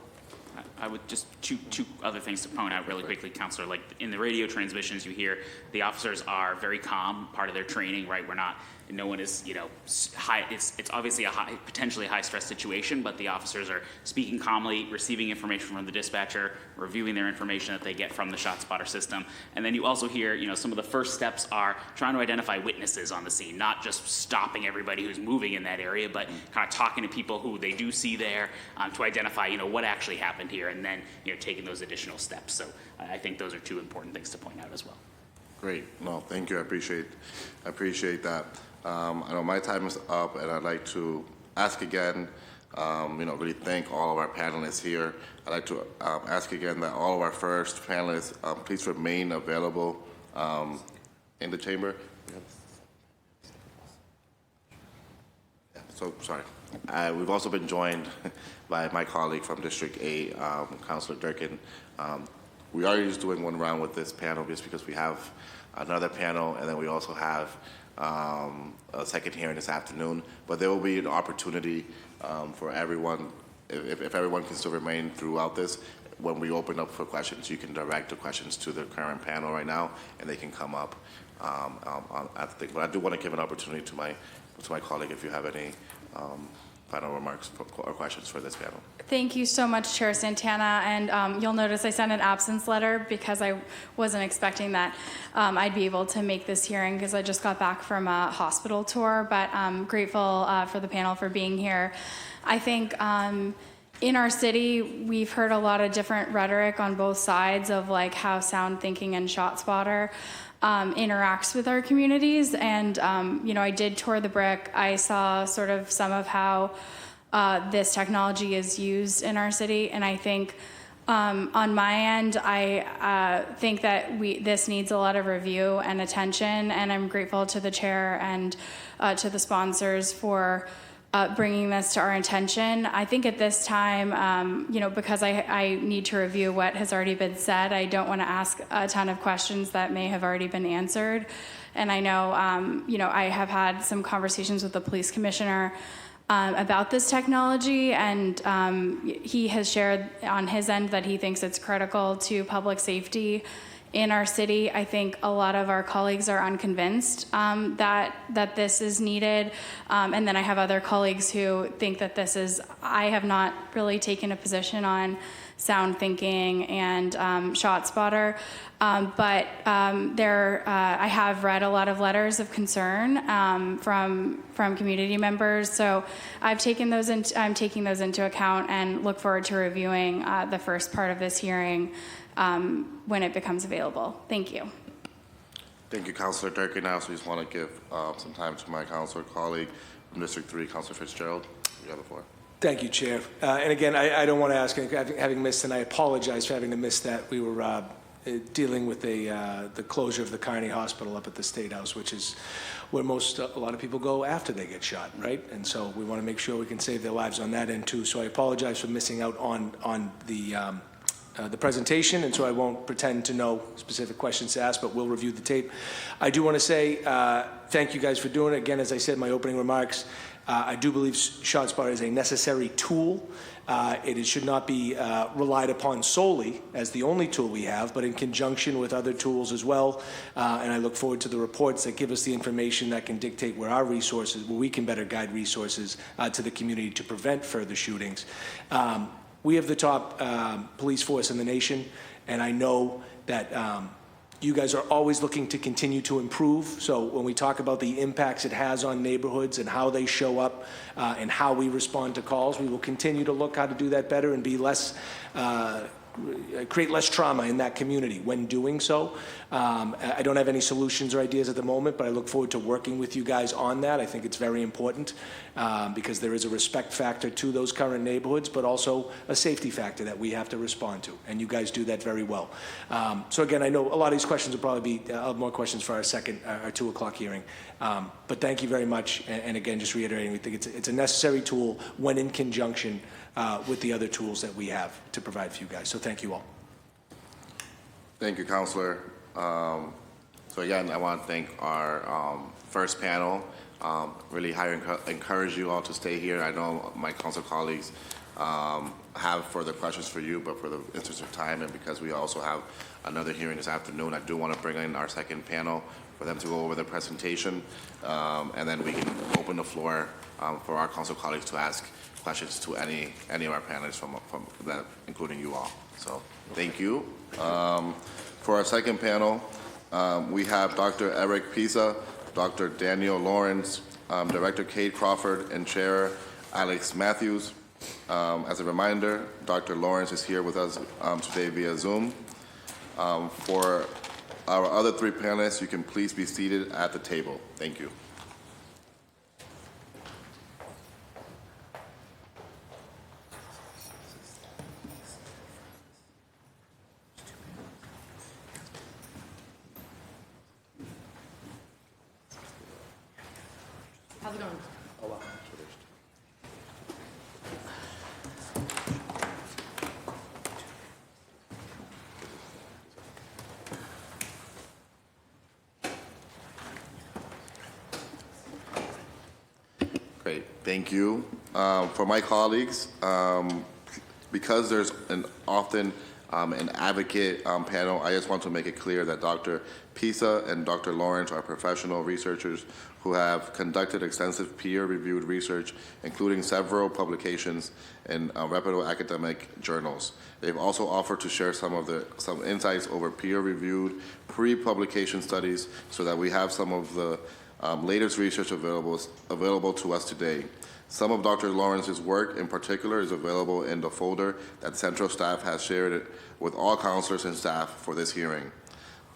I would just two other things to point out really quickly, Councilor. Like in the radio transmissions, you hear the officers are very calm, part of their training, right? No one is, high. It's obviously a potentially high stress situation, but the officers are speaking calmly, receiving information from the dispatcher, reviewing their information that they get from the ShotSpotter system. And then you also hear, some of the first steps are trying to identify witnesses on the scene, not just stopping everybody who's moving in that area, but kind of talking to people who they do see there to identify, what actually happened here, and then, taking those additional steps. So I think those are two important things to point out as well. Great. No, thank you. I appreciate that. I know my time is up, and I'd like to ask again, really thank all of our panelists here. I'd like to ask again that all of our first panelists please remain available in the chamber. So, sorry. We've also been joined by my colleague from District 8, Councilor Durkin. We are just doing one round with this panel just because we have another panel, and then we also have a second hearing this afternoon. But there will be an opportunity for everyone, if everyone can still remain throughout this. When we open up for questions, you can direct the questions to the current panel right now, and they can come up at the thing. But I do want to give an opportunity to my colleague if you have any final remarks or questions for this panel. Thank you so much, Chair Santana. And you'll notice I sent an absence letter because I wasn't expecting that I'd be able to make this hearing because I just got back from a hospital tour. But I'm grateful for the panel for being here. I think in our city, we've heard a lot of different rhetoric on both sides of like how sound thinking and ShotSpotter interacts with our communities. And, I did tour the brick. I saw sort of some of how this technology is used in our city. And I think on my end, I think that this needs a lot of review and attention. And I'm grateful to the chair and to the sponsors for bringing this to our attention. I think at this time, because I need to review what has already been said, I don't want to ask a ton of questions that may have already been answered. And I know, I have had some conversations with the police commissioner about this technology, and he has shared on his end that he thinks it's critical to public safety in our city. I think a lot of our colleagues are unconvinced that this is needed. And then I have other colleagues who think that I have not really taken a position on sound thinking and ShotSpotter. But I have read a lot of letters of concern from community members. So I'm taking those into account and look forward to reviewing the first part of this hearing when it becomes available. Thank you. Thank you, Councilor Durkin. I also just want to give some time to my councilor colleague from District 3, Councilor Fitzgerald. You have the floor. Thank you, Chair. And again, I don't want to ask, having missed, and I apologize for having to miss that. We were dealing with the closure of the Kearney Hospital up at the State House, which is where a lot of people go after they get shot, right? And so we want to make sure we can save their lives on that end too. So I apologize for missing out on the presentation, and so I won't pretend to know specific questions to ask, but we'll review the tape. I do want to say thank you guys for doing it. Again, as I said in my opening remarks, I do believe ShotSpotter is a necessary tool. It should not be relied upon solely as the only tool we have, but in conjunction with other tools as well. And I look forward to the reports that give us the information that can dictate where we can better guide resources to the community to prevent further shootings. We have the top police force in the nation, and I know that you guys are always looking to continue to improve. So when we talk about the impacts it has on neighborhoods and how they show up and how we respond to calls, we will continue to look how to do that better and be less create less trauma in that community when doing so. I don't have any solutions or ideas at the moment, but I look forward to working with you guys on that. I think it's very important because there is a respect factor to those current neighborhoods, but also a safety factor that we have to respond to, and you guys do that very well. So again, I know a lot of these questions will probably be more questions for our 2 o'clock hearing, but thank you very much, and again, just reiterating, we think it's a necessary tool when in conjunction with the other tools that we have to provide for you guys. So thank you all. Thank you, Councilor. So again, I want to thank our first panel. Really encourage you all to stay here. I know my council colleagues have further questions for you, but for the interest of time and because we also have another hearing this afternoon, I do want to bring in our second panel for them to go over the presentation, and then we can open the floor for our council colleagues to ask questions to any of our panelists from that, including you all. So thank you. For our second panel, we have Dr. Eric Pisa, Dr. Daniel Lawrence, Director Kate Crawford, and Chair Alex Matthews. As a reminder, Dr. Lawrence is here with us today via Zoom. For our other 3 panelists, you can please be seated at the table. Thank you. How's it going? Oh, wow. Great, thank you. For my colleagues, because there's often an advocate panel, I just want to make it clear that Dr. Pisa and Dr. Lawrence are professional researchers who have conducted extensive peer-reviewed research, including several publications in reputable academic journals. They've also offered to share some insights over peer-reviewed pre-publication studies so that we have some of the latest research available to us today. Some of Dr. Lawrence's work in particular is available in the folder that Central staff has shared with all counselors and staff for this hearing.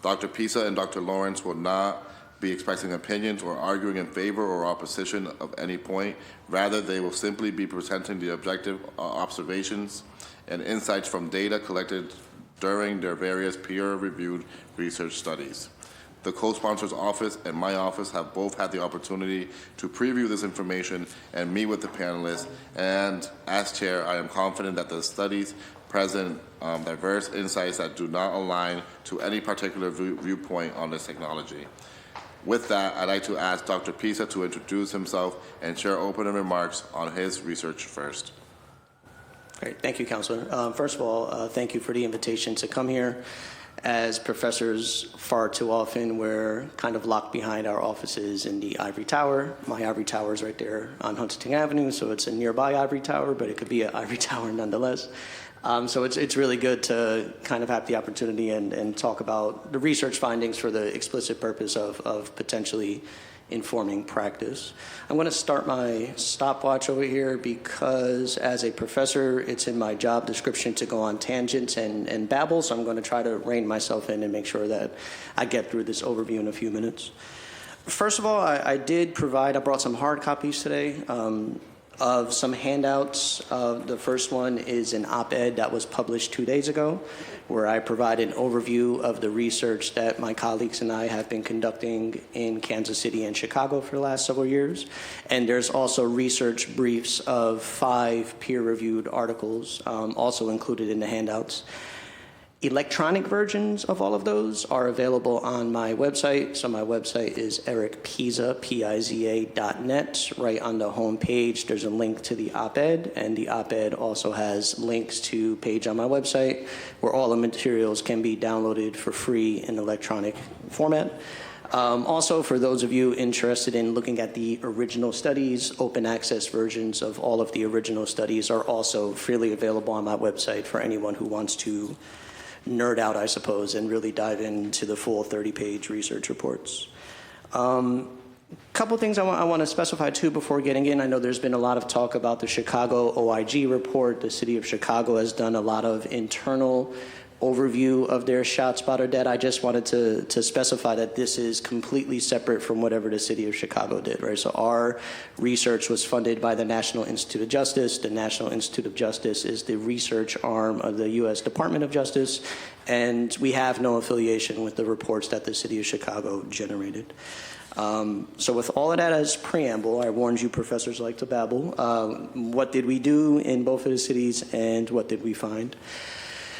Dr. Pisa and Dr. Lawrence will not be expressing opinions or arguing in favor or opposition of any point. Rather, they will simply be presenting the objective observations and insights from data collected during their various peer-reviewed research studies. The co-sponsor's office and my office have both had the opportunity to preview this information and meet with the panelists, and as chair, I am confident that the studies present diverse insights that do not align to any particular viewpoint on this technology. With that, I'd like to ask Dr. Pisa to introduce himself and share opening remarks on his research first. Great, thank you, Councilor. First of all, thank you for the invitation to come here. As professors, far too often we're kind of locked behind our offices in the ivory tower. My ivory tower is right there on Huntington Avenue, so it's a nearby ivory tower, but it could be an ivory tower nonetheless. So it's really good to kind of have the opportunity and talk about the research findings for the explicit purpose of potentially informing practice. I'm going to start my stopwatch over here because as a professor, it's in my job description to go on tangents and babble, so I'm going to try to rein myself in and make sure that I get through this overview in a few minutes. First of all, I brought some hard copies today of some handouts. The first one is an op-ed that was published 2 days ago, where I provide an overview of the research that my colleagues and I have been conducting in Kansas City and Chicago for the last several years. And there's also research briefs of 5 peer-reviewed articles also included in the handouts. Electronic versions of all of those are available on my website. So my website is ericpisa, Piza.net. Right on the home page, there's a link to the op-ed, and the op-ed also has links to a page on my website where all the materials can be downloaded for free in electronic format. Also, for those of you interested in looking at the original studies, open access versions of all of the original studies are also freely available on my website for anyone who wants to nerd out, I suppose, and really dive into the full 30-page research reports. Couple things I want to specify too before getting in. I know there's been a lot of talk about the Chicago OIG report. The city of Chicago has done a lot of internal overview of their ShotSpotter data. I just wanted to specify that this is completely separate from whatever the city of Chicago did, right? So our research was funded by the National Institute of Justice. The National Institute of Justice is the research arm of the U.S. Department of Justice, and we have no affiliation with the reports that the city of Chicago generated. So with all of that as preamble, I warned you professors like to babble. What did we do in both of the cities, and what did we find?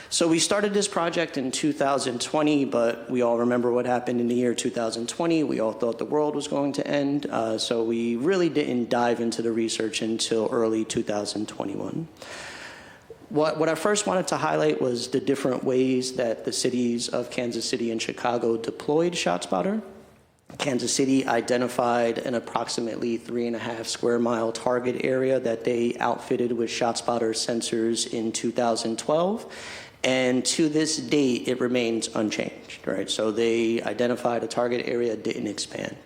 So we started this project in 2020, but we all remember what happened in the year 2020. We all thought the world was going to end, so we really didn't dive into the research until early 2021. What I first wanted to highlight was the different ways that the cities of Kansas City and Chicago deployed ShotSpotter. Kansas City identified an approximately 3.5 square mile target area that they outfitted with ShotSpotter sensors in 2012. And to this date, it remains unchanged, right? So they identified a target area, didn't expand.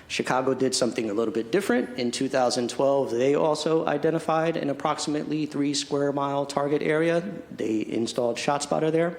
Chicago did something a little bit different. In 2012, they also identified an approximately 3 square mile target area. They installed ShotSpotter there.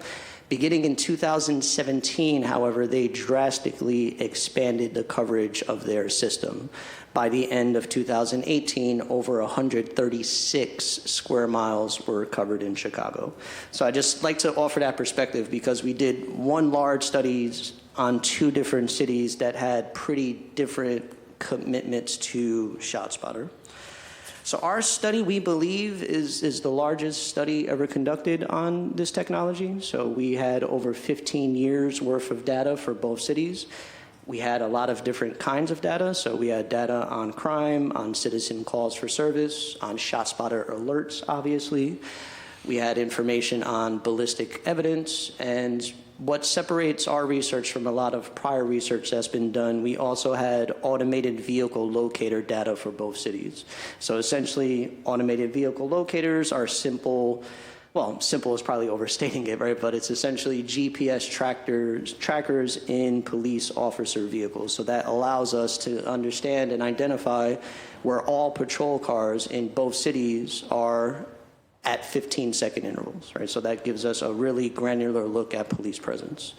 Beginning in 2017, however, they drastically expanded the coverage of their system. By the end of 2018, over 136 square miles were covered in Chicago. So I just like to offer that perspective because we did one large study on 2 different cities that had pretty different commitments to ShotSpotter. So our study, we believe, is the largest study ever conducted on this technology. So we had over 15 years worth of data for both cities. We had a lot of different kinds of data. So we had data on crime, on citizen calls for service, on ShotSpotter alerts, obviously. We had information on ballistic evidence, and what separates our research from a lot of prior research that's been done, we also had automated vehicle locator data for both cities. So essentially, automated vehicle locators are simple, well, simple is probably overstating it, right? But it's essentially GPS trackers in police officer vehicles. So that allows us to understand and identify where all patrol cars in both cities are at 15-second intervals, right? So that gives us a really granular look at police presence.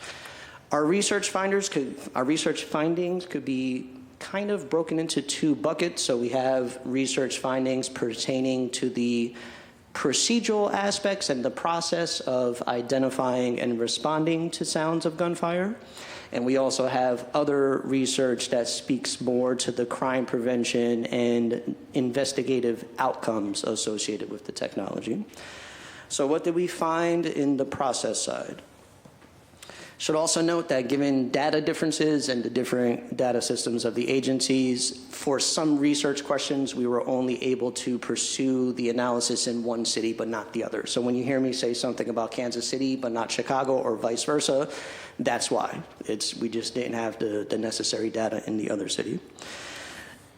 Our research findings could be kind of broken into 2 buckets. So we have research findings pertaining to the procedural aspects and the process of identifying and responding to sounds of gunfire. And we also have other research that speaks more to the crime prevention and investigative outcomes associated with the technology. So what did we find in the process side? Should also note that given data differences and the different data systems of the agencies, for some research questions, we were only able to pursue the analysis in one city, but not the other. So when you hear me say something about Kansas City, but not Chicago, or vice versa, that's why. We just didn't have the necessary data in the other city.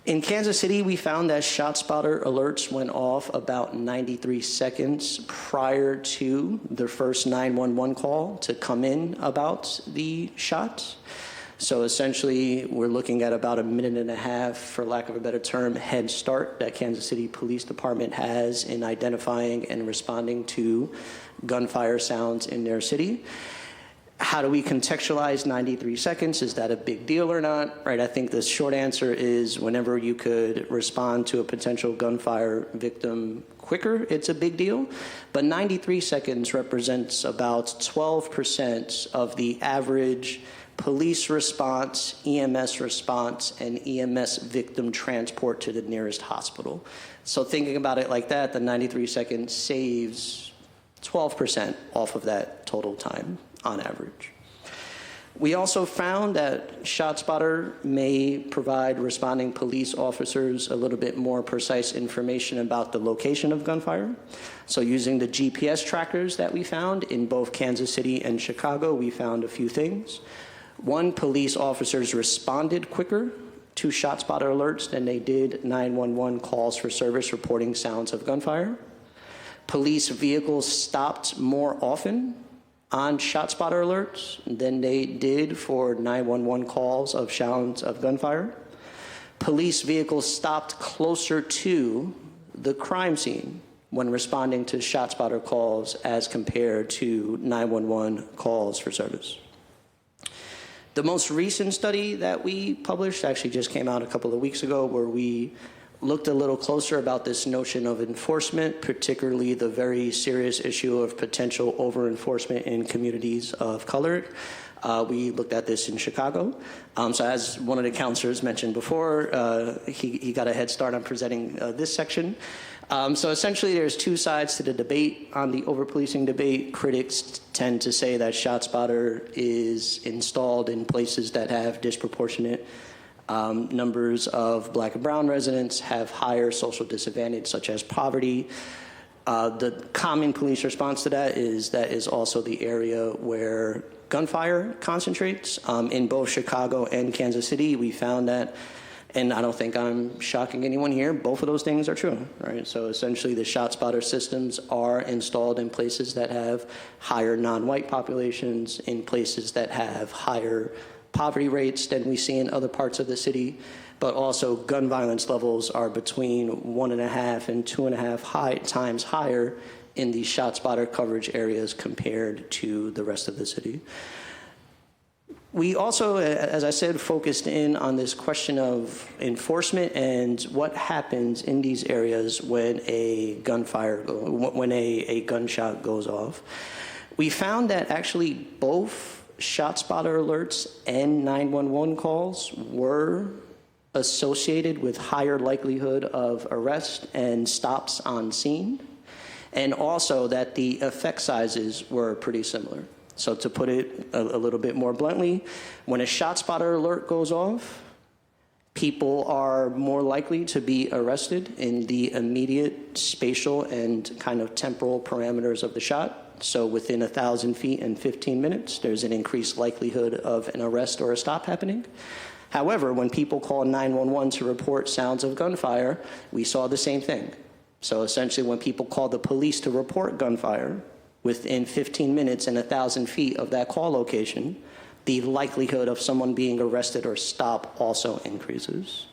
In Kansas City, we found that ShotSpotter alerts went off about 93 seconds prior to the first 911 call to come in about the shot. So essentially, we're looking at about 1.5 minutes, for lack of a better term, head start that Kansas City Police Department has in identifying and responding to gunfire sounds in their city. How do we contextualize 93 seconds? Is that a big deal or not? Right, I think the short answer is whenever you could respond to a potential gunfire victim quicker, it's a big deal. But 93 seconds represents about 12% of the average police response, EMS response, and EMS victim transport to the nearest hospital. So thinking about it like that, the 93 seconds saves 12% off of that total time on average. We also found that ShotSpotter may provide responding police officers a little bit more precise information about the location of gunfire. So using the GPS trackers that we found in both Kansas City and Chicago, we found a few things. One, police officers responded quicker to ShotSpotter alerts than they did 911 calls for service reporting sounds of gunfire. Police vehicles stopped more often on ShotSpotter alerts than they did for 911 calls of sounds of gunfire. police vehicles stopped closer to the crime scene when responding to ShotSpotter calls as compared to 911 calls for service. The most recent study that we published actually just came out a couple of weeks ago, where we looked a little closer about this notion of enforcement, particularly the very serious issue of potential over-enforcement in communities of color. We looked at this in Chicago. So as one of the counselors mentioned before, he got a head start on presenting this section. So essentially there's two sides to the debate. On the over-policing debate, critics tend to say that ShotSpotter is installed in places that have disproportionate numbers of Black and brown residents, have higher social disadvantage such as poverty. The common police response to that is also the area where gunfire concentrates. In both Chicago and Kansas City, we found that, and I don't think I'm shocking anyone here, both of those things are true, right? So essentially the ShotSpotter systems are installed in places that have higher non-white populations, in places that have higher poverty rates than we see in other parts of the city, but also gun violence levels are between 1.5 and 2.5 times higher in the ShotSpotter coverage areas compared to the rest of the city. We also, as I said, focused in on this question of enforcement and what happens in these areas when a when a gunshot goes off. We found that actually both ShotSpotter alerts and 911 calls were associated with higher likelihood of arrest and stops on scene, and also that the effect sizes were pretty similar. So to put it a little bit more bluntly, when a ShotSpotter alert goes off, people are more likely to be arrested in the immediate spatial and kind of temporal parameters of the shot. So within 1,000 feet in 15 minutes, there's an increased likelihood of an arrest or a stop happening. However, when people call 911 to report sounds of gunfire, we saw the same thing. So essentially when people call the police to report gunfire, within 15 minutes and 1,000 feet of that call location, the likelihood of someone being arrested or stopped also increases.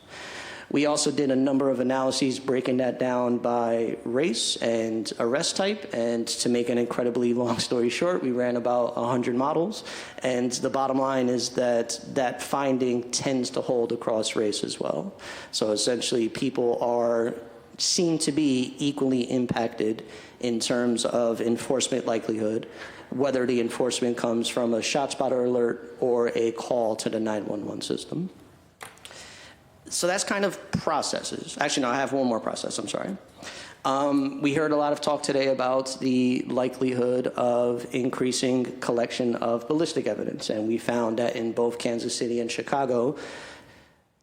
We also did a number of analyses breaking that down by race and arrest type, and to make an incredibly long story short, we ran about 100 models, and the bottom line is that that finding tends to hold across race as well. So essentially people seem to be equally impacted in terms of enforcement likelihood, whether the enforcement comes from a ShotSpotter alert or a call to the 911 system. So that's kind of processes. Actually, no, I have one more process, I'm sorry. We heard a lot of talk today about the likelihood of increasing collection of ballistic evidence, and we found that in both Kansas City and Chicago,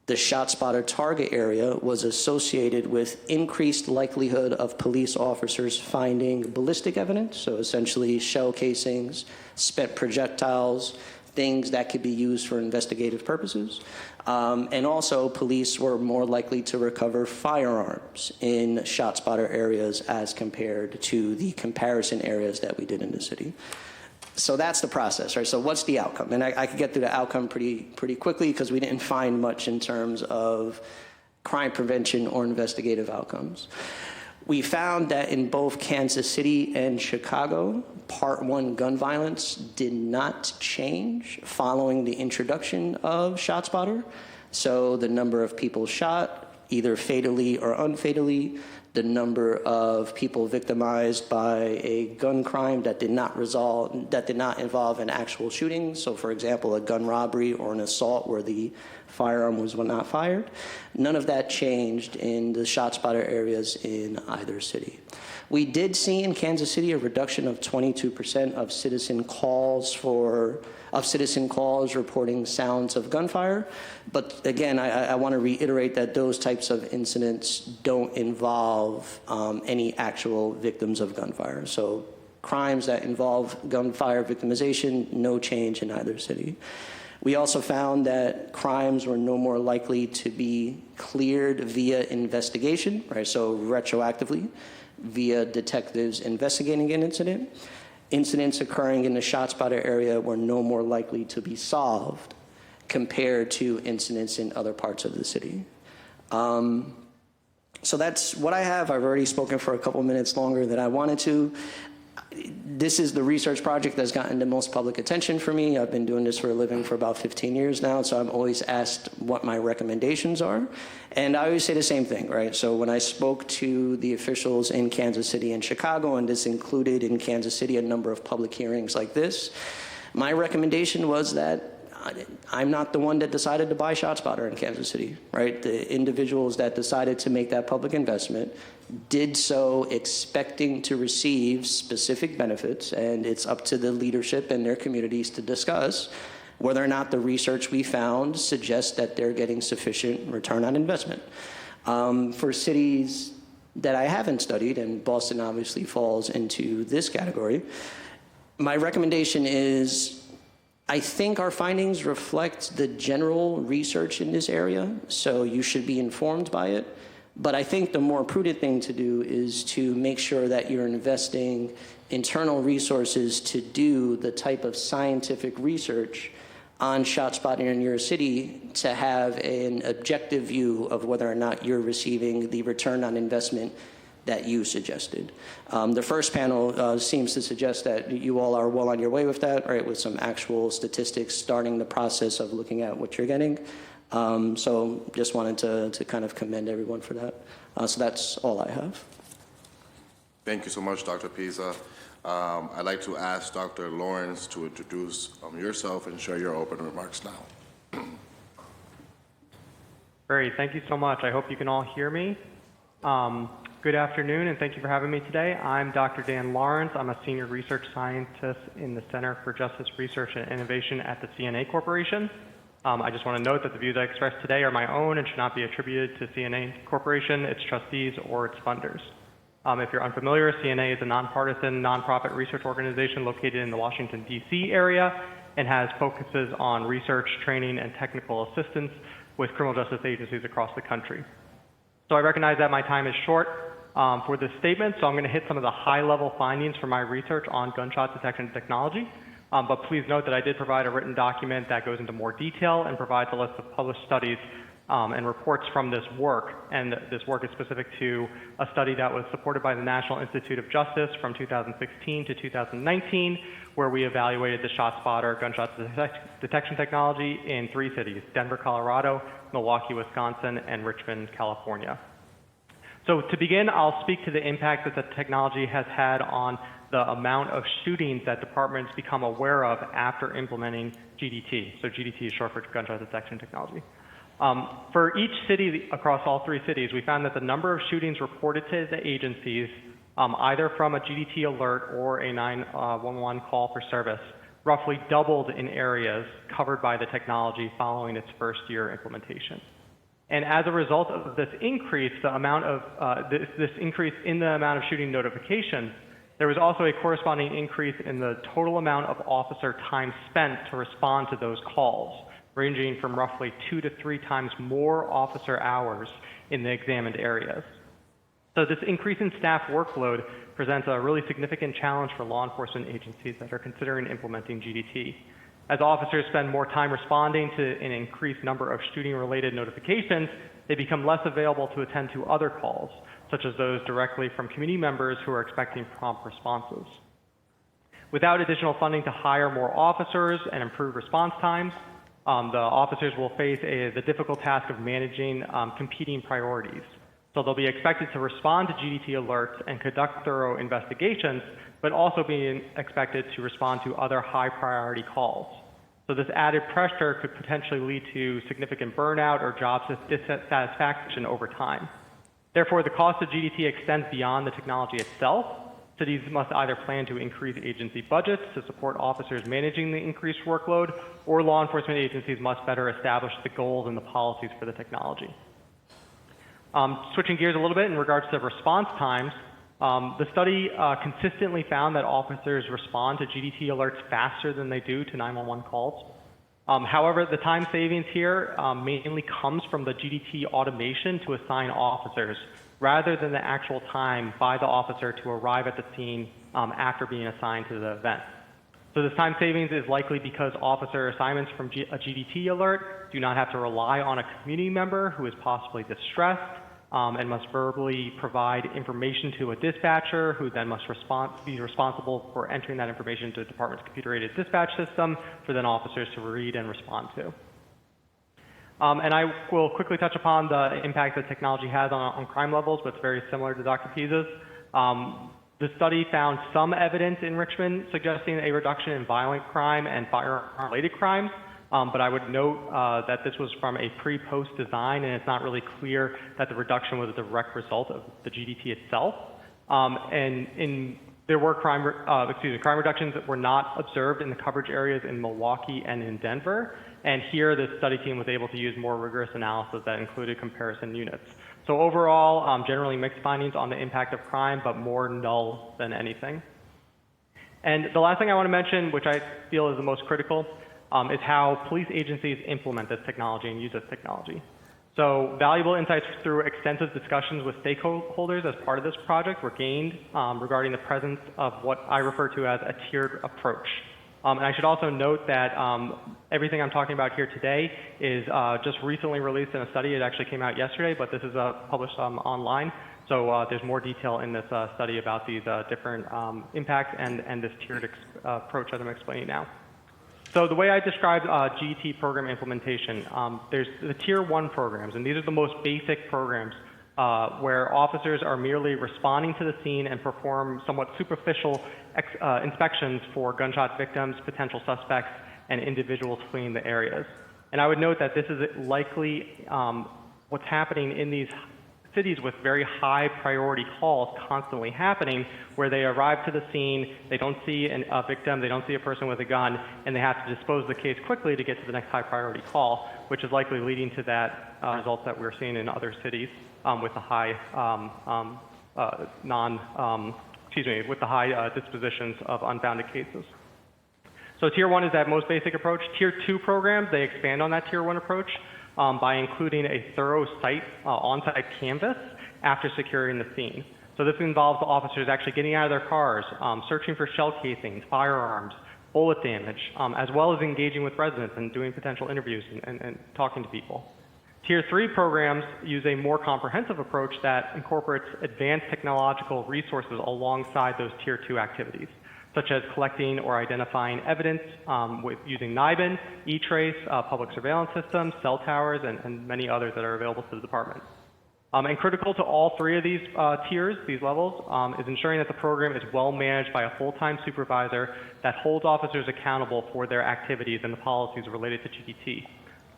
the ShotSpotter target area was associated with increased likelihood of police officers finding ballistic evidence, so essentially shell casings, spent projectiles, things that could be used for investigative purposes. And also, police were more likely to recover firearms in ShotSpotter areas as compared to the comparison areas that we did in the city. So that's the process, right? So what's the outcome? And I could get through the outcome pretty quickly because we didn't find much in terms of crime prevention or investigative outcomes. We found that in both Kansas City and Chicago, Part 1 gun violence did not change following the introduction of ShotSpotter. So the number of people shot, either fatally or unfatally, the number of people victimized by a gun crime that did not involve an actual shooting. So for example, a gun robbery or an assault where the firearm was not fired. None of that changed in the ShotSpotter areas in either city. We did see in Kansas City a reduction of 22% of citizen calls reporting sounds of gunfire. But again, I want to reiterate that those types of incidents don't involve any actual victims of gunfire. So crimes that involve gunfire victimization, no change in either city. We also found that crimes were no more likely to be cleared via investigation, right? So retroactively, via detectives investigating an incident. Incidents occurring in the ShotSpotter area were no more likely to be solved compared to incidents in other parts of the city. So that's what I have. I've already spoken for a couple minutes longer than I wanted to. This is the research project that's gotten the most public attention for me. I've been doing this for a living for about 15 years now, so I'm always asked what my recommendations are. And I always say the same thing, right? So when I spoke to the officials in Kansas City and Chicago, and this included in Kansas City a number of public hearings like this, my recommendation was that I'm not the one that decided to buy ShotSpotter in Kansas City, right? The individuals that decided to make that public investment did so expecting to receive specific benefits, and it's up to the leadership and their communities to discuss whether or not the research we found suggests that they're getting sufficient return on investment. For cities that I haven't studied, and Boston obviously falls into this category, my recommendation is I think our findings reflect the general research in this area, so you should be informed by it. But I think the more prudent thing to do is to make sure that you're investing internal resources to do the type of scientific research on ShotSpotter in your city to have an objective view of whether or not you're receiving the return on investment that you suggested. The first panel seems to suggest that you all are well on your way with that, right, with some actual statistics starting the process of looking at what you're getting. So just wanted to kind of commend everyone for that. So that's all I have. Thank you so much, Dr. Pisa. I'd like to ask Dr. Lawrence to introduce yourself and share your open remarks now. Great, thank you so much. I hope you can all hear me. Good afternoon, and thank you for having me today. I'm Dr. Dan Lawrence. I'm a senior research scientist in the Center for Justice Research and Innovation at the CNA Corporation. I just want to note that the views I express today are my own and should not be attributed to CNA Corporation, its trustees, or its funders. If you're unfamiliar, CNA is a nonpartisan, nonprofit research organization located in the Washington, D.C. area and has focuses on research, training, and technical assistance with criminal justice agencies across the country. So I recognize that my time is short for this statement, so I'm going to hit some of the high-level findings from my research on gunshot detection technology. But please note that I did provide a written document that goes into more detail and provides a list of published studies and reports from this work. And this work is specific to a study that was supported by the National Institute of Justice from 2016 to 2019, where we evaluated the ShotSpotter gunshot detection technology in 3 cities: Denver, Colorado, Milwaukee, Wisconsin, and Richmond, California. So to begin, I'll speak to the impact that the technology has had on the amount of shootings that departments become aware of after implementing GDT. So GDT is short for gunshot detection technology. For each city across all 3 cities, we found that the number of shootings reported to the agencies, either from a GDT alert or a 911 call for service, roughly doubled in areas covered by the technology following its first year implementation. And as a result of this increase, the amount of this increase in the amount of shooting notifications, there was also a corresponding increase in the total amount of officer time spent to respond to those calls, ranging from roughly 2 to 3 times more officer hours in the examined areas. So this increase in staff workload presents a really significant challenge for law enforcement agencies that are considering implementing GDT. As officers spend more time responding to an increased number of shooting-related notifications, they become less available to attend to other calls, such as those directly from community members who are expecting prompt responses. Without additional funding to hire more officers and improve response times, the officers will face the difficult task of managing competing priorities. So they'll be expected to respond to GDT alerts and conduct thorough investigations, but also being expected to respond to other high-priority calls. So this added pressure could potentially lead to significant burnout or job dissatisfaction over time. Therefore, the cost of GDT extends beyond the technology itself. Cities must either plan to increase agency budgets to support officers managing the increased workload, or law enforcement agencies must better establish the goals and the policies for the technology. Switching gears a little bit in regards to response times, the study consistently found that officers respond to GDT alerts faster than they do to 911 calls. However, the time savings here mainly comes from the GDT automation to assign officers, rather than the actual time by the officer to arrive at the scene after being assigned to the event. So this time savings is likely because officer assignments from a GDT alert do not have to rely on a community member who is possibly distressed and must verbally provide information to a dispatcher who then must be responsible for entering that information into the department's computer-aided dispatch system for then officers to read and respond to. And I will quickly touch upon the impact that technology has on crime levels, but it's very similar to Dr. Pisa's. The study found some evidence in Richmond suggesting a reduction in violent crime and firearm-related crimes, but I would note that this was from a pre-post design, and it's not really clear that the reduction was a direct result of the GDT itself. There were crime reductions that were not observed in the coverage areas in Milwaukee and in Denver, and here the study team was able to use more rigorous analysis that included comparison units. So overall, generally mixed findings on the impact of crime, but more null than anything. And the last thing I want to mention, which I feel is the most critical, is how police agencies implement this technology and use this technology. So valuable insights through extensive discussions with stakeholders as part of this project were gained regarding the presence of what I refer to as a tiered approach. And I should also note that everything I'm talking about here today is just recently released in a study. It actually came out yesterday, but this is published online. So there's more detail in this study about these different impacts and this tiered approach that I'm explaining now. So the way I describe GT program implementation, there's the Tier 1 programs, and these are the most basic programs where officers are merely responding to the scene and perform somewhat superficial inspections for gunshot victims, potential suspects, and individuals fleeing the areas. And I would note that this is likely what's happening in these cities with very high priority calls constantly happening, where they arrive to the scene, they don't see a victim, they don't see a person with a gun, and they have to dispose of the case quickly to get to the next high priority call, which is likely leading to that results that we're seeing in other cities with the high with the high dispositions of unfounded cases. So Tier 1 is that most basic approach. Tier 2 programs, they expand on that Tier 1 approach by including a thorough on-site canvass after securing the scene. So this involves the officers actually getting out of their cars, searching for shell casings, firearms, bullet damage, as well as engaging with residents and doing potential interviews and talking to people. Tier 3 programs use a more comprehensive approach that incorporates advanced technological resources alongside those Tier 2 activities, such as collecting or identifying evidence with using NIBIN, E-Trace, public surveillance systems, cell towers, and many others that are available to the department. And critical to all three of these tiers, these levels, is ensuring that the program is well managed by a full-time supervisor that holds officers accountable for their activities and the policies related to GDT.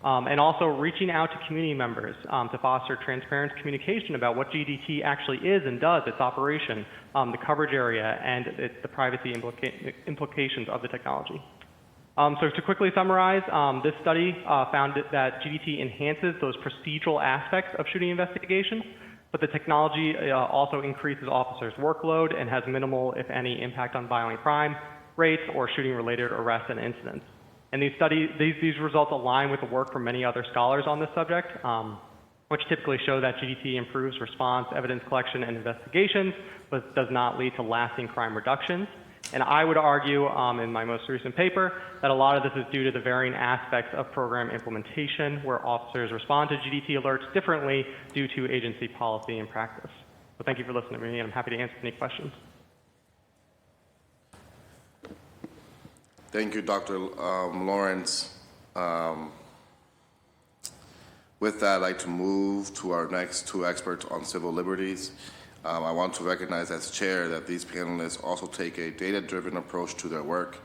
And also reaching out to community members to foster transparent communication about what GDT actually is and does, its operation, the coverage area, and the privacy implications of the technology. So to quickly summarize, this study found that GDT enhances those procedural aspects of shooting investigation, but the technology also increases officers' workload and has minimal, if any, impact on violent crime rates or shooting-related arrests and incidents. And these results align with the work from many other scholars on this subject, which typically show that GDT improves response, evidence collection, and investigations, but does not lead to lasting crime reductions. And I would argue in my most recent paper that a lot of this is due to the varying aspects of program implementation, where officers respond to GDT alerts differently due to agency policy and practice. So thank you for listening to me, and I'm happy to answer any questions. Thank you, Dr. Lawrence. With that, I'd like to move to our next two experts on civil liberties. I want to recognize as chair that these panelists also take a data-driven approach to their work,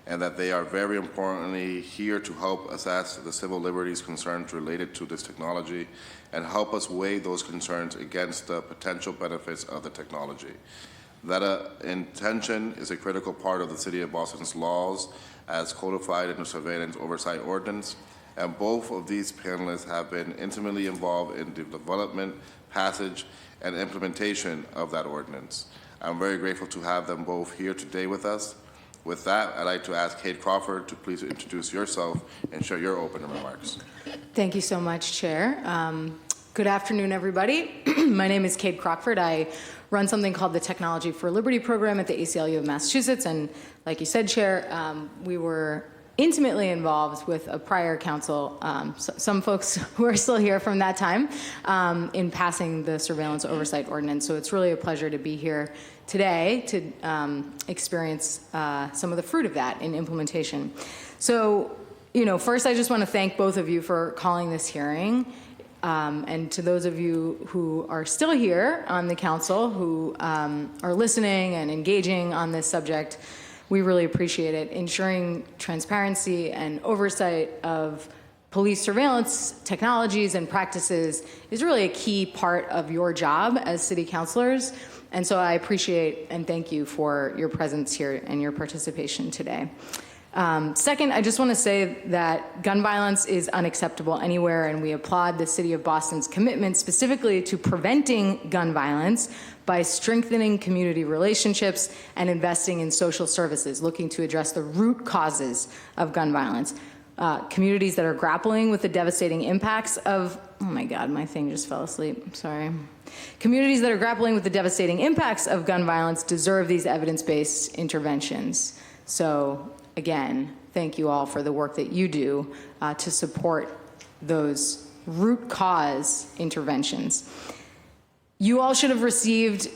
and that they are very importantly here to help assess the civil liberties concerns related to this technology and help us weigh those concerns against the potential benefits of the technology. That intention is a critical part of the City of Boston's laws as codified in the Surveillance Oversight Ordinance, and both of these panelists have been intimately involved in the development, passage, and implementation of that ordinance. I'm very grateful to have them both here today with us. With that, I'd like to ask Kate Crawford to please introduce yourself and share your opening remarks. Thank you so much, Chair. Good afternoon, everybody. My name is Kate Crockford. I run something called the Technology for Liberty program at the ACLU of Massachusetts. And like you said, Chair, we were intimately involved with a prior council, some folks who are still here from that time, in passing the Surveillance Oversight Ordinance. So it's really a pleasure to be here today to experience some of the fruit of that in implementation. So, first I just want to thank both of you for calling this hearing. And to those of you who are still here on the council, who are listening and engaging on this subject, we really appreciate it. Ensuring transparency and oversight of police surveillance technologies and practices is really a key part of your job as city councilors. And so I appreciate and thank you for your presence here and your participation today. Second, I just want to say that gun violence is unacceptable anywhere, and we applaud the City of Boston's commitment specifically to preventing gun violence by strengthening community relationships and investing in social services, looking to address the root causes of gun violence. Communities that are grappling with the devastating impacts of, oh my God, my thing just fell asleep, sorry. Communities that are grappling with the devastating impacts of gun violence deserve these evidence-based interventions. So, again, thank you all for the work that you do to support those root cause interventions. You all should have received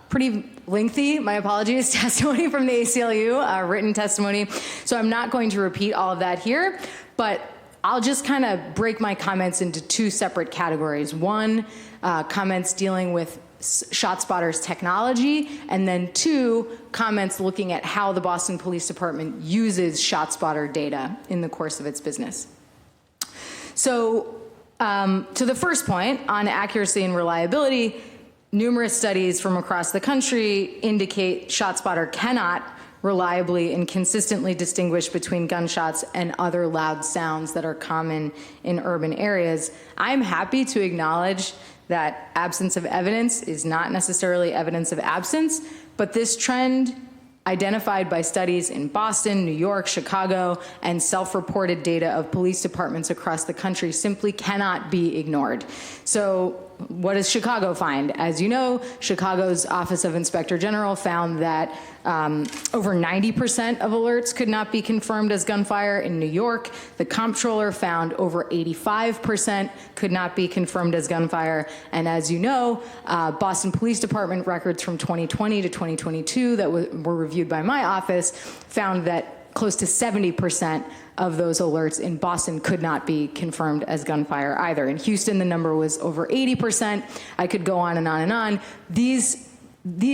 pretty lengthy, my apologies, testimony from the ACLU, written testimony. So I'm not going to repeat all of that here, but I'll just kind of break my comments into two separate categories. One, comments dealing with ShotSpotter's technology, and then two, comments looking at how the Boston Police Department uses ShotSpotter data in the course of its business. So to the first point on accuracy and reliability, numerous studies from across the country indicate ShotSpotter cannot reliably and consistently distinguish between gunshots and other loud sounds that are common in urban areas. I'm happy to acknowledge that absence of evidence is not necessarily evidence of absence, but this trend identified by studies in Boston, New York, Chicago, and self-reported data of police departments across the country simply cannot be ignored. So what does Chicago find? As you know, Chicago's Office of Inspector General found that over 90% of alerts could not be confirmed as gunfire. In New York, the comptroller found over 85% could not be confirmed as gunfire. And as you know, Boston Police Department records from 2020 to 2022 that were reviewed by my office found that close to 70% of those alerts in Boston could not be confirmed as gunfire either. In Houston, the number was over 80%. I could go on and on and on. These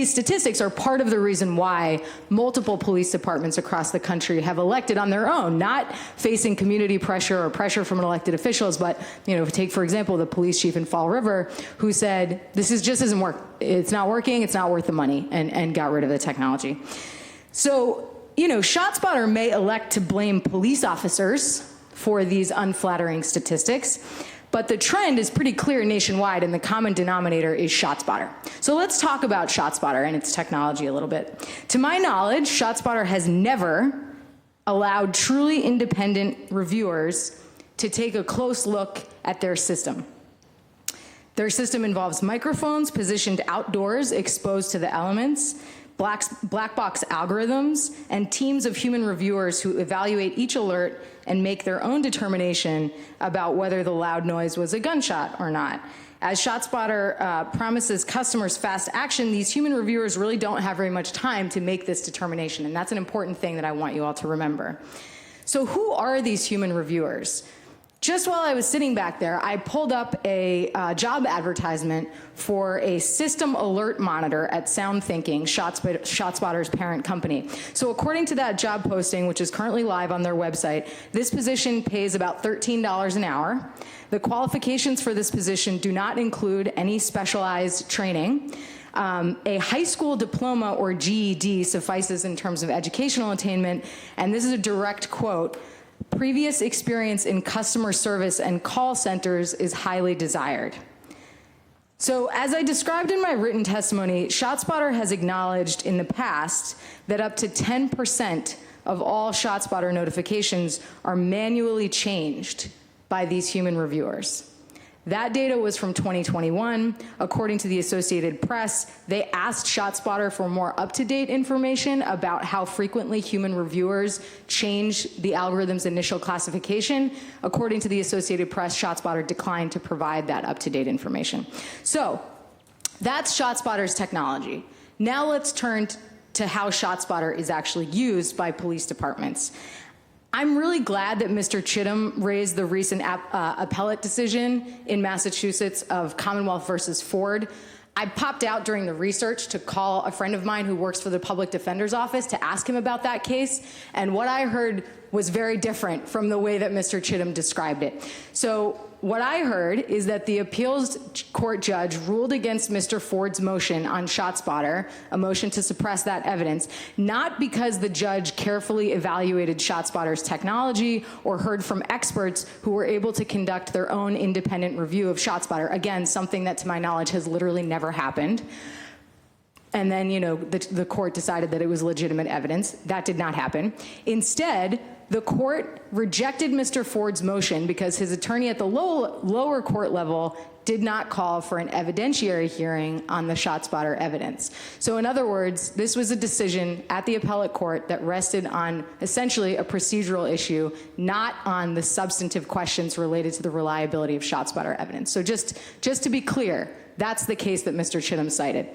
statistics are part of the reason why multiple police departments across the country have elected on their own, not facing community pressure or pressure from elected officials, but take, for example, the police chief in Fall River, who said, this just isn't work. It's not working, it's not worth the money, and got rid of the technology. So, ShotSpotter may elect to blame police officers for these unflattering statistics, but the trend is pretty clear nationwide, and the common denominator is ShotSpotter. So let's talk about ShotSpotter and its technology a little bit. To my knowledge, ShotSpotter has never allowed truly independent reviewers to take a close look at their system. Their system involves microphones positioned outdoors, exposed to the elements, black box algorithms, and teams of human reviewers who evaluate each alert and make their own determination about whether the loud noise was a gunshot or not. As ShotSpotter promises customers fast action, these human reviewers really don't have very much time to make this determination, and that's an important thing that I want you all to remember. So who are these human reviewers? Just while I was sitting back there, I pulled up a job advertisement for a system alert monitor at SoundThinking, ShotSpotter's parent company. So according to that job posting, which is currently live on their website, this position pays about $13 an hour. The qualifications for this position do not include any specialized training. A high school diploma or GED suffices in terms of educational attainment, and this is a direct quote. Previous experience in customer service and call centers is highly desired. So as I described in my written testimony, ShotSpotter has acknowledged in the past that up to 10% of all ShotSpotter notifications are manually changed by these human reviewers. That data was from 2021. According to the Associated Press, they asked ShotSpotter for more up-to-date information about how frequently human reviewers change the algorithm's initial classification. According to the Associated Press, ShotSpotter declined to provide that up-to-date information. So that's ShotSpotter's technology. Now let's turn to how ShotSpotter is actually used by police departments. I'm really glad that Mr. Chittum raised the recent appellate decision in Massachusetts of Commonwealth versus Ford. I popped out during the research to call a friend of mine who works for the Public Defender's Office to ask him about that case, and what I heard was very different from the way that Mr. Chittum described it. So what I heard is that the appeals court judge ruled against Mr. Ford's motion on ShotSpotter, a motion to suppress that evidence, not because the judge carefully evaluated ShotSpotter's technology or heard from experts who were able to conduct their own independent review of ShotSpotter. Again, something that to my knowledge has literally never happened. And then, the court decided that it was legitimate evidence. That did not happen. Instead, the court rejected Mr. Ford's motion because his attorney at the lower court level did not call for an evidentiary hearing on the ShotSpotter evidence. So in other words, this was a decision at the appellate court that rested on essentially a procedural issue, not on the substantive questions related to the reliability of ShotSpotter evidence. So just to be clear, that's the case that Mr. Chittum cited.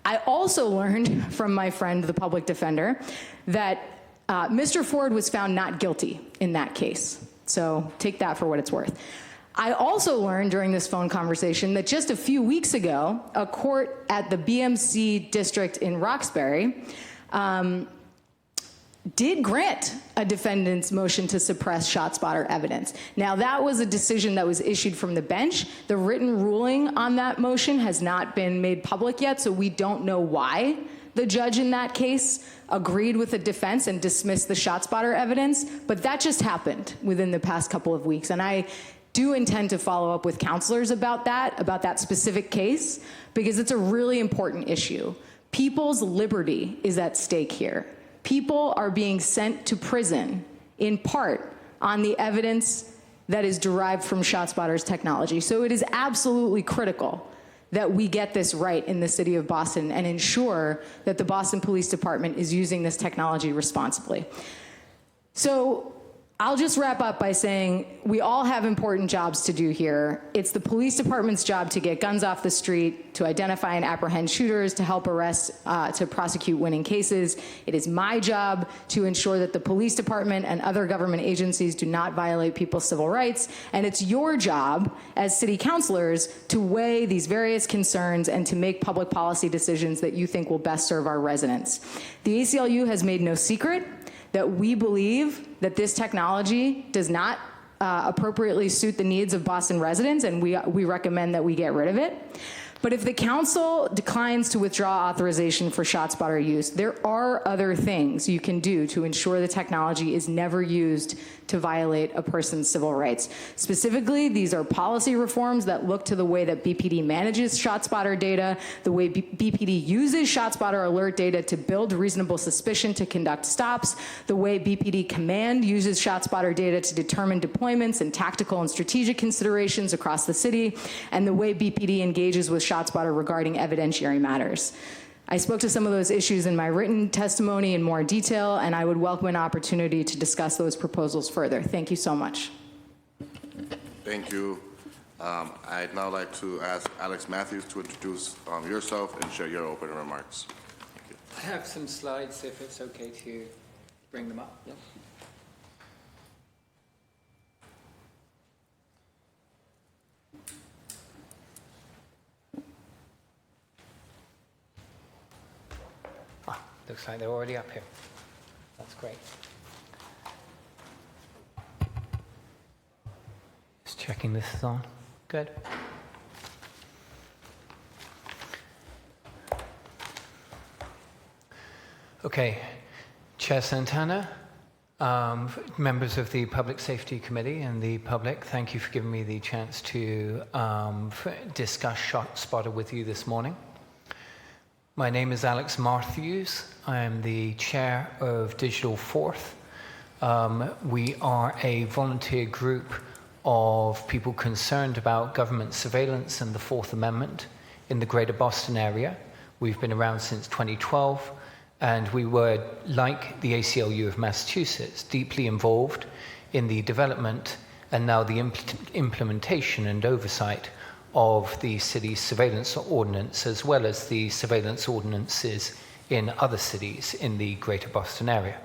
I also learned from my friend, the public defender, that Mr. Ford was found not guilty in that case. So take that for what it's worth. I also learned during this phone conversation that just a few weeks ago, a court at the BMC district in Roxbury did grant a defendant's motion to suppress ShotSpotter evidence. Now, that was a decision that was issued from the bench. The written ruling on that motion has not been made public yet, so we don't know why the judge in that case agreed with the defense and dismissed the ShotSpotter evidence, but that just happened within the past couple of weeks. And I do intend to follow up with counselors about that specific case, because it's a really important issue. People's liberty is at stake here. People are being sent to prison in part on the evidence that is derived from ShotSpotter's technology. So it is absolutely critical that we get this right in the city of Boston and ensure that the Boston Police Department is using this technology responsibly. So I'll just wrap up by saying we all have important jobs to do here. It's the police department's job to get guns off the street, to identify and apprehend shooters, to help arrest, to prosecute winning cases. It is my job to ensure that the police department and other government agencies do not violate people's civil rights. And it's your job as city councilors to weigh these various concerns and to make public policy decisions that you think will best serve our residents. The ACLU has made no secret that we believe that this technology does not appropriately suit the needs of Boston residents, and we recommend that we get rid of it. But if the council declines to withdraw authorization for ShotSpotter use, there are other things you can do to ensure the technology is never used to violate a person's civil rights. Specifically, these are policy reforms that look to the way that BPD manages ShotSpotter data, the way BPD uses ShotSpotter alert data to build reasonable suspicion to conduct stops, the way BPD command uses ShotSpotter data to determine deployments and tactical and strategic considerations across the city, and the way BPD engages with ShotSpotter regarding evidentiary matters. I spoke to some of those issues in my written testimony in more detail, and I would welcome an opportunity to discuss those proposals further. Thank you so much. Thank you. I'd now like to ask Alex Matthews to introduce yourself and share your opening remarks. Thank you. I have some slides, if it's okay to bring them up. Yeah. Looks like they're already up here. That's great. Just checking this is on. Good. Okay. Chair Santana, members of the Public Safety Committee and the public, thank you for giving me the chance to discuss ShotSpotter with you this morning. My name is Alex Matthews. I am the chair of Digital Fourth. We are a volunteer group of people concerned about government surveillance and the Fourth Amendment in the greater Boston area. We've been around since 2012, and we were, like the ACLU of Massachusetts, deeply involved in the development and now the implementation and oversight of the city's surveillance ordinance, as well as the surveillance ordinances in other cities in the greater Boston area.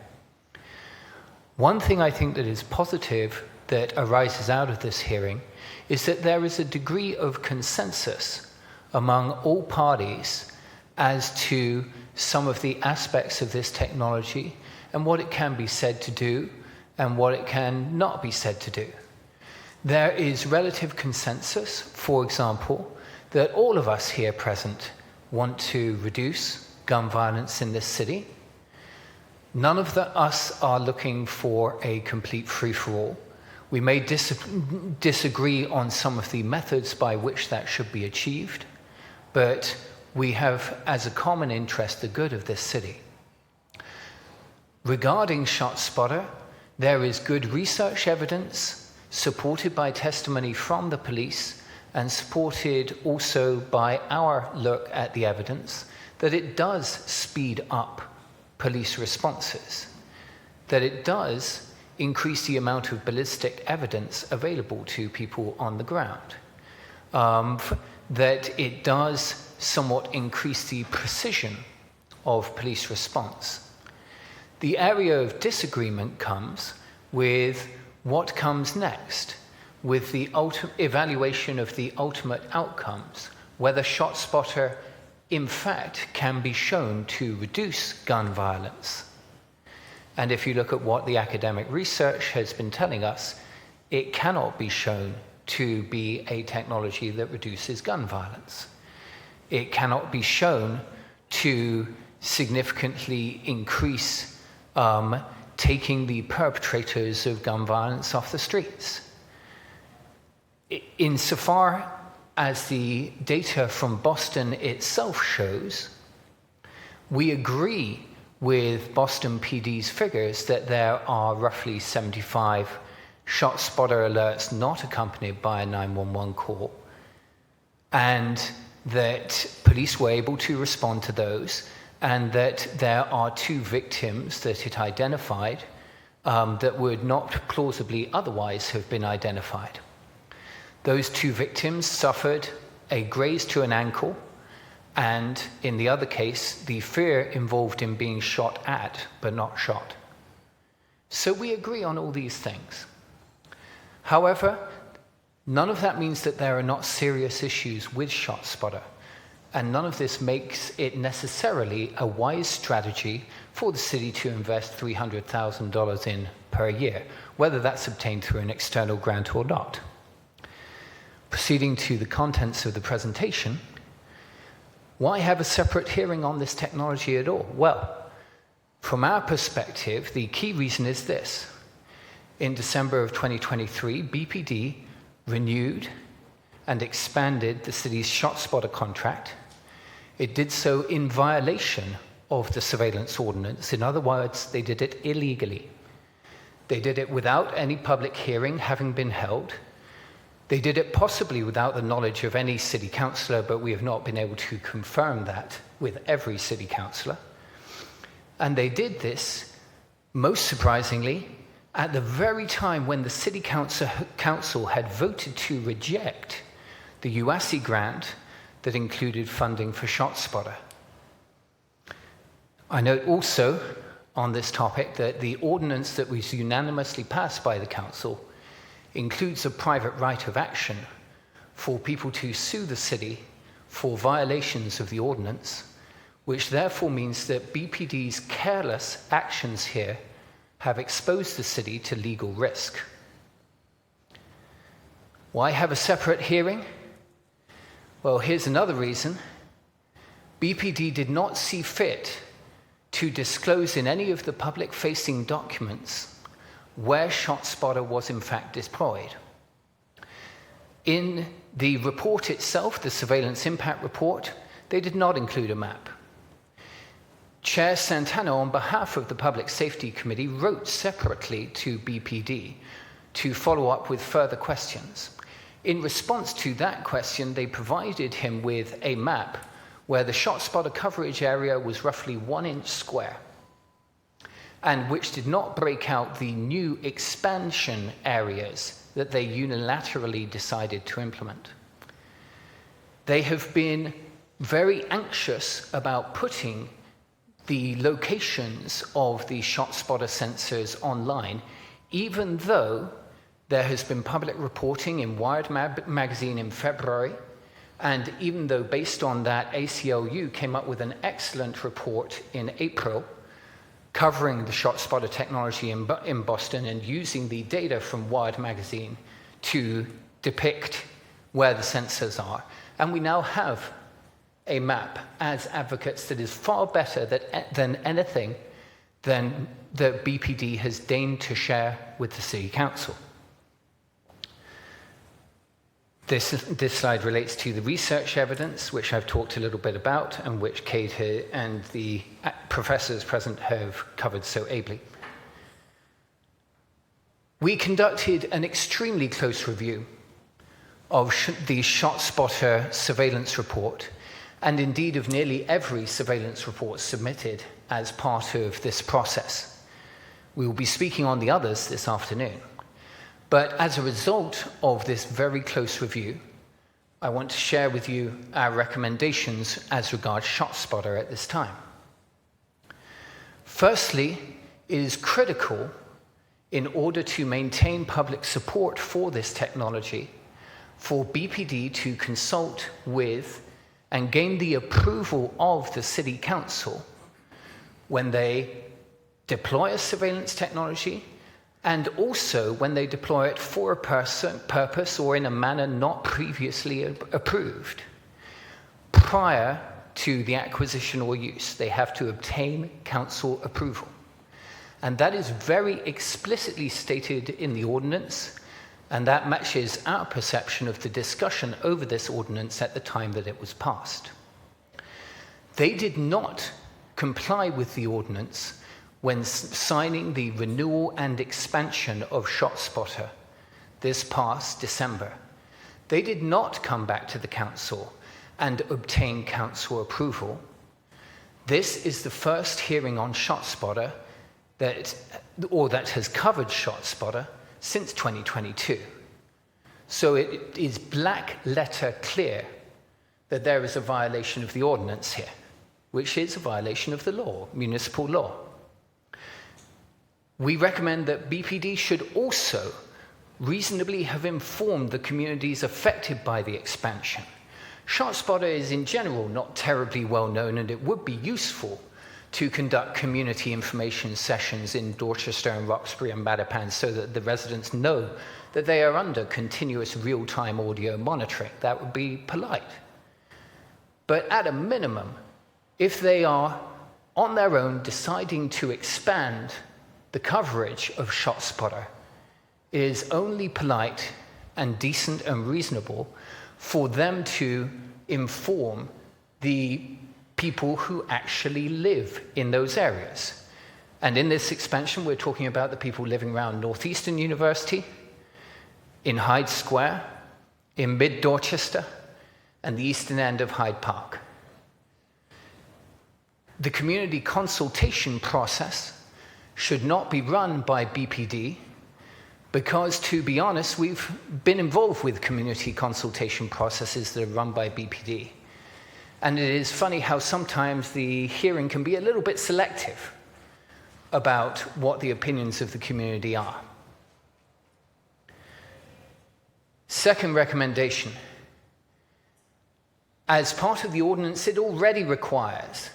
One thing I think that is positive that arises out of this hearing is that there is a degree of consensus among all parties as to some of the aspects of this technology and what it can be said to do and what it can not be said to do. There is relative consensus, for example, that all of us here present want to reduce gun violence in this city. None of us are looking for a complete free-for-all. We may disagree on some of the methods by which that should be achieved, but we have as a common interest the good of this city. Regarding ShotSpotter, there is good research evidence supported by testimony from the police and supported also by our look at the evidence that it does speed up police responses, that it does increase the amount of ballistic evidence available to people on the ground, that it does somewhat increase the precision of police response. The area of disagreement comes with what comes next, with the evaluation of the ultimate outcomes, whether ShotSpotter in fact can be shown to reduce gun violence. And if you look at what the academic research has been telling us, it cannot be shown to be a technology that reduces gun violence. It cannot be shown to significantly increase taking the perpetrators of gun violence off the streets. Insofar as the data from Boston itself shows, we agree with Boston PD's figures that there are roughly 75 ShotSpotter alerts not accompanied by a 911 call, and that police were able to respond to those, and that there are 2 victims that it identified that would not plausibly otherwise have been identified. Those 2 victims suffered a graze to an ankle, and in the other case, the fear involved in being shot at, but not shot. So we agree on all these things. However, none of that means that there are not serious issues with ShotSpotter, and none of this makes it necessarily a wise strategy for the city to invest $300,000 in per year, whether that's obtained through an external grant or not. Proceeding to the contents of the presentation, why have a separate hearing on this technology at all? Well, from our perspective, the key reason is this. In December of 2023, BPD renewed and expanded the city's ShotSpotter contract. It did so in violation of the surveillance ordinance. In other words, they did it illegally. They did it without any public hearing having been held. They did it possibly without the knowledge of any city councillor, but we have not been able to confirm that with every city councillor. And they did this, most surprisingly, at the very time when the city council had voted to reject the UASI grant that included funding for ShotSpotter. I note also on this topic that the ordinance that was unanimously passed by the council includes a private right of action for people to sue the city for violations of the ordinance, which therefore means that BPD's careless actions here have exposed the city to legal risk. Why have a separate hearing? Well, here's another reason. BPD did not see fit to disclose in any of the public-facing documents where ShotSpotter was in fact deployed. In the report itself, the Surveillance Impact Report, they did not include a map. Chair Santana, on behalf of the Public Safety Committee, wrote separately to BPD to follow up with further questions. In response to that question, they provided him with a map where the ShotSpotter coverage area was roughly 1 inch square, and which did not break out the new expansion areas that they unilaterally decided to implement. They have been very anxious about putting the locations of the ShotSpotter sensors online, even though there has been public reporting in Wired magazine in February, and even though based on that, ACLU came up with an excellent report in April covering the ShotSpotter technology in Boston and using the data from Wired magazine to depict where the sensors are. And we now have a map as advocates that is far better than anything than the BPD has deigned to share with the City Council. This slide relates to the research evidence, which I've talked a little bit about, and which Kate and the professors present have covered so ably. We conducted an extremely close review of the ShotSpotter surveillance report, and indeed of nearly every surveillance report submitted as part of this process. We will be speaking on the others this afternoon. But as a result of this very close review, I want to share with you our recommendations as regards ShotSpotter at this time. Firstly, it is critical in order to maintain public support for this technology for BPD to consult with and gain the approval of the City Council when they deploy a surveillance technology, and also when they deploy it for a purpose or in a manner not previously approved. Prior to the acquisition or use, they have to obtain council approval. And that is very explicitly stated in the ordinance, and that matches our perception of the discussion over this ordinance at the time that it was passed. They did not comply with the ordinance when signing the renewal and expansion of ShotSpotter this past December. They did not come back to the council and obtain council approval. This is the first hearing on ShotSpotter that has covered ShotSpotter since 2022. So it is black letter clear that there is a violation of the ordinance here, which is a violation of the law, municipal law. We recommend that BPD should also reasonably have informed the communities affected by the expansion. ShotSpotter is in general not terribly well known, and it would be useful to conduct community information sessions in Dorchester and Roxbury and Mattapan so that the residents know that they are under continuous real-time audio monitoring. That would be polite. But at a minimum, if they are on their own deciding to expand the coverage of ShotSpotter, it is only polite and decent and reasonable for them to inform the people who actually live in those areas. And in this expansion, we're talking about the people living around Northeastern University, in Hyde Square, in mid-Dorchester, and the eastern end of Hyde Park. The community consultation process should not be run by BPD because, to be honest, we've been involved with community consultation processes that are run by BPD. And it is funny how sometimes the hearing can be a little bit selective about what the opinions of the community are. Second recommendation. As part of the ordinance, it already requires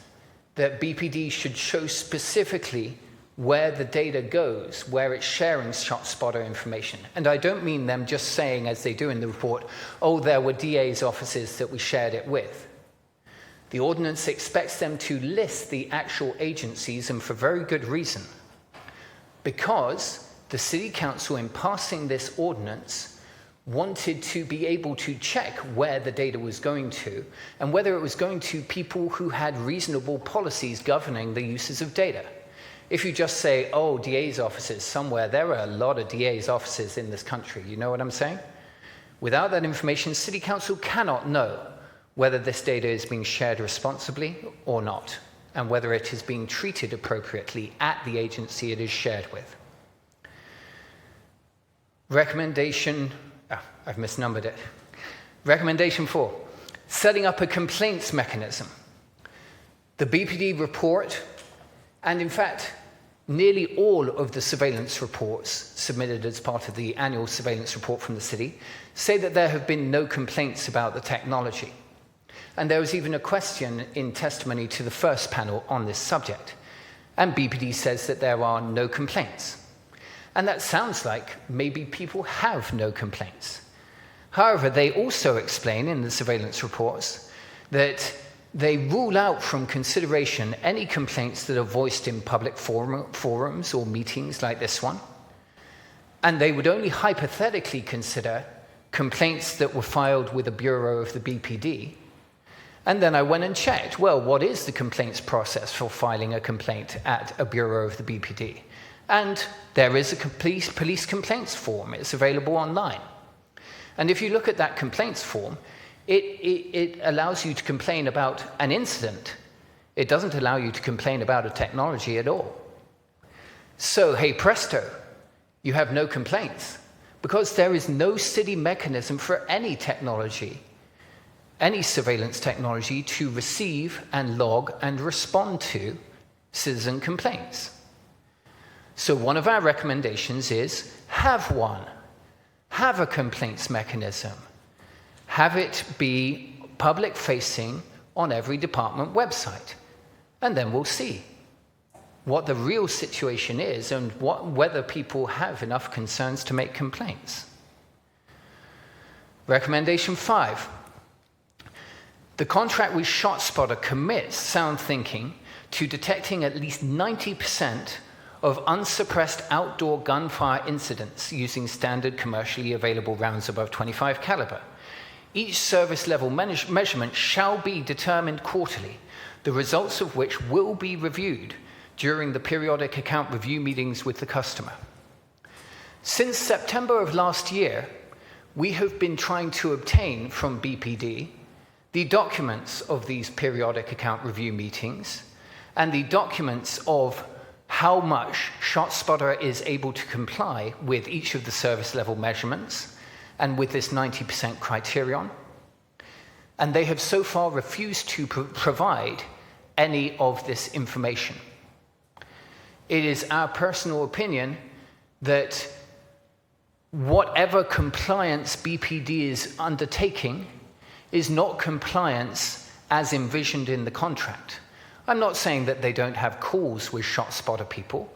that BPD should show specifically where the data goes, where it's sharing ShotSpotter information. And I don't mean them just saying, as they do in the report, oh, there were DA's offices that we shared it with. The ordinance expects them to list the actual agencies, and for very good reason. Because the City Council, in passing this ordinance, wanted to be able to check where the data was going to, and whether it was going to people who had reasonable policies governing the uses of data. If you just say, oh, DA's offices somewhere, there are a lot of DA's offices in this country. You know what I'm saying? Without that information, City Council cannot know whether this data is being shared responsibly or not, and whether it is being treated appropriately at the agency it is shared with. Recommendation, I've misnumbered it. Recommendation 4, setting up a complaints mechanism. The BPD report, and in fact, nearly all of the surveillance reports submitted as part of the annual surveillance report from the city say that there have been no complaints about the technology. And there was even a question in testimony to the first panel on this subject. And BPD says that there are no complaints. And that sounds like maybe people have no complaints. However, they also explain in the surveillance reports that they rule out from consideration any complaints that are voiced in public forums or meetings like this one. And they would only hypothetically consider complaints that were filed with a bureau of the BPD. And then I went and checked, well, what is the complaints process for filing a complaint at a bureau of the BPD? And there is a police complaints form. It's available online. And if you look at that complaints form, it allows you to complain about an incident. It doesn't allow you to complain about a technology at all. So, hey presto, you have no complaints, because there is no city mechanism for any technology, any surveillance technology, to receive and log and respond to citizen complaints. So one of our recommendations is have one. Have a complaints mechanism. Have it be public-facing on every department website. And then we'll see what the real situation is and whether people have enough concerns to make complaints. Recommendation 5. The contract with ShotSpotter commits Sound Thinking to detecting at least 90% of unsuppressed outdoor gunfire incidents using standard commercially available rounds above .25 caliber. Each service level measurement shall be determined quarterly, the results of which will be reviewed during the periodic account review meetings with the customer. Since September of last year, we have been trying to obtain from BPD the documents of these periodic account review meetings and the documents of how much ShotSpotter is able to comply with each of the service level measurements and with this 90% criterion. And they have so far refused to provide any of this information. It is our personal opinion that whatever compliance BPD is undertaking is not compliance as envisioned in the contract. I'm not saying that they don't have calls with ShotSpotter people.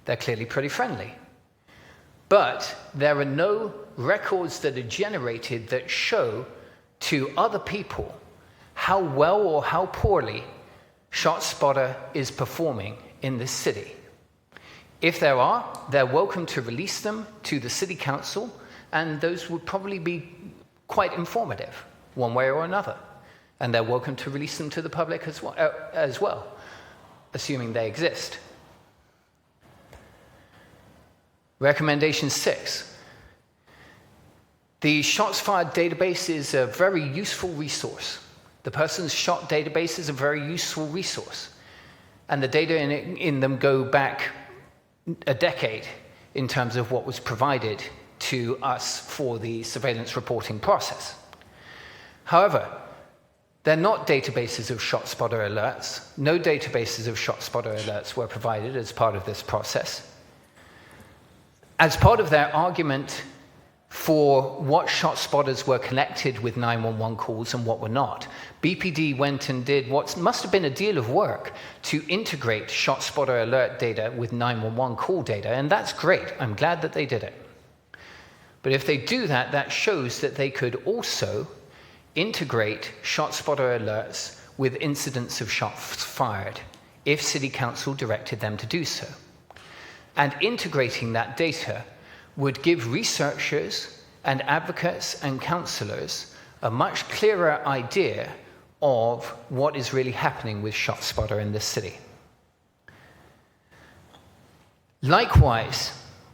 They're clearly pretty friendly. But there are no records that are generated that show to other people how well or how poorly ShotSpotter is performing in this city. If there are, they're welcome to release them to the City Council, and those would probably be quite informative, one way or another. And they're welcome to release them to the public as well, assuming they exist. Recommendation 6. The shots fired database is a very useful resource. The person's shot database is a very useful resource. And the data in them go back a decade in terms of what was provided to us for the surveillance reporting process. However, they're not databases of ShotSpotter alerts. No databases of ShotSpotter alerts were provided as part of this process. As part of their argument for what ShotSpotters were connected with 911 calls and what were not, BPD went and did what must have been a deal of work to integrate ShotSpotter alert data with 911 call data, and that's great. I'm glad that they did it. But if they do that, that shows that they could also integrate ShotSpotter alerts with incidents of shots fired if City Council directed them to do so. And integrating that data would give researchers and advocates and councillors a much clearer idea of what is really happening with ShotSpotter in this city. Likewise,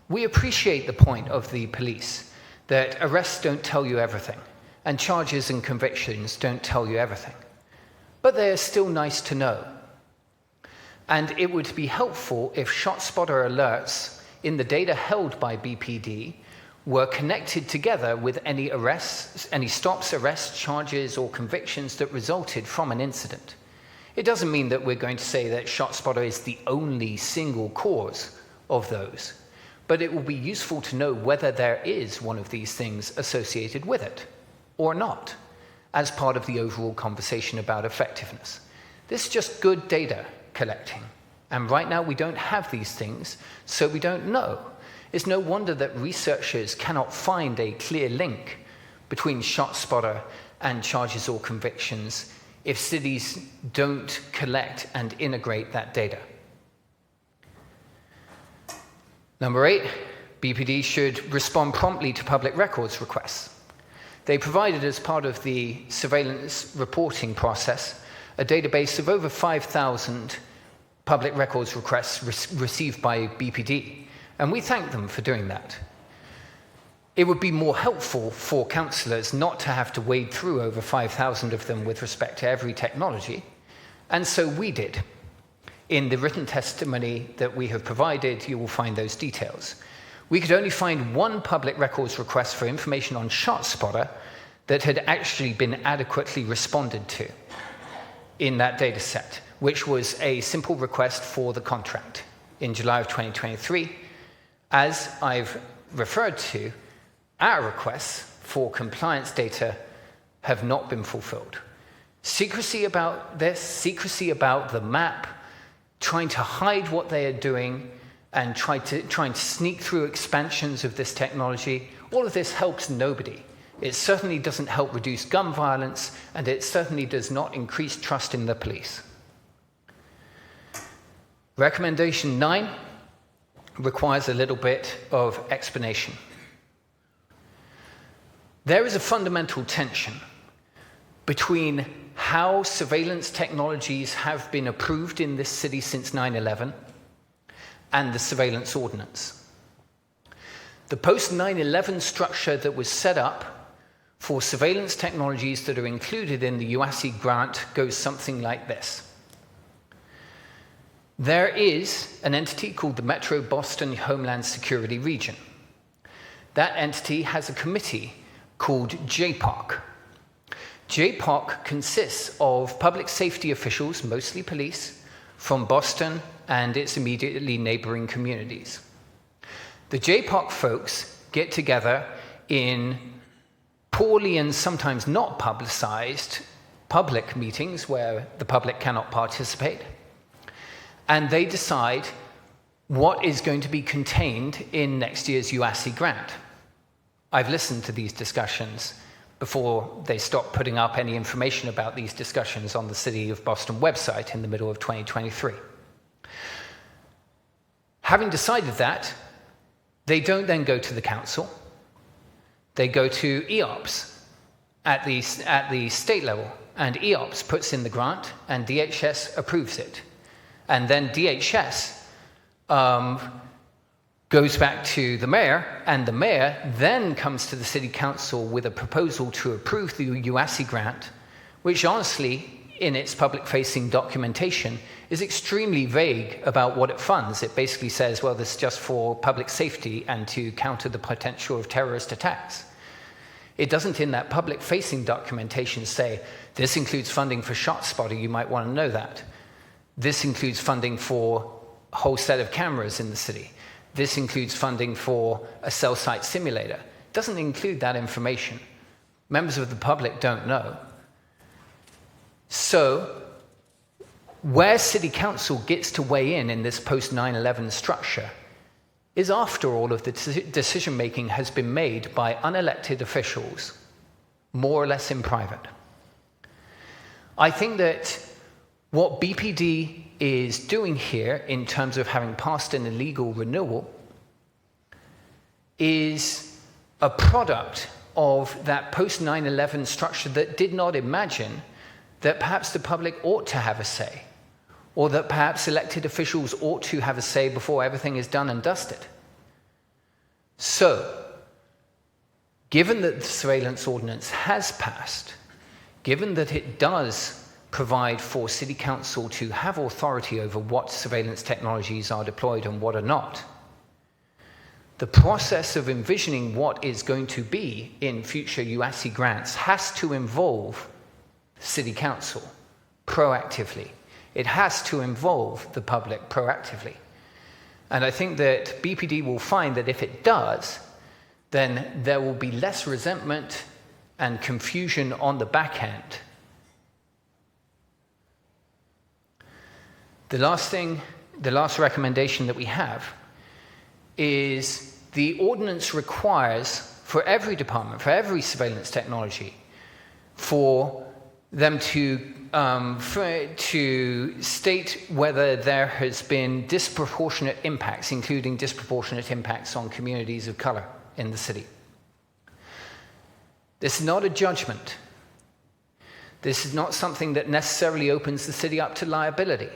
we appreciate the point of the police that arrests don't tell you everything and charges and convictions don't tell you everything. But they're still nice to know. And it would be helpful if ShotSpotter alerts in the data held by BPD were connected together with any arrests, any stops, arrests, charges, or convictions that resulted from an incident. It doesn't mean that we're going to say that ShotSpotter is the only single cause of those, but it will be useful to know whether there is one of these things associated with it or not, as part of the overall conversation about effectiveness. This is just good data collecting, and right now we don't have these things, so we don't know. It's no wonder that researchers cannot find a clear link between ShotSpotter and charges or convictions if cities don't collect and integrate that data. Number 8, BPD should respond promptly to public records requests. They provided, as part of the surveillance reporting process, a database of over 5,000 public records requests received by BPD, and we thank them for doing that. It would be more helpful for councillors not to have to wade through over 5,000 of them with respect to every technology, and so we did. In the written testimony that we have provided, you will find those details. We could only find one public records request for information on ShotSpotter that had actually been adequately responded to in that data set, which was a simple request for the contract in July of 2023. As I've referred to, our requests for compliance data have not been fulfilled. Secrecy about this, secrecy about the map, trying to hide what they are doing, and trying to sneak through expansions of this technology, all of this helps nobody. It certainly doesn't help reduce gun violence, and it certainly does not increase trust in the police. Recommendation 9 requires a little bit of explanation. There is a fundamental tension between how surveillance technologies have been approved in this city since 9/11 and the surveillance ordinance. The post-9/11 structure that was set up for surveillance technologies that are included in the UASI grant goes something like this. There is an entity called the Metro Boston Homeland Security Region. That entity has a committee called JPOC. JPOC consists of public safety officials, mostly police, from Boston and its immediately neighboring communities. The JPOC folks get together in poorly and sometimes not publicized public meetings where the public cannot participate, and they decide what is going to be contained in next year's UASI grant. I've listened to these discussions before they stopped putting up any information about these discussions on the City of Boston website in the middle of 2023. Having decided that, they don't then go to the council. They go to EOPS at the state level, and EOPS puts in the grant, and DHS approves it. And then DHS goes back to the mayor, and the mayor then comes to the city council with a proposal to approve the UASI grant, which honestly, in its public-facing documentation, is extremely vague about what it funds. It basically says, well, this is just for public safety and to counter the potential of terrorist attacks. It doesn't, in that public-facing documentation, say, this includes funding for ShotSpotter, you might want to know that. This includes funding for a whole set of cameras in the city. This includes funding for a cell site simulator. It doesn't include that information. Members of the public don't know. So, where City Council gets to weigh in this post-9/11 structure is after all of the decision-making has been made by unelected officials, more or less in private. I think that what BPD is doing here in terms of having passed an illegal renewal is a product of that post-9/11 structure that did not imagine that perhaps the public ought to have a say, or that perhaps elected officials ought to have a say before everything is done and dusted. So, given that the surveillance ordinance has passed, given that it does provide for City Council to have authority over what surveillance technologies are deployed and what are not, the process of envisioning what is going to be in future UASI grants has to involve City Council proactively. It has to involve the public proactively. And I think that BPD will find that if it does, then there will be less resentment and confusion on the back end. The last recommendation that we have is the ordinance requires for every department, for every surveillance technology, for them to state whether there has been disproportionate impacts, including disproportionate impacts on communities of color in the city. This is not a judgment. This is not something that necessarily opens the city up to liability.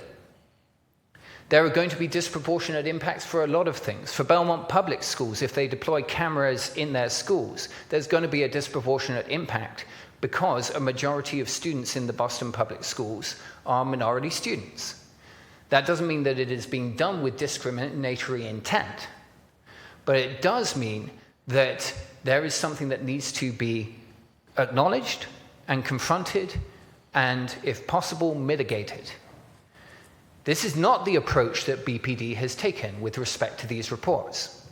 There are going to be disproportionate impacts for a lot of things. For Belmont Public Schools, if they deploy cameras in their schools, there's going to be a disproportionate impact because a majority of students in the Boston Public Schools are minority students. That doesn't mean that it is being done with discriminatory intent, but it does mean that there is something that needs to be acknowledged and confronted and, if possible, mitigated. This is not the approach that BPD has taken with respect to these reports.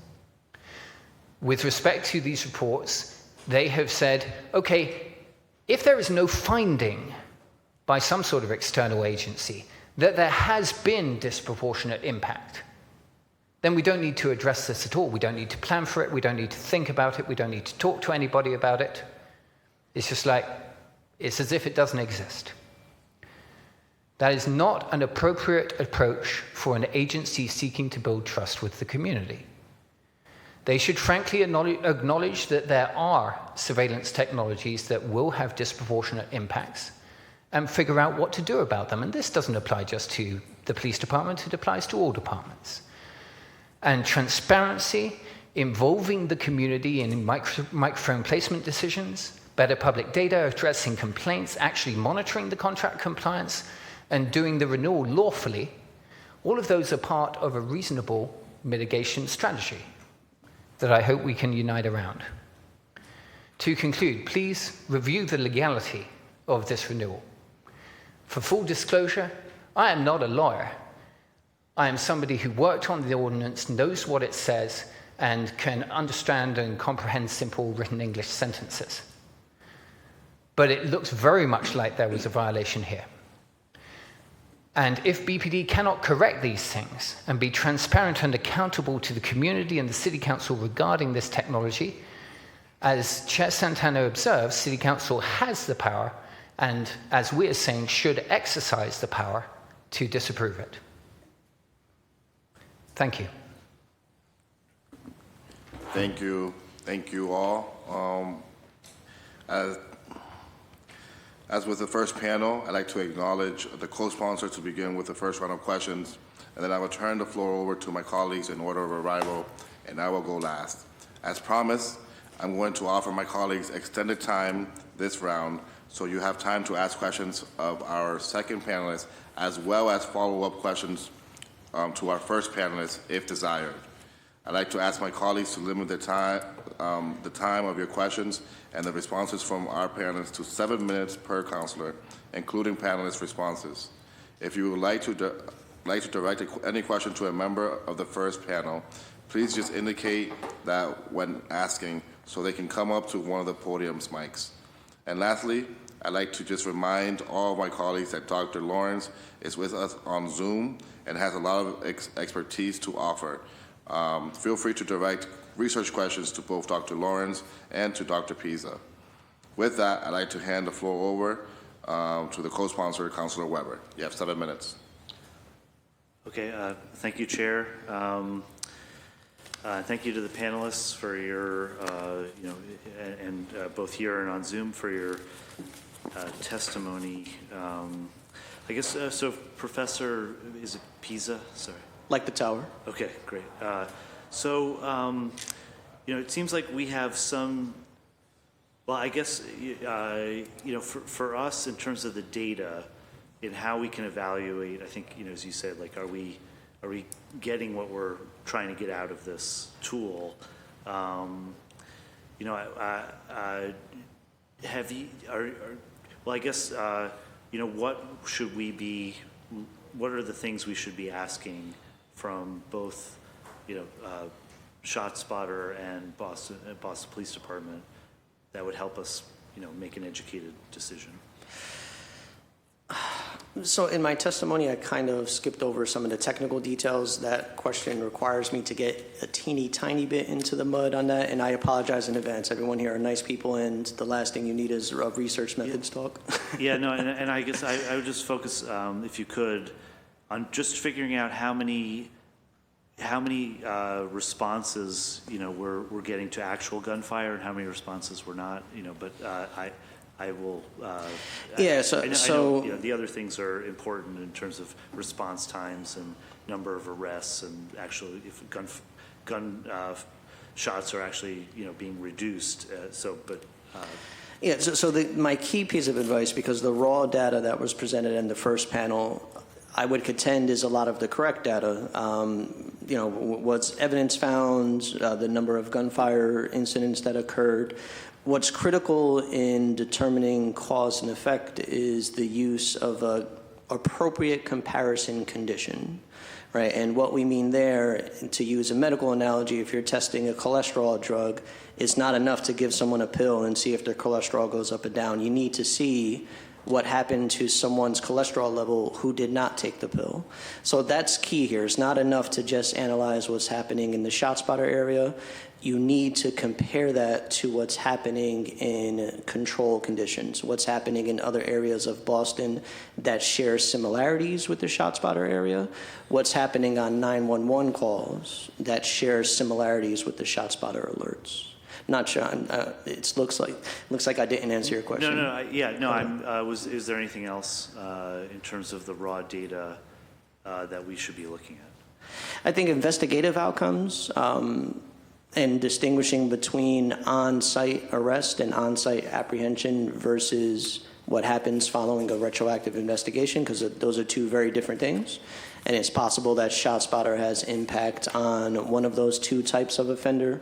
With respect to these reports, they have said, okay, if there is no finding by some sort of external agency that there has been disproportionate impact, then we don't need to address this at all. We don't need to plan for it. We don't need to think about it. We don't need to talk to anybody about it. It's just like, it's as if it doesn't exist. That is not an appropriate approach for an agency seeking to build trust with the community. They should frankly acknowledge that there are surveillance technologies that will have disproportionate impacts and figure out what to do about them. And this doesn't apply just to the police department, it applies to all departments. And transparency, involving the community in microphone placement decisions, better public data, addressing complaints, actually monitoring the contract compliance, and doing the renewal lawfully, all of those are part of a reasonable mitigation strategy that I hope we can unite around. To conclude, please review the legality of this renewal. For full disclosure, I am not a lawyer. I am somebody who worked on the ordinance, knows what it says, and can understand and comprehend simple written English sentences. But it looks very much like there was a violation here. And if BPD cannot correct these things and be transparent and accountable to the community and the City Council regarding this technology, as Chair Santana observes, City Council has the power and, as we are saying, should exercise the power to disapprove it. Thank you. Thank you. Thank you all. As with the first panel, I'd like to acknowledge the co-sponsor to begin with the first round of questions, and then I will turn the floor over to my colleagues in order of arrival, and I will go last. As promised, I'm going to offer my colleagues extended time this round, so you have time to ask questions of our second panelist, as well as follow-up questions to our first panelist, if desired. I'd like to ask my colleagues to limit the time of your questions and the responses from our panelists to 7 minutes per counselor, including panelist responses. If you would like to direct any question to a member of the first panel, please just indicate that when asking so they can come up to one of the podium's mics. And lastly, I'd like to just remind all of my colleagues that Dr. Lawrence is with us on Zoom and has a lot of expertise to offer. Feel free to direct research questions to both Dr. Lawrence and to Dr. Pisa. With that, I'd like to hand the floor over to the co-sponsor, Councilor Weber. You have 7 minutes. Okay, thank you, Chair. Thank you to the panelists for your, both here and on Zoom for your testimony. I guess, so Professor, is it Pisa? Sorry. Like the tower. Okay, great. It seems like we have some, well, I guess, for us in terms of the data and how we can evaluate, I think, as you said, like, are we getting what we're trying to get out of this tool? Have you, well, I guess, what are the things we should be asking from both, ShotSpotter and Boston Police Department that would help us, make an educated decision? So in my testimony, I kind of skipped over some of the technical details. That question requires me to get a teeny tiny bit into the mud on that, and I apologize in advance. Everyone here are nice people, and the last thing you need is a research methods talk. Yeah, no, and I guess I would just focus, if you could, on just figuring out how many responses, we're getting to actual gunfire and how many responses we're not, but I will. Yeah, I know, the other things are important in terms of response times and number of arrests and actually if gun shots are actually being reduced. Yeah, my key piece of advice, because the raw data that was presented in the first panel, I would contend is a lot of the correct data. What's evidence found, the number of gunfire incidents that occurred. What's critical in determining cause and effect is the use of an appropriate comparison condition, right? And what we mean there, to use a medical analogy, if you're testing a cholesterol drug, it's not enough to give someone a pill and see if their cholesterol goes up or down. You need to see what happened to someone's cholesterol level who did not take the pill. So that's key here. It's not enough to just analyze what's happening in the ShotSpotter area. You need to compare that to what's happening in control conditions, what's happening in other areas of Boston that share similarities with the ShotSpotter area, what's happening on 911 calls that share similarities with the ShotSpotter alerts. Not sure. It looks like I didn't answer your question. Is there anything else in terms of the raw data that we should be looking at? I think investigative outcomes and distinguishing between on-site arrest and on-site apprehension versus what happens following a retroactive investigation, because those are two very different things. And it's possible that ShotSpotter has impact on one of those two types of offender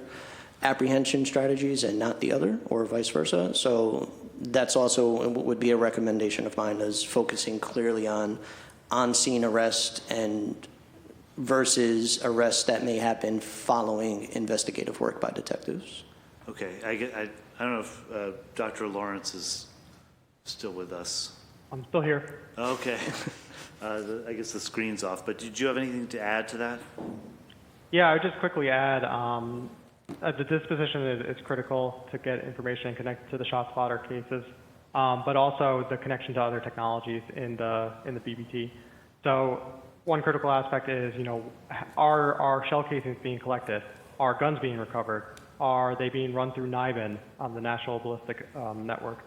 apprehension strategies and not the other, or vice versa. So that's also would be a recommendation of mine, is focusing clearly on on-scene arrest and versus arrests that may happen following investigative work by detectives. Okay, I don't know if Dr. Lawrence is still with us. I'm still here. Okay. I guess the screen's off, but did you have anything to add to that? Yeah, I would just quickly add, the disposition is critical to get information and connect to the ShotSpotter cases, but also the connection to other technologies in the BBT. So one critical aspect is, are shell casings being collected? Are guns being recovered? Are they being run through NIBIN, the National Ballistic Network?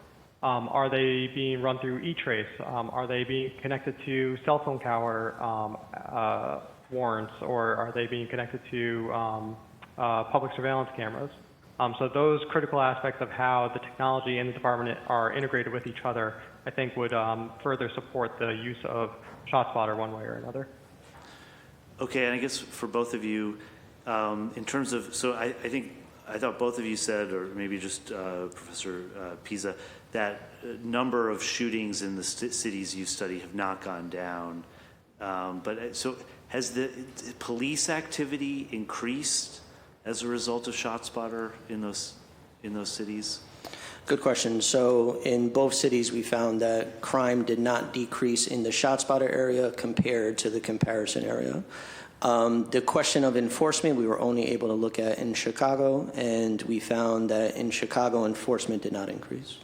Are they being run through E-Trace? Are they being connected to cell phone tower warrants, or are they being connected to public surveillance cameras? So those critical aspects of how the technology and the department are integrated with each other, I think would further support the use of ShotSpotter one way or another. Okay, and I guess for both of you, in terms of, so I thought both of you said, or maybe just Professor Pisa, that number of shootings in the cities you study have not gone down. But so has the police activity increased as a result of ShotSpotter in those cities? Good question. So in both cities, we found that crime did not decrease in the ShotSpotter area compared to the comparison area. The question of enforcement, we were only able to look at in Chicago, and we found that in Chicago, enforcement did not increase.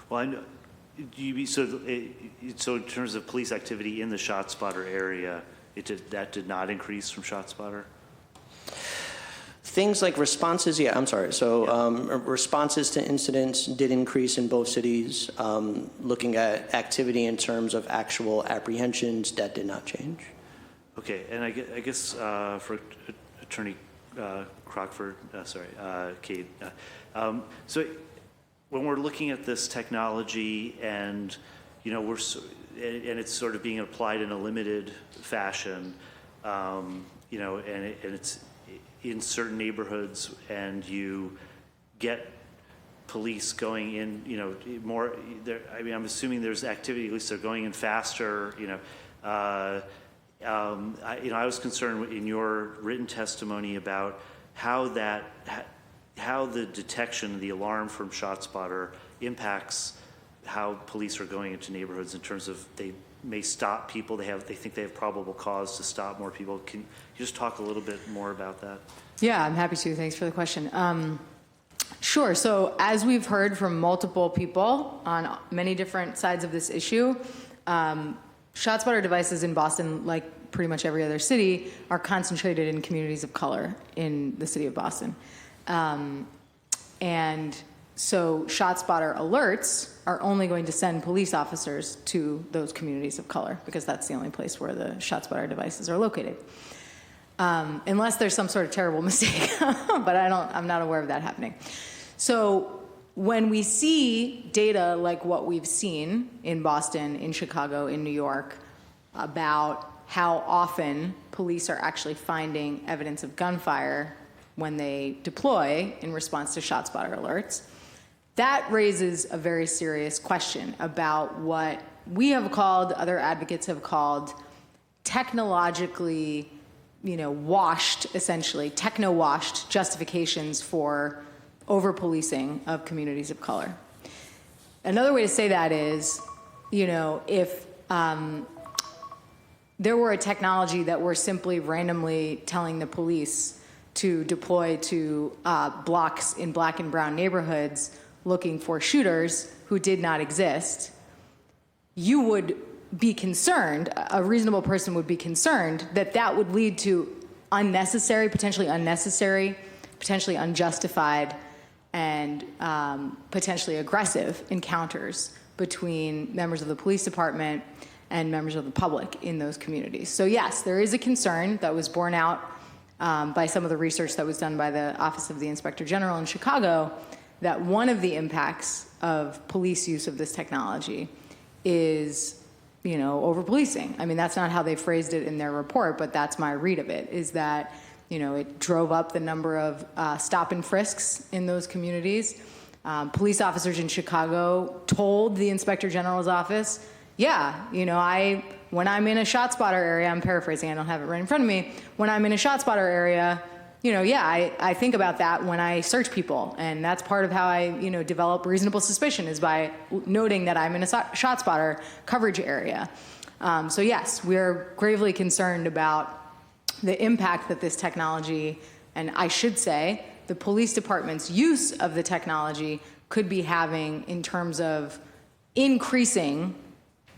Well, I know, so in terms of police activity in the ShotSpotter area, that did not increase from ShotSpotter? Things like responses, yeah, I'm sorry. So responses to incidents did increase in both cities. Looking at activity in terms of actual apprehensions, that did not change. Okay, and I guess for Attorney Crockford, Kate, so when we're looking at this technology and, you know, and it's sort of being applied in a limited fashion, you know, and it's in certain neighborhoods, and you get police going in, you know, more. I mean, I'm assuming there's activity. At least they're going in faster. You know, I was concerned in your written testimony about how the detection, the alarm from ShotSpotter impacts how police are going into neighborhoods in terms of they may stop people. They think they have probable cause to stop more people. Can you just talk a little bit more about that? Yeah, I'm happy to. Thanks for the question. Sure. So as we've heard from multiple people on many different sides of this issue, ShotSpotter devices in Boston, like pretty much every other city, are concentrated in communities of color in the city of Boston. And so ShotSpotter alerts are only going to send police officers to those communities of color because that's the only place where the ShotSpotter devices are located. Unless there's some sort of terrible mistake, but I'm not aware of that happening. So when we see data like what we've seen in Boston, in Chicago, in New York, about how often police are actually finding evidence of gunfire when they deploy in response to ShotSpotter alerts, that raises a very serious question about what we have called, other advocates have called, technologically, washed, essentially, techno-washed justifications for over-policing of communities of color. Another way to say that is, if there were a technology that were simply randomly telling the police to deploy to blocks in black and brown neighborhoods looking for shooters who did not exist, you would be concerned, a reasonable person would be concerned that that would lead to potentially unnecessary, potentially unjustified, and potentially aggressive encounters between members of the police department and members of the public in those communities. So yes, there is a concern that was borne out by some of the research that was done by the Office of the Inspector General in Chicago, that one of the impacts of police use of this technology is, over-policing. I mean, that's not how they phrased it in their report, but that's my read of it, is that, it drove up the number of stop and frisks in those communities. Police officers in Chicago told the Inspector General's office, when I'm in a ShotSpotter area, I'm paraphrasing, I don't have it right in front of me, when I'm in a ShotSpotter area, I think about that when I search people, and that's part of how I, develop reasonable suspicion is by noting that I'm in a ShotSpotter coverage area. So yes, we're gravely concerned about the impact that this technology, and I should say, the police department's use of the technology could be having in terms of increasing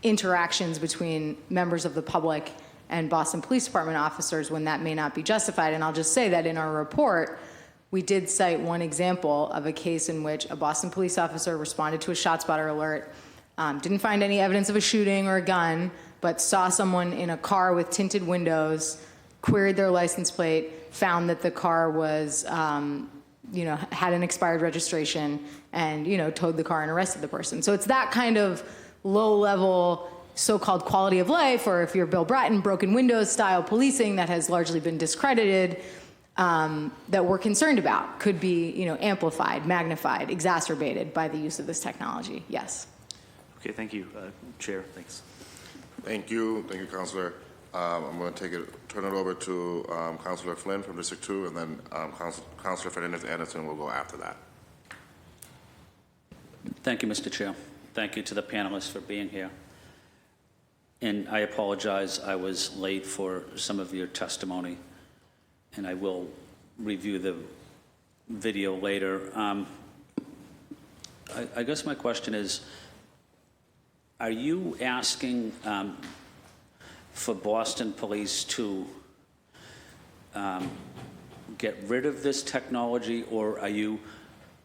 interactions between members of the public and Boston Police Department officers when that may not be justified. And I'll just say that in our report, we did cite one example of a case in which a Boston police officer responded to a ShotSpotter alert, didn't find any evidence of a shooting or a gun, but saw someone in a car with tinted windows, queried their license plate, found that the car was, had an expired registration, and, towed the car and arrested the person. So it's that kind of low-level so-called quality of life, or if you're Bill Bratton, broken windows style policing that has largely been discredited, that we're concerned about could be, amplified, magnified, exacerbated by the use of this technology. Yes. Okay, thank you, Chair. Thanks. Thank you, Councilor. I'm going to turn it over to Councilor Flynn from District 2, and then Councilor Fernandez-Anderson will go after that. Thank you, Mr. Chair. Thank you to the panelists for being here. And I apologize, I was late for some of your testimony, and I will review the video later. I guess my question is, are you asking for Boston Police to get rid of this technology, or are you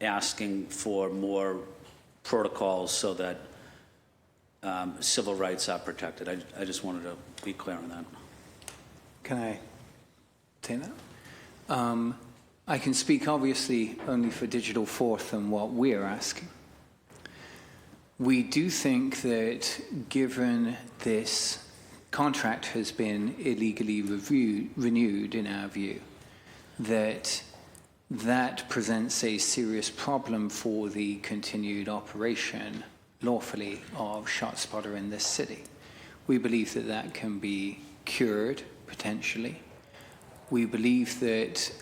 asking for more protocols so that civil rights are protected? I just wanted to be clear on that. Can I take that? I can speak obviously only for Digital Fourth and what we're asking. We do think that given this contract has been illegally renewed in our view, that presents a serious problem for the continued operation lawfully of ShotSpotter in this city. We believe that that can be cured potentially. We believe that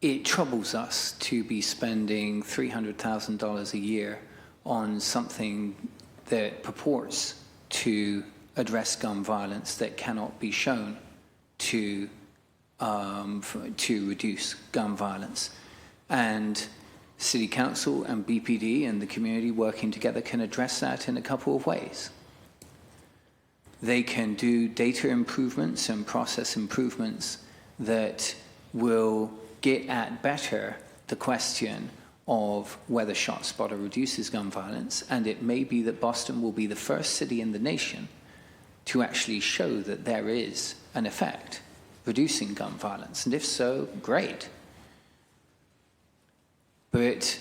it troubles us to be spending $300,000 a year on something that purports to address gun violence that cannot be shown to reduce gun violence. And City Council and BPD and the community working together can address that in a couple of ways. They can do data improvements and process improvements that will get at better the question of whether ShotSpotter reduces gun violence, and it may be that Boston will be the first city in the nation to actually show that there is an effect reducing gun violence, and if so, great. But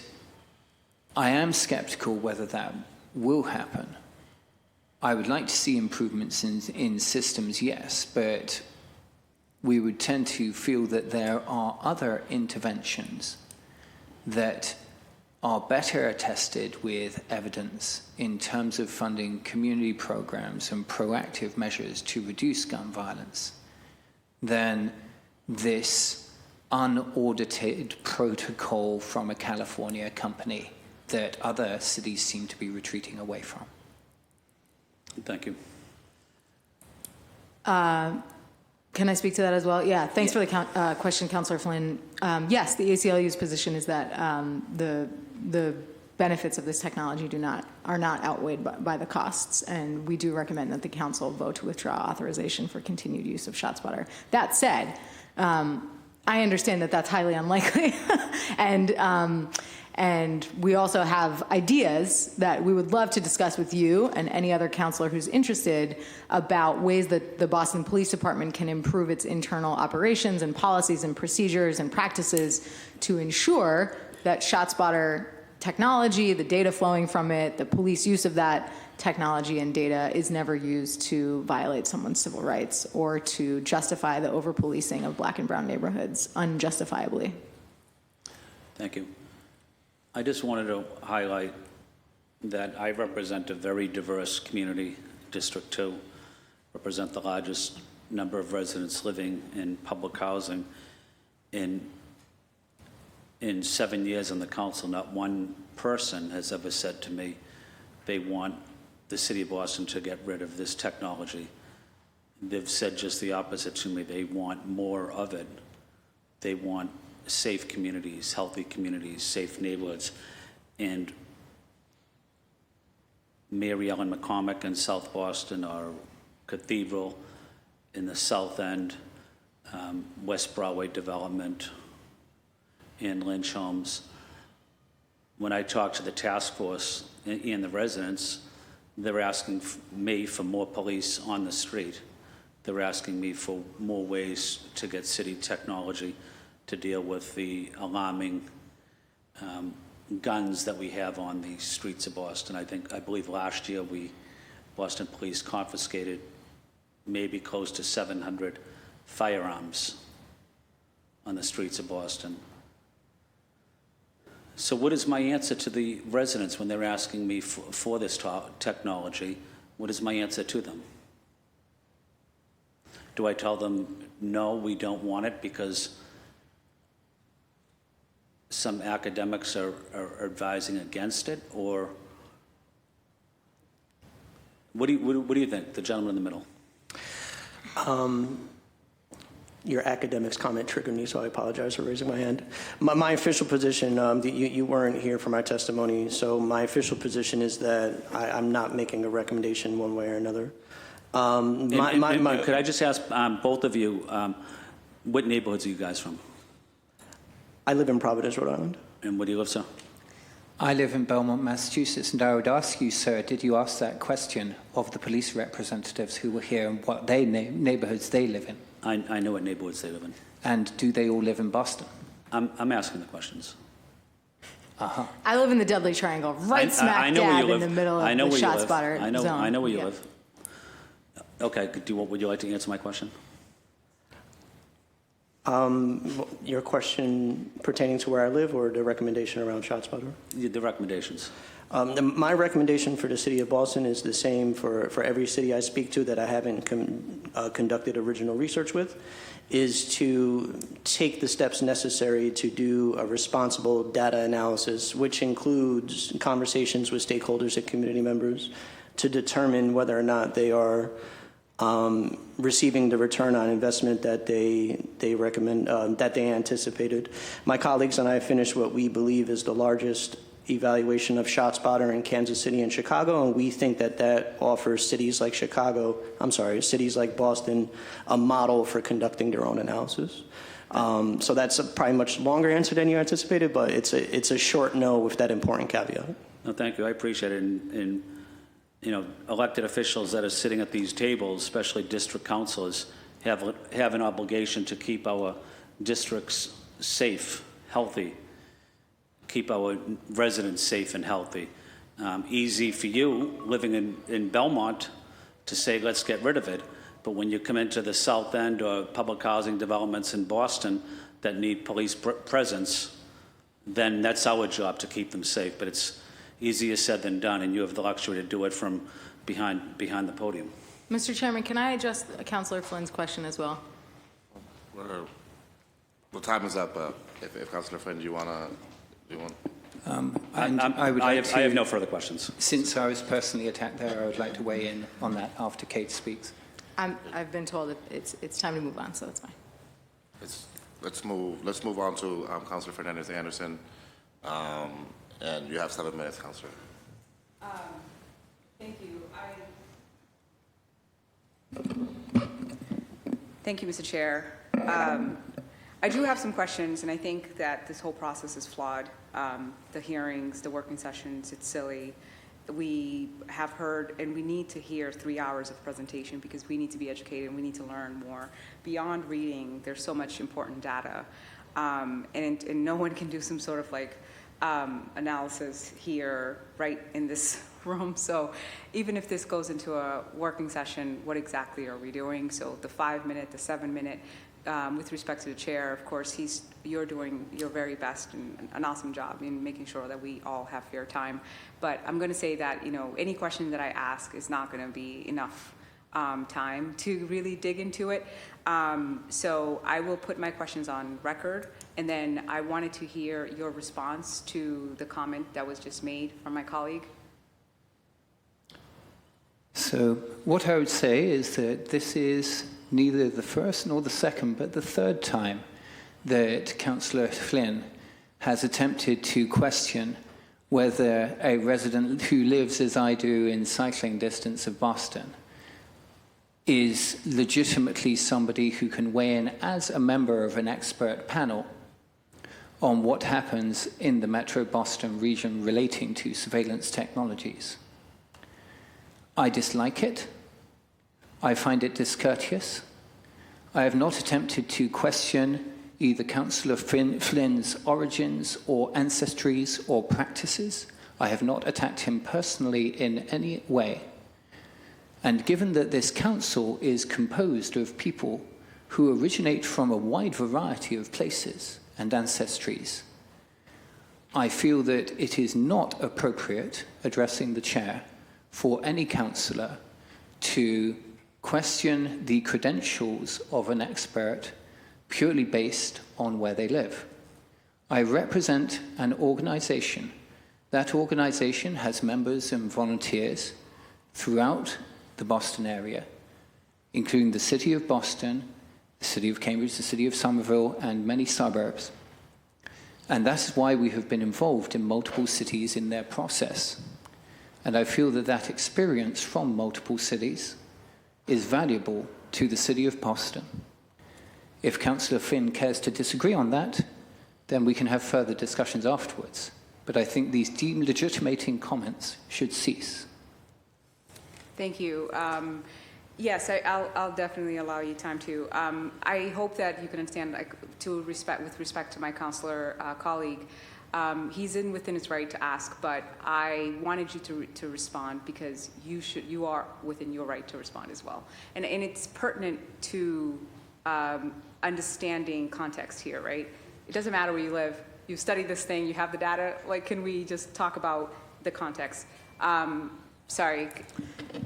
I am skeptical whether that will happen. I would like to see improvements in systems, yes, but we would tend to feel that there are other interventions that are better attested with evidence in terms of funding community programs and proactive measures to reduce gun violence than this unaudited protocol from a California company that other cities seem to be retreating away from. Thank you. Can I speak to that as well? Yeah, thanks for the question, Councillor Flynn. Yes, the ACLU's position is that the benefits of this technology are not outweighed by the costs, and we do recommend that the council vote to withdraw authorization for continued use of ShotSpotter. That said, I understand that that's highly unlikely, and we also have ideas that we would love to discuss with you and any other councilor who's interested about ways that the Boston Police Department can improve its internal operations and policies and procedures and practices to ensure that ShotSpotter technology, the data flowing from it, the police use of that technology and data is never used to violate someone's civil rights or to justify the over-policing of black and brown neighborhoods unjustifiably. Thank you. I just wanted to highlight that I represent a very diverse community, District 2, represent the largest number of residents living in public housing. In 7 years on the council, not one person has ever said to me they want the city of Boston to get rid of this technology. They've said just the opposite to me. They want more of it. They want safe communities, healthy communities, safe neighborhoods. And Mary Ellen McCormick in South Boston, or Cathedral in the South End, West Broadway development, and Lynch Homes. When I talk to the task force and the residents, they're asking me for more police on the street. They're asking me for more ways to get city technology to deal with the alarming guns that we have on the streets of Boston. I believe last year Boston Police confiscated maybe close to 700 firearms on the streets of Boston. So what is my answer to the residents when they're asking me for this technology? What is my answer to them? Do I tell them, no, we don't want it because some academics are advising against it? Or what do you think, the gentleman in the middle? Your academics comment triggered me, so I apologize for raising my hand. My official position, you weren't here for my testimony, so my official position is that I'm not making a recommendation one way or another. Could I just ask both of you, What neighborhoods are you guys from? I live in Providence, Rhode Island. And where do you live, sir? I live in Belmont, Massachusetts, and I would ask you, sir, did you ask that question of the police representatives who were here and what neighborhoods they live in? I know what neighborhoods they live in. And do they all live in Boston? I'm asking the questions. I live in the Dudley Triangle, right smack dab in the middle of the ShotSpotter zone. I know where you Yeah. live. Okay, would you like to answer my question? Your question pertaining to where I live or the recommendation around ShotSpotter? The recommendations. My recommendation for the city of Boston is the same for every city I speak to that I haven't conducted original research with, is to take the steps necessary to do a responsible data analysis, which includes conversations with stakeholders and community members to determine whether or not they are receiving the return on investment that they recommend, that they anticipated. My colleagues and I finished what we believe is the largest evaluation of ShotSpotter in Kansas City and Chicago, and we think that offers cities like cities like Boston, a model for conducting their own analysis. So that's a probably much longer answer than you anticipated, but it's a short no with that important caveat. No, thank you. I appreciate it. And you know, elected officials that are sitting at these tables, especially district councilors, have an obligation to keep our districts safe, healthy, keep our residents safe and healthy. Easy for you living in Belmont to say, let's get rid of it. But when you come into the South End or public housing developments in Boston that need police presence, then that's our job to keep them safe. But it's easier said than done, and you have the luxury to do it from behind the podium. Mr. Chairman, can I address Councilor Flynn's question as well? The time is up. If Councilor Flynn, do you want to? I have no further questions. Since I was personally attacked there, I would like to weigh in on that after Kate speaks. I've been told that it's time to move on, so that's fine. Let's move on to Councilor Fernandez Anderson, and you have 7 minutes, Councilor. Thank you. Thank you, Mr. Chair. I do have some questions, and I think that this whole process is flawed. The hearings, the working sessions, it's silly. We have heard, and we need to hear 3 hours of presentation because we need to be educated and we need to learn more. Beyond reading, there's so much important data, and no one can do some sort of analysis here right in this room. So even if this goes into a working session, what exactly are we doing? So the 5-minute, the 7-minute, with respect to the chair, of course, you're doing your very best and an awesome job in making sure that we all have fair time. But I'm going to say that, any question that I ask is not going to be enough time to really dig into it. So I will put my questions on record, and then I wanted to hear your response to the comment that was just made from my colleague. So what I would say is that this is neither the first nor the second, but the third time that Councillor Flynn has attempted to question whether a resident who lives, as I do, in cycling distance of Boston is legitimately somebody who can weigh in as a member of an expert panel on what happens in the Metro Boston region relating to surveillance technologies. I dislike it. I find it discourteous. I have not attempted to question either Councillor Flynn's origins or ancestries or practices. I have not attacked him personally in any way. And given that this council is composed of people who originate from a wide variety of places and ancestries, I feel that it is not appropriate, addressing the chair, for any councillor to question the credentials of an expert purely based on where they live. I represent an organization. That organization has members and volunteers throughout the Boston area, including the city of Boston, the city of Cambridge, the city of Somerville, and many suburbs. And that is why we have been involved in multiple cities in their process. And I feel that that experience from multiple cities is valuable to the city of Boston. If Councillor Flynn cares to disagree on that, then we can have further discussions afterwards. But I think these delegitimating comments should cease. Thank you. Yes, I'll definitely allow you time to. I hope that you can understand, with respect to my councillor colleague, he's within his right to ask, but I wanted you to respond because you are within your right to respond as well. And it's pertinent to understanding context here, right? It doesn't matter where you live. You've studied this thing. You have the data. Like, can we just talk about the context? Sorry.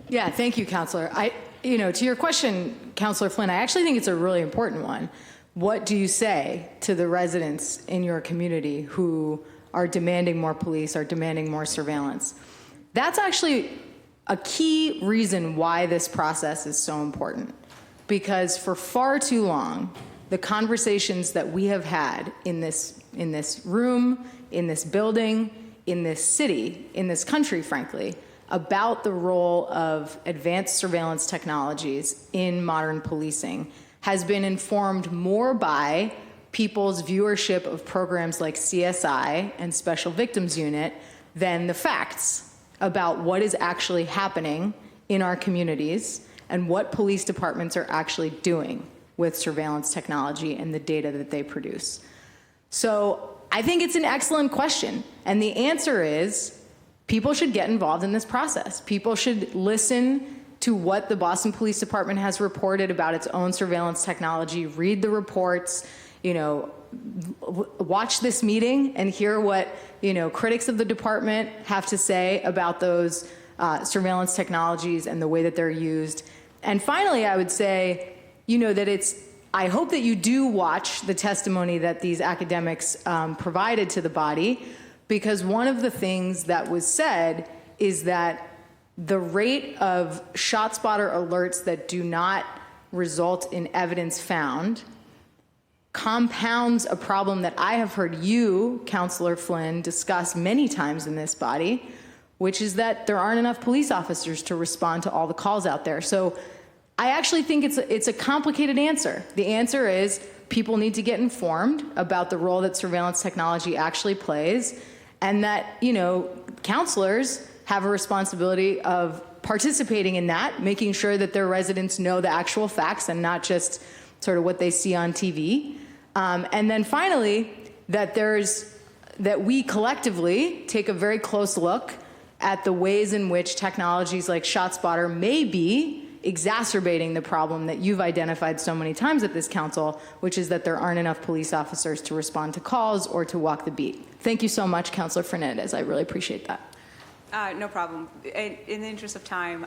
Yeah, thank you, Councillor. To your question, Councillor Flynn, I actually think it's a really important one. What do you say to the residents in your community who are demanding more police, are demanding more surveillance? That's actually a key reason why this process is so important. Because for far too long, the conversations that we have had in this room, in this building, in this city, in this country, frankly, about the role of advanced surveillance technologies in modern policing has been informed more by people's viewership of programs like CSI and Special Victims Unit than the facts about what is actually happening in our communities and what police departments are actually doing with surveillance technology and the data that they produce. So I think it's an excellent question. And the answer is people should get involved in this process. People should listen to what the Boston Police Department has reported about its own surveillance technology, read the reports, watch this meeting and hear what, critics of the department have to say about those surveillance technologies and the way that they're used. And finally, I would say, I hope that you do watch the testimony that these academics provided to the body, because one of the things that was said is that the rate of ShotSpotter alerts that do not result in evidence found compounds a problem that I have heard you, Councillor Flynn, discuss many times in this body, which is that there aren't enough police officers to respond to all the calls out there. So I actually think it's a complicated answer. The answer is people need to get informed about the role that surveillance technology actually plays, and that, counselors have a responsibility of participating in that, making sure that their residents know the actual facts and not just sort of what they see on TV. And then finally, that we collectively take a very close look at the ways in which technologies like ShotSpotter may be exacerbating the problem that you've identified so many times at this council, which is that there aren't enough police officers to respond to calls or to walk the beat. Thank you so much, Councillor Fernandez. I really appreciate that. No problem. In the interest of time,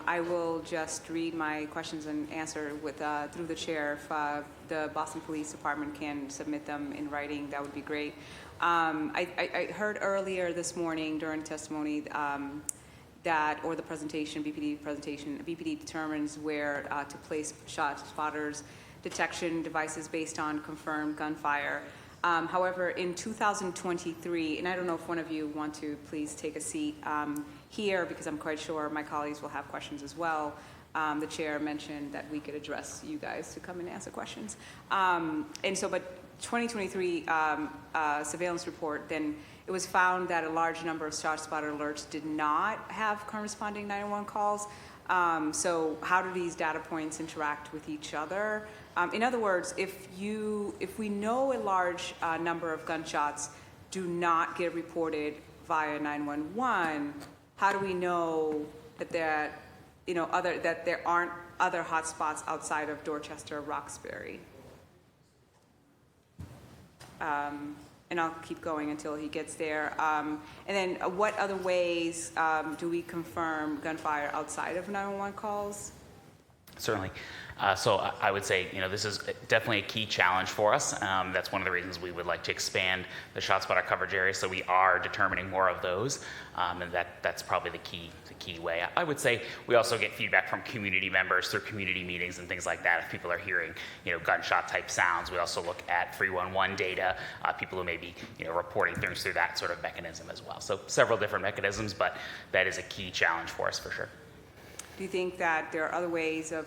I will just read my questions and answer through the chair. If the Boston Police Department can submit them in writing, that would be great. I heard earlier this morning during testimony or the presentation, BPD determines where to place ShotSpotter's detection devices based on confirmed gunfire. However, in 2023, and I don't know if one of you want to please take a seat here, because I'm quite sure my colleagues will have questions as well. The chair mentioned that we could address you guys to come and answer questions. But 2023 surveillance report, then it was found that a large number of ShotSpotter alerts did not have corresponding 911 calls. So how do these data points interact with each other? In other words, if we know a large number of gunshots do not get reported via 911, how do we know that there aren't other hotspots outside of Dorchester or Roxbury? And I'll keep going until he gets there. And then what other ways do we confirm gunfire outside of 911 calls? Certainly. So I would say, this is definitely a key challenge for us. That's one of the reasons we would like to expand the ShotSpotter coverage area, so we are determining more of those, and that's probably the key way. I would say we also get feedback from community members through community meetings and things like that. If people are hearing, gunshot type sounds, we also look at 311 data, people who may be, reporting things through that sort of mechanism as well. So several different mechanisms, but that is a key challenge for us for sure. Do you think that there are other ways of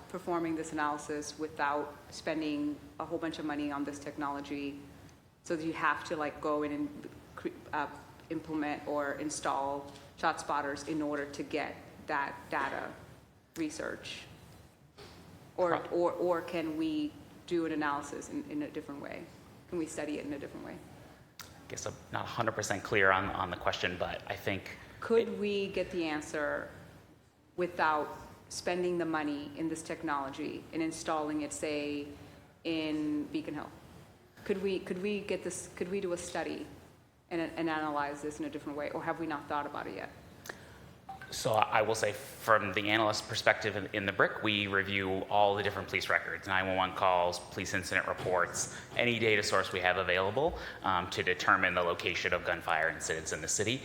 performing this analysis without spending a whole bunch of money on this technology, so that you have to like go in and implement or install ShotSpotters in order to get that data research? Or can we do an analysis in a different way? Can we study it in a different way? I guess I'm not 100% clear on the question, but I think... Could we get the answer without spending the money in this technology and installing it, say, in Beacon Hill? Could we get this? Could we do a study and analyze this in a different way, or have we not thought about it yet? So I will say, from the analyst perspective in the BRIC, we review all the different police records, 911 calls, police incident reports, any data source we have available to determine the location of gunfire incidents in the city.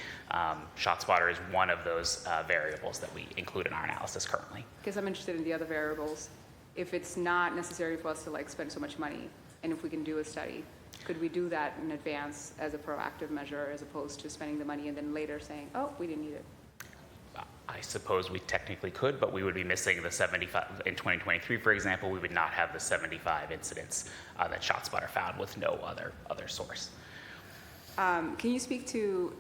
ShotSpotter is one of those variables that we include in our analysis currently. Because I'm interested in the other variables. If it's not necessary for us to like spend so much money, and if we can do a study, could we do that in advance as a proactive measure, as opposed to spending the money and then later saying, oh, we didn't need it? I suppose we technically could, but we would be missing the 75. In 2023, for example, we would not have the 75 incidents that ShotSpotter found with no other source. Can you speak to,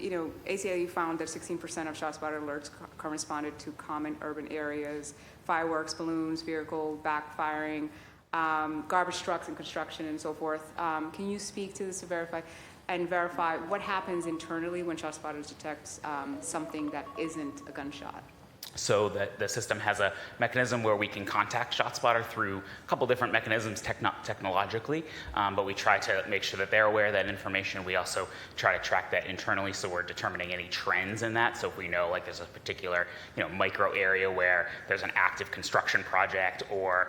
ACLU found that 16% of ShotSpotter alerts corresponded to common urban areas, fireworks, balloons, vehicle backfiring, garbage trucks and construction and so forth. Can you speak to this to verify what happens internally when ShotSpotter detects something that isn't a gunshot? So the system has a mechanism where we can contact ShotSpotter through a couple different mechanisms technologically, but we try to make sure that they're aware of that information. We also try to track that internally, so we're determining any trends in that. So if we know like there's a particular micro area where there's an active construction project, or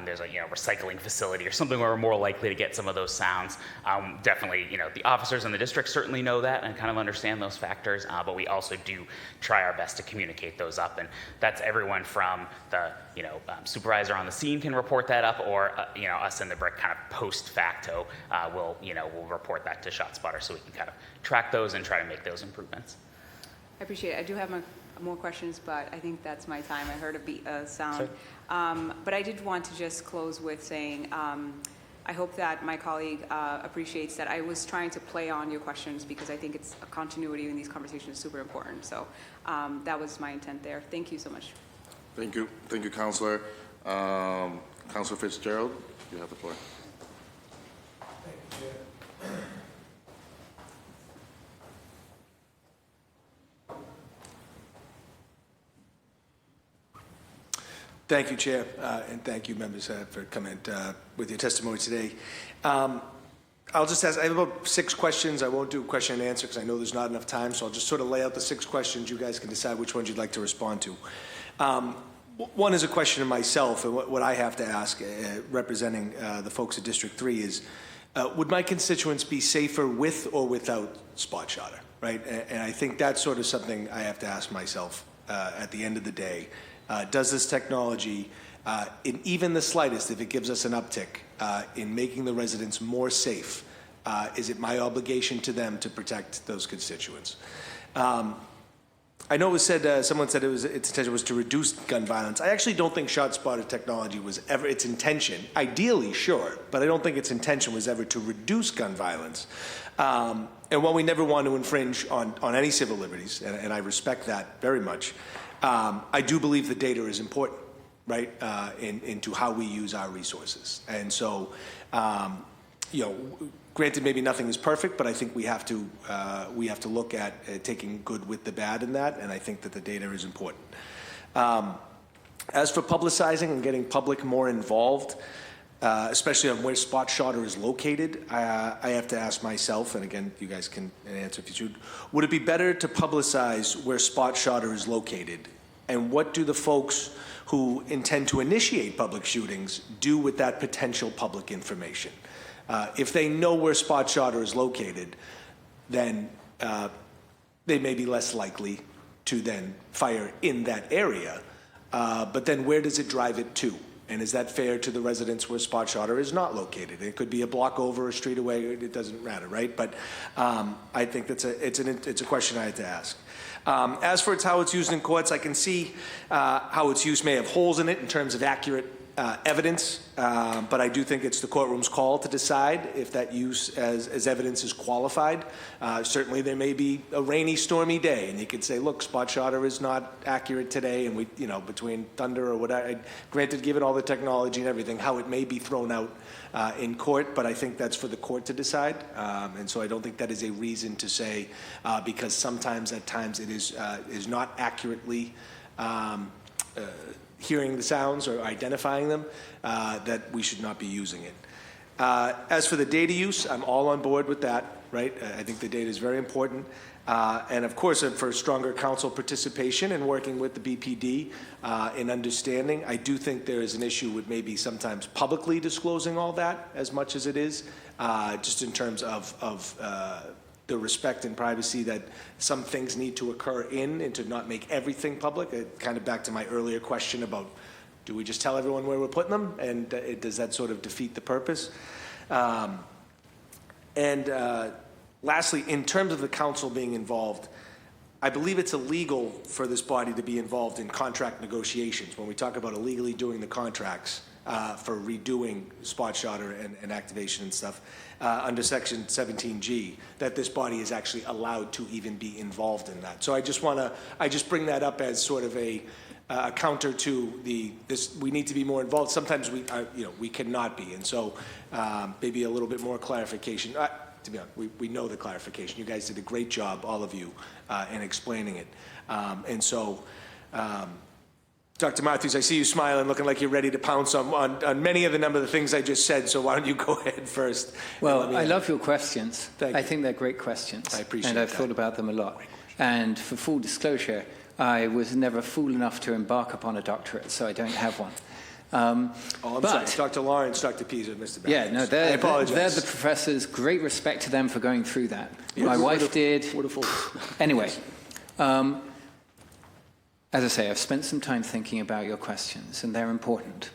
there's a recycling facility or something where we're more likely to get some of those sounds, definitely the officers in the district certainly know that and kind of understand those factors, but we also do try our best to communicate those up. And that's everyone from the supervisor on the scene can report that up, or us in the BRIC kind of post facto will report that to ShotSpotter, so we can kind of track those and try to make those improvements. I appreciate it. I do have more questions, but I think that's my time. I heard a beat sound, but I did want to just close with saying I hope that my colleague appreciates that I was trying to play on your questions, because I think it's a continuity in these conversations is super important. So that was my intent there. Thank you so much. Thank you, Councilor. Councilor Fitzgerald, you have the floor. Thank you, Chair. Thank you, Chair, and thank you, members, for coming with your testimony today. I'll just ask, I have about 6 questions. I won't do question and answer because I know there's not enough time, so I'll just sort of lay out the 6 questions. You guys can decide which ones you'd like to respond to. One is a question of myself, and what I have to ask, representing the folks at District 3, is would my constituents be safer with or without SpotShotter, right? And I think that's sort of something I have to ask myself at the end of the day. Does this technology, in even the slightest, if it gives us an uptick in making the residents more safe, is it my obligation to them to protect those constituents? I know it was said, someone said its intention was to reduce gun violence. I actually don't think ShotSpotter technology was ever its intention. Ideally, sure, but I don't think its intention was ever to reduce gun violence. And while we never want to infringe on any civil liberties, and I respect that very much, I do believe the data is important, right, into how we use our resources. And so, granted, maybe nothing is perfect, but I think we have to look at taking good with the bad in that, and I think that the data is important. As for publicizing and getting public more involved, especially on where SpotShotter is located, I have to ask myself, and again, you guys can answer if you should, would it be better to publicize where SpotShotter is located? And what do the folks who intend to initiate public shootings do with that potential public information? If they know where SpotShotter is located, then they may be less likely to then fire in that area. But then where does it drive it to? And is that fair to the residents where ShotSpotter is not located? It could be a block over, a street away, it doesn't matter, right? But I think it's a question I had to ask. As for how it's used in courts, I can see how its use may have holes in it in terms of accurate evidence, but I do think it's the courtroom's call to decide if that use as evidence is qualified. Certainly there may be a rainy, stormy day, and you could say, look, ShotSpotter is not accurate today, and we, between thunder or whatever, granted, given all the technology and everything, how it may be thrown out in court, but I think that's for the court to decide, and so I don't think that is a reason to say, because sometimes at times it is not accurately hearing the sounds or identifying them, that we should not be using it. As for the data use, I'm all on board with that, right? I think the data is very important. And of course, for stronger council participation and working with the BPD in understanding, I do think there is an issue with maybe sometimes publicly disclosing all that as much as it is, just in terms of the respect and privacy that some things need to occur and to not make everything public. Kind of back to my earlier question about, do we just tell everyone where we're putting them? And does that sort of defeat the purpose? Lastly, in terms of the council being involved, I believe it's illegal for this body to be involved in contract negotiations. When we talk about illegally doing the contracts for redoing ShotSpotter and activation and stuff, under Section 17G, that this body is actually allowed to even be involved in that. So I just bring that up as sort of a counter to this. We need to be more involved. Sometimes we cannot be, and so maybe a little bit more clarification. To be honest, we know the clarification. You guys did a great job, all of you, in explaining it. And so, Dr. Matthews, I see you smiling, looking like you're ready to pounce on many of the number of the things I just said, so why don't you go ahead first? Well, I love your questions. I think they're great questions. I appreciate and I've that. thought about them a lot. And for full disclosure, I was never fool enough to embark upon a doctorate, so I don't have one. I'm sorry, Dr. Lawrence, Dr. Pisa, Mr. Matthews. Yeah, no, I apologize. they're the professors. Great respect to them for going through that. Yes. My wife did. Wonderful. Anyway, as I say, I've spent some time thinking about your questions, and they're important.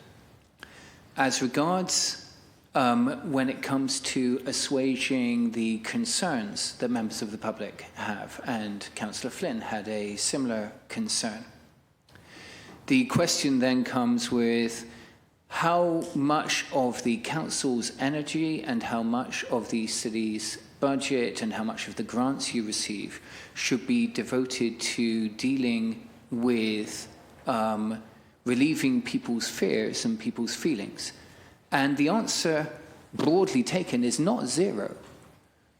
As regards when it comes to assuaging the concerns that members of the public have, and Councillor Flynn had a similar concern, the question then comes with how much of the council's energy and how much of the city's budget and how much of the grants you receive should be devoted to dealing with relieving people's fears and people's feelings. And the answer, broadly taken, is not zero,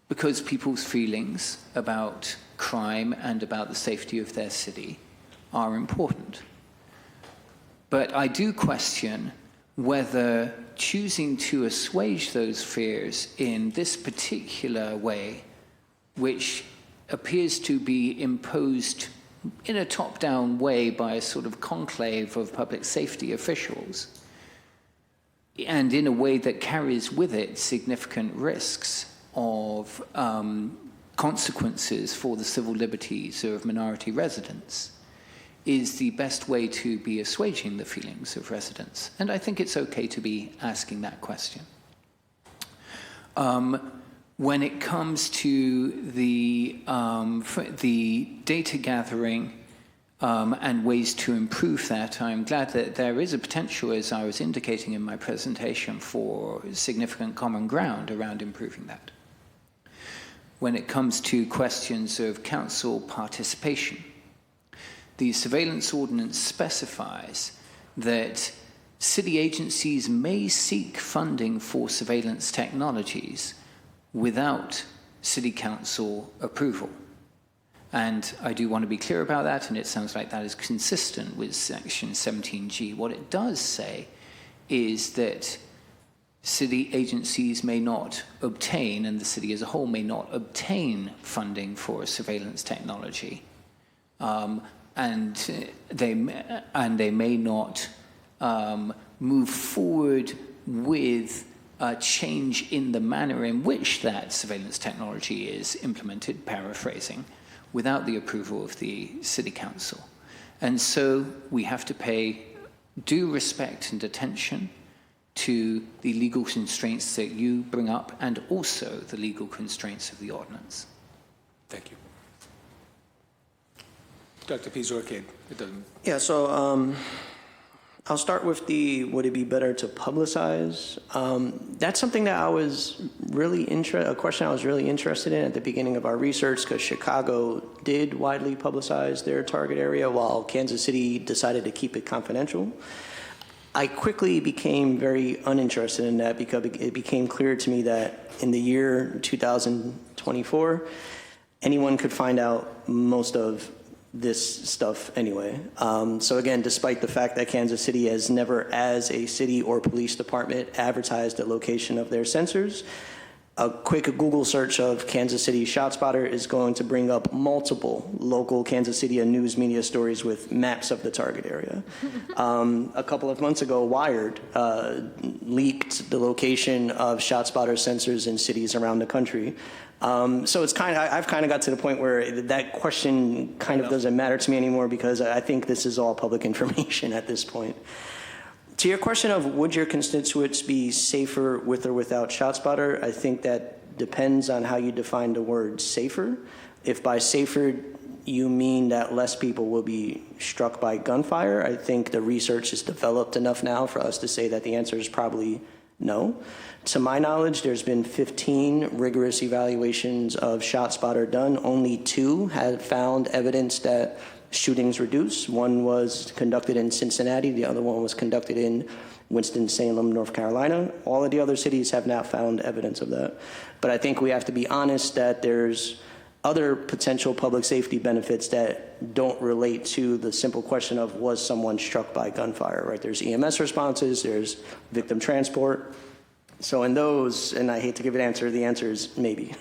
because people's feelings about crime and about the safety of their city are important. But I do question whether choosing to assuage those fears in this particular way, which appears to be imposed in a top-down way by a sort of conclave of public safety officials, and in a way that carries with it significant risks of consequences for the civil liberties of minority residents, is the best way to be assuaging the feelings of residents. And I think it's okay to be asking that question. When it comes to the data gathering and ways to improve that, I'm glad that there is a potential, as I was indicating in my presentation, for significant common ground around improving that. When it comes to questions of council participation, the surveillance ordinance specifies that city agencies may seek funding for surveillance technologies without city council approval. And I do want to be clear about that, and it sounds like that is consistent with Section 17G. What it does say is that city agencies may not obtain, and the city as a whole may not obtain funding for surveillance technology. And they may not move forward with a change in the manner in which that surveillance technology is implemented, paraphrasing, without the approval of the city council. And so we have to pay due respect and attention to the legal constraints that you bring up and also the legal constraints of the ordinance. Thank you. Dr. Pisa or Cade? It doesn't. Yeah, so I'll start with would it be better to publicize? That's something that I was really a question I was really interested in at the beginning of our research, because Chicago did widely publicize their target area while Kansas City decided to keep it confidential. I quickly became very uninterested in that because it became clear to me that in the year 2024, anyone could find out most of this stuff anyway. So again, despite the fact that Kansas City has never, as a city or police department, advertised the location of their sensors, a quick Google search of Kansas City ShotSpotter is going to bring up multiple local Kansas City and news media stories with maps of the target area. A couple of months ago, Wired leaked the location of ShotSpotter sensors in cities around the country. So it's I've kind of got to the point where that question kind of doesn't matter to me anymore, because I think this is all public information at this point. To your question of would your constituents be safer with or without ShotSpotter, I think that depends on how you define the word safer. If by safer you mean that less people will be struck by gunfire, I think the research is developed enough now for us to say that the answer is probably no. To my knowledge, there's been 15 rigorous evaluations of ShotSpotter done. Only 2 have found evidence that shootings reduce. One was conducted in Cincinnati. The other one was conducted in Winston-Salem, North Carolina. All of the other cities have not found evidence of that. But I think we have to be honest that there's other potential public safety benefits that don't relate to the simple question of was someone struck by gunfire, right? There's EMS responses, there's victim transport. So in those, and I hate to give an answer, the answer is maybe.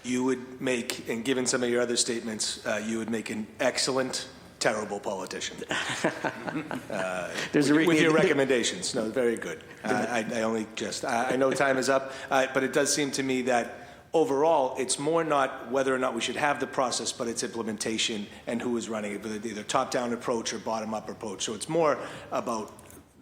You would make, and given some of your other statements, you would make an excellent, terrible politician. With your recommendations. No, very good. I know time is up, but it does seem to me that overall, it's more not whether or not we should have the process, but its implementation and who is running it, whether either top-down approach or bottom-up approach. So it's more about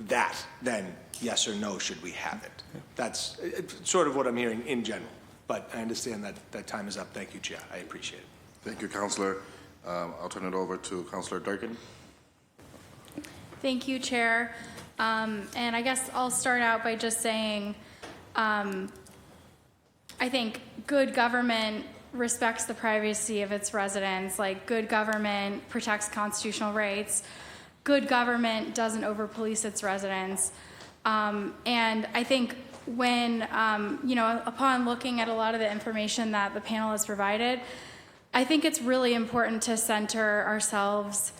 that than yes or no, should we have it. That's sort of what I'm hearing in general. But I understand that time is up. Thank you, Chair. I appreciate it. Thank you, Councilor. I'll turn it over to Councilor Durkin. Thank you, Chair. And I guess I'll start out by just saying I think good government respects the privacy of its residents. Like, good government protects constitutional rights. Good government doesn't over-police its residents. And I think when, upon looking at a lot of the information that the panel has provided, I think it's really important to center ourselves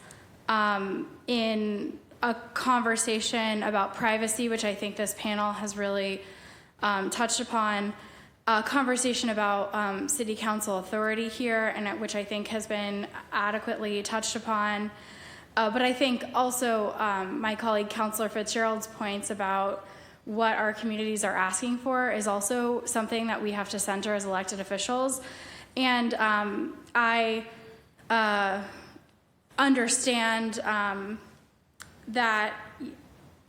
in a conversation about privacy, which I think this panel has really touched upon, a conversation about city council authority here, and which I think has been adequately touched upon. But I think also my colleague Councilor Fitzgerald's points about what our communities are asking for is also something that we have to center as elected officials. And I understand that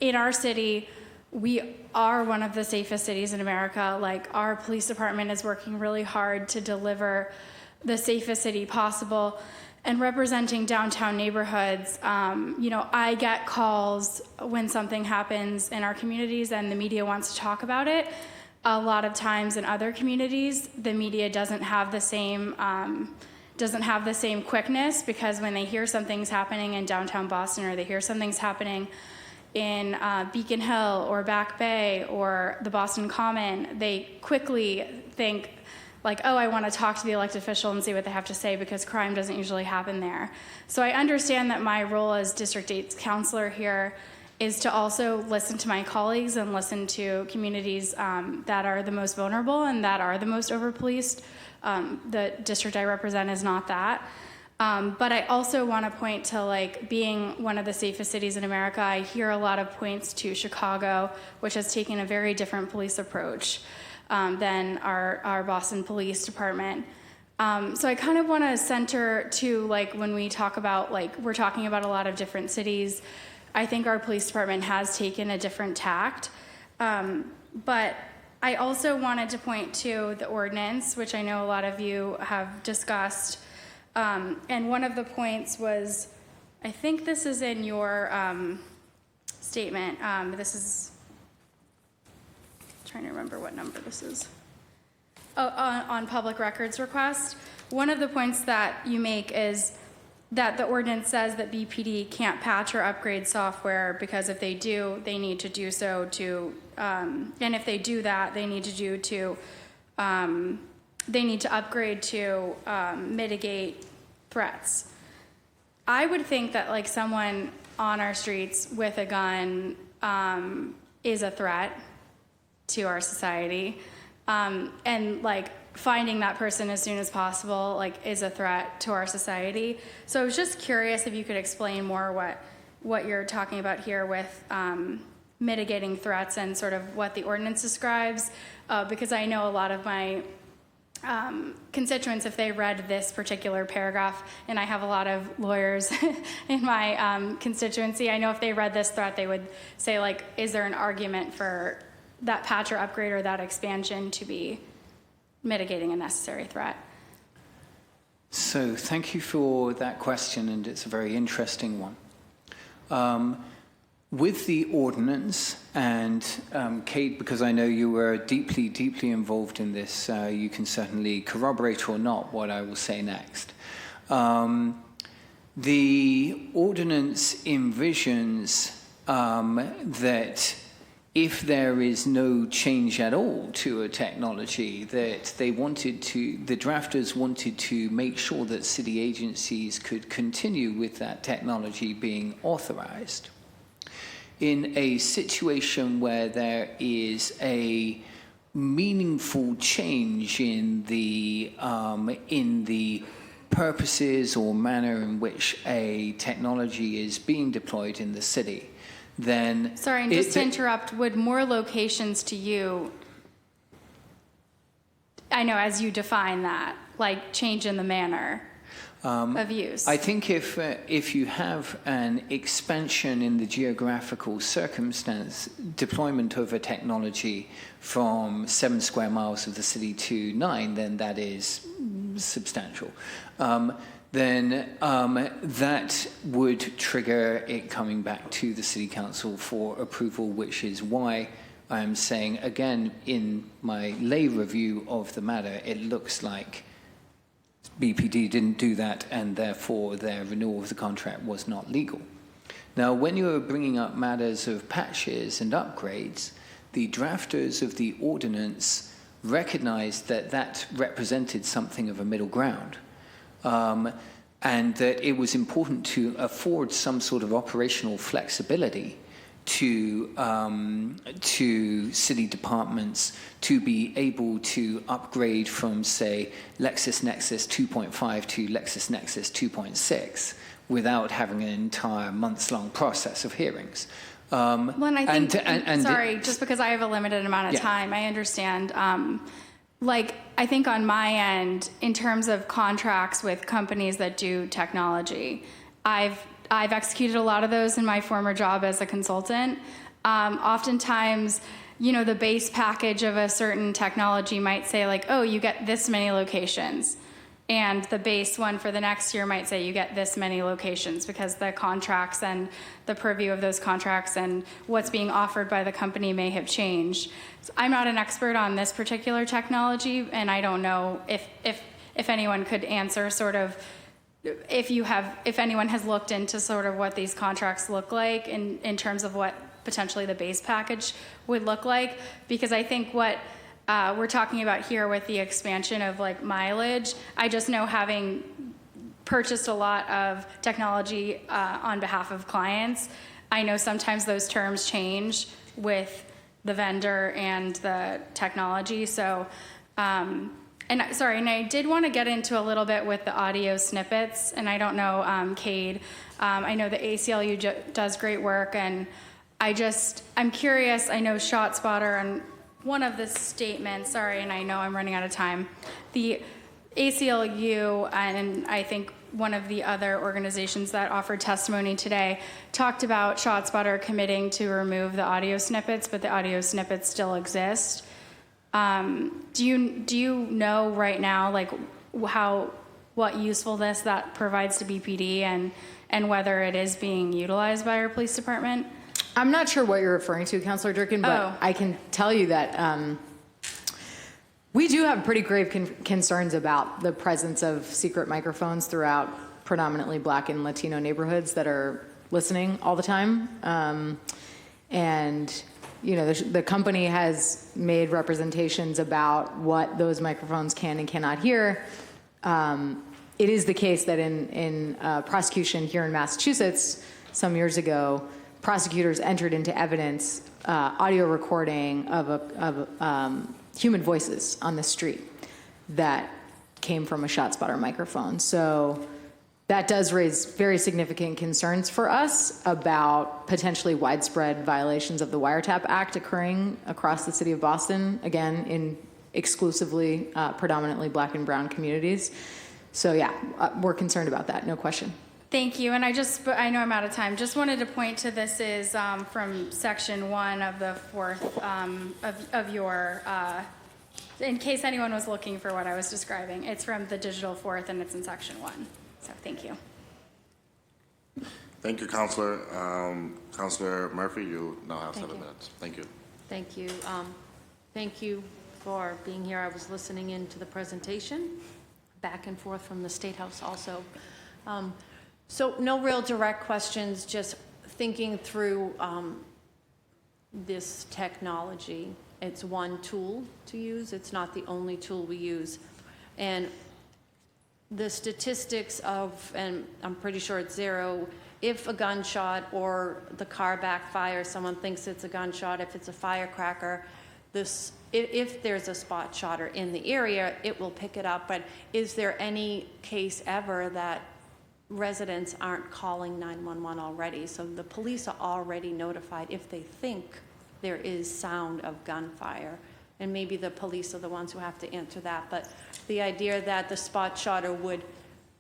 in our city, we are one of the safest cities in America. Like, our police department is working really hard to deliver the safest city possible. And representing downtown neighborhoods, I get calls when something happens in our communities and the media wants to talk about it. A lot of times in other communities, the media doesn't have the same quickness, because when they hear something's happening in downtown Boston, or they hear something's happening in Beacon Hill or Back Bay or the Boston Common, they quickly think, like, oh, I want to talk to the elected official and see what they have to say, because crime doesn't usually happen there. So I understand that my role as District 8's counselor here is to also listen to my colleagues and listen to communities that are the most vulnerable and that are the most over-policed. The district I represent is not that. But I also want to point to, like, being one of the safest cities in America. I hear a lot of points to Chicago, which has taken a very different police approach than our Boston Police Department. So I kind of want to center to, like, when we talk about, like, we're talking about a lot of different cities. I think our police department has taken a different tact. But I also wanted to point to the ordinance, which I know a lot of you have discussed. And one of the points was, I think this is in your statement. This is, trying to remember what number this is. Oh, on public records request. One of the points that you make is that the ordinance says that BPD can't patch or upgrade software because if they do, they need to do so to, and if they do that, they need to do to, they need to upgrade to mitigate threats. I would think that like someone on our streets with a gun is a threat to our society, and like finding that person as soon as possible like is a threat to our society. So I was just curious if you could explain more what you're talking about here with mitigating threats and sort of what the ordinance describes, because I know a lot of my constituents, if they read this particular paragraph, and I have a lot of lawyers in my constituency, I know if they read this threat, they would say like, is there an argument for that patch or upgrade or that expansion to be mitigating a necessary threat? So thank you for that question, and it's a very interesting one. With the ordinance, and Kate, because I know you were deeply, deeply involved in this, you can certainly corroborate or not what I will say next. The ordinance envisions that if there is no change at all to a technology, that the drafters wanted to make sure that city agencies could continue with that technology being authorized. In a situation where there is a meaningful change in the purposes or manner in which a technology is being deployed in the city, then... Sorry, and just to interrupt, would more locations to you, I know as you define that, like change in the manner of use? I think if you have an expansion in the geographical circumstance, deployment of a technology from 7 square miles of the city to 9, then that is substantial. Then that would trigger it coming back to the City Council for approval, which is why I am saying, again, in my lay review of the matter, it looks like BPD didn't do that, and therefore their renewal of the contract was not legal. Now, when you are bringing up matters of patches and upgrades, the drafters of the ordinance recognized that that represented something of a middle ground. And that it was important to afford some sort of operational flexibility to city departments to be able to upgrade from, say, LexisNexis 2.5 to LexisNexis 2.6 without having an entire months-long process of hearings. Well, and I think, sorry, just because I have a limited amount of time, I understand. Like, I think on my end, in terms of contracts with companies that do technology, I've executed a lot of those in my former job as a consultant. Oftentimes, you know, the base package of a certain technology might say like, oh, you get this many locations. And the base one for the next year might say you get this many locations, because the contracts and the purview of those contracts and what's being offered by the company may have changed. So I'm not an expert on this particular technology, and I don't know if anyone could answer sort of if anyone has looked into sort of what these contracts look like in terms of what potentially the base package would look like, because I think what we're talking about here with the expansion of like mileage, I just know, having purchased a lot of technology on behalf of clients, I know sometimes those terms change with the vendor and the technology. So, and I did want to get into a little bit with the audio snippets, and I don't know, Cade, I know the ACLU does great work, and I'm curious, I know ShotSpotter and one of the statements, sorry, and I know I'm running out of time, the ACLU and I think one of the other organizations that offered testimony today talked about ShotSpotter committing to remove the audio snippets, but the audio snippets still exist. Do you know right now, like, what usefulness that provides to BPD and whether it is being utilized by our police department? I'm not sure what you're referring to, Councilor Durkin, but I can tell you that we do have pretty grave concerns about the presence of secret microphones throughout predominantly Black and Latino neighborhoods that are listening all the time. And, you know, the company has made representations about what those microphones can and cannot hear. It is the case that in prosecution here in Massachusetts some years ago, prosecutors entered into evidence audio recording of human voices on the street that came from a ShotSpotter microphone. So that does raise very significant concerns for us about potentially widespread violations of the Wiretap Act occurring across the city of Boston, again, in exclusively predominantly Black and brown communities. So yeah, we're concerned about that, no question. Thank you, and I know I'm out of time. Just wanted to point to this is from section 1 of the 4th of your, in case anyone was looking for what I was describing. It's from the digital 4th and it's in section 1. So thank you. Thank you, Councilor. Councilor Murphy, you now have 7 minutes. Thank you. Thank you. Thank you for being here. I was listening in to the presentation, back and forth from the State House also. So no real direct questions, just thinking through this technology. It's one tool to use. It's not the only tool we use. And the statistics of, and I'm pretty sure it's 0, if a gunshot or the car backfires, someone thinks it's a gunshot, if it's a firecracker, if there's a spot shotter in the area, it will pick it up. But is there any case ever that residents aren't calling 911 already? So the police are already notified if they think there is sound of gunfire. And maybe the police are the ones who have to answer that. But the idea that the spot shotter would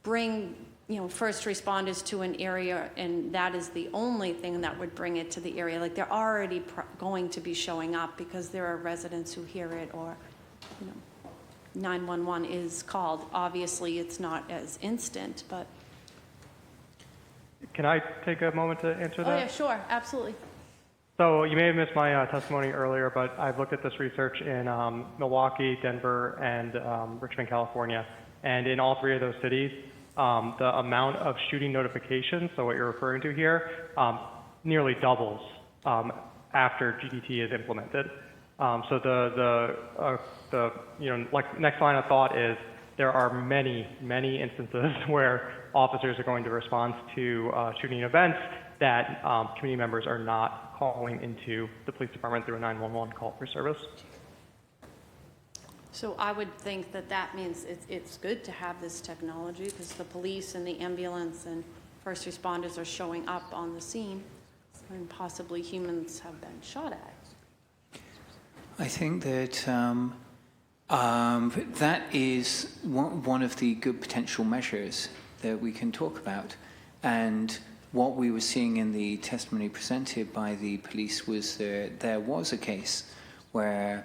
bring, you know, first responders to an area and that is the only thing that would bring it to the area. Like they're already going to be showing up because there are residents who hear it, or, you know, 911 is called. Obviously, it's not as instant, but. Can I take a moment to answer that? Oh, yeah, sure, absolutely. So you may have missed my testimony earlier, but I've looked at this research in Milwaukee, Denver, and Richmond, California. And in all 3 of those cities, the amount of shooting notifications, so what you're referring to here, nearly doubles after GDT is implemented. So the you know, like next line of thought is there are many, many instances where officers are going to respond to shooting events that community members are not calling into the police department through a 911 call for service. So I would think that that means it's good to have this technology because the police and the ambulance and first responders are showing up on the scene and possibly humans have been shot at. I think that that is one of the good potential measures that we can talk about. And what we were seeing in the testimony presented by the police was that there was a case where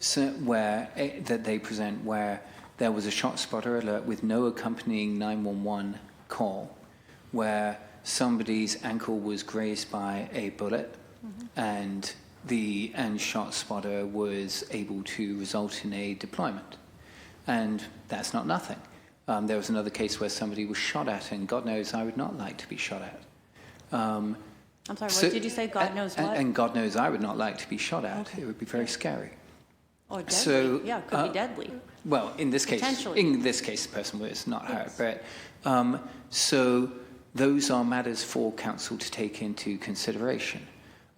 that they present where there was a ShotSpotter alert with no accompanying 911 call, where somebody's ankle was grazed by a bullet, and ShotSpotter was able to result in a deployment, and that's not nothing. There was another case where somebody was shot at, and God knows I would not like to be shot at. I'm sorry, what did you say? God knows what? And God knows I would not like to be shot at. Okay. It would be very scary. Or deadly. So, yeah, it could be deadly. Well, in this case, the person was not hurt. But so those are matters for council to take into consideration.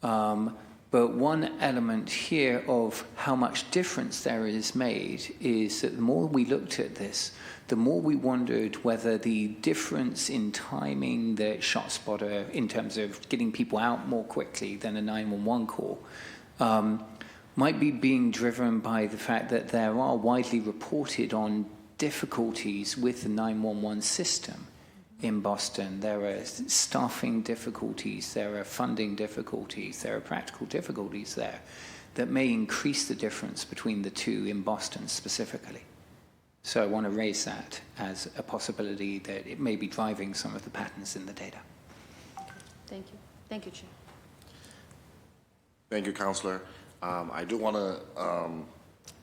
But one element here of how much difference there is made is that the more we looked at this, the more we wondered whether the difference in timing that ShotSpotter, in terms of getting people out more quickly than a 911 call, might be being driven by the fact that there are widely reported on difficulties with the 911 system in Boston. There are staffing difficulties, there are funding difficulties, there are practical difficulties there that may increase the difference between the two in Boston specifically. So I want to raise that as a possibility that it may be driving some of the patterns in the data. Thank you. Thank you, Chair. Thank you, Councilor. I do want to,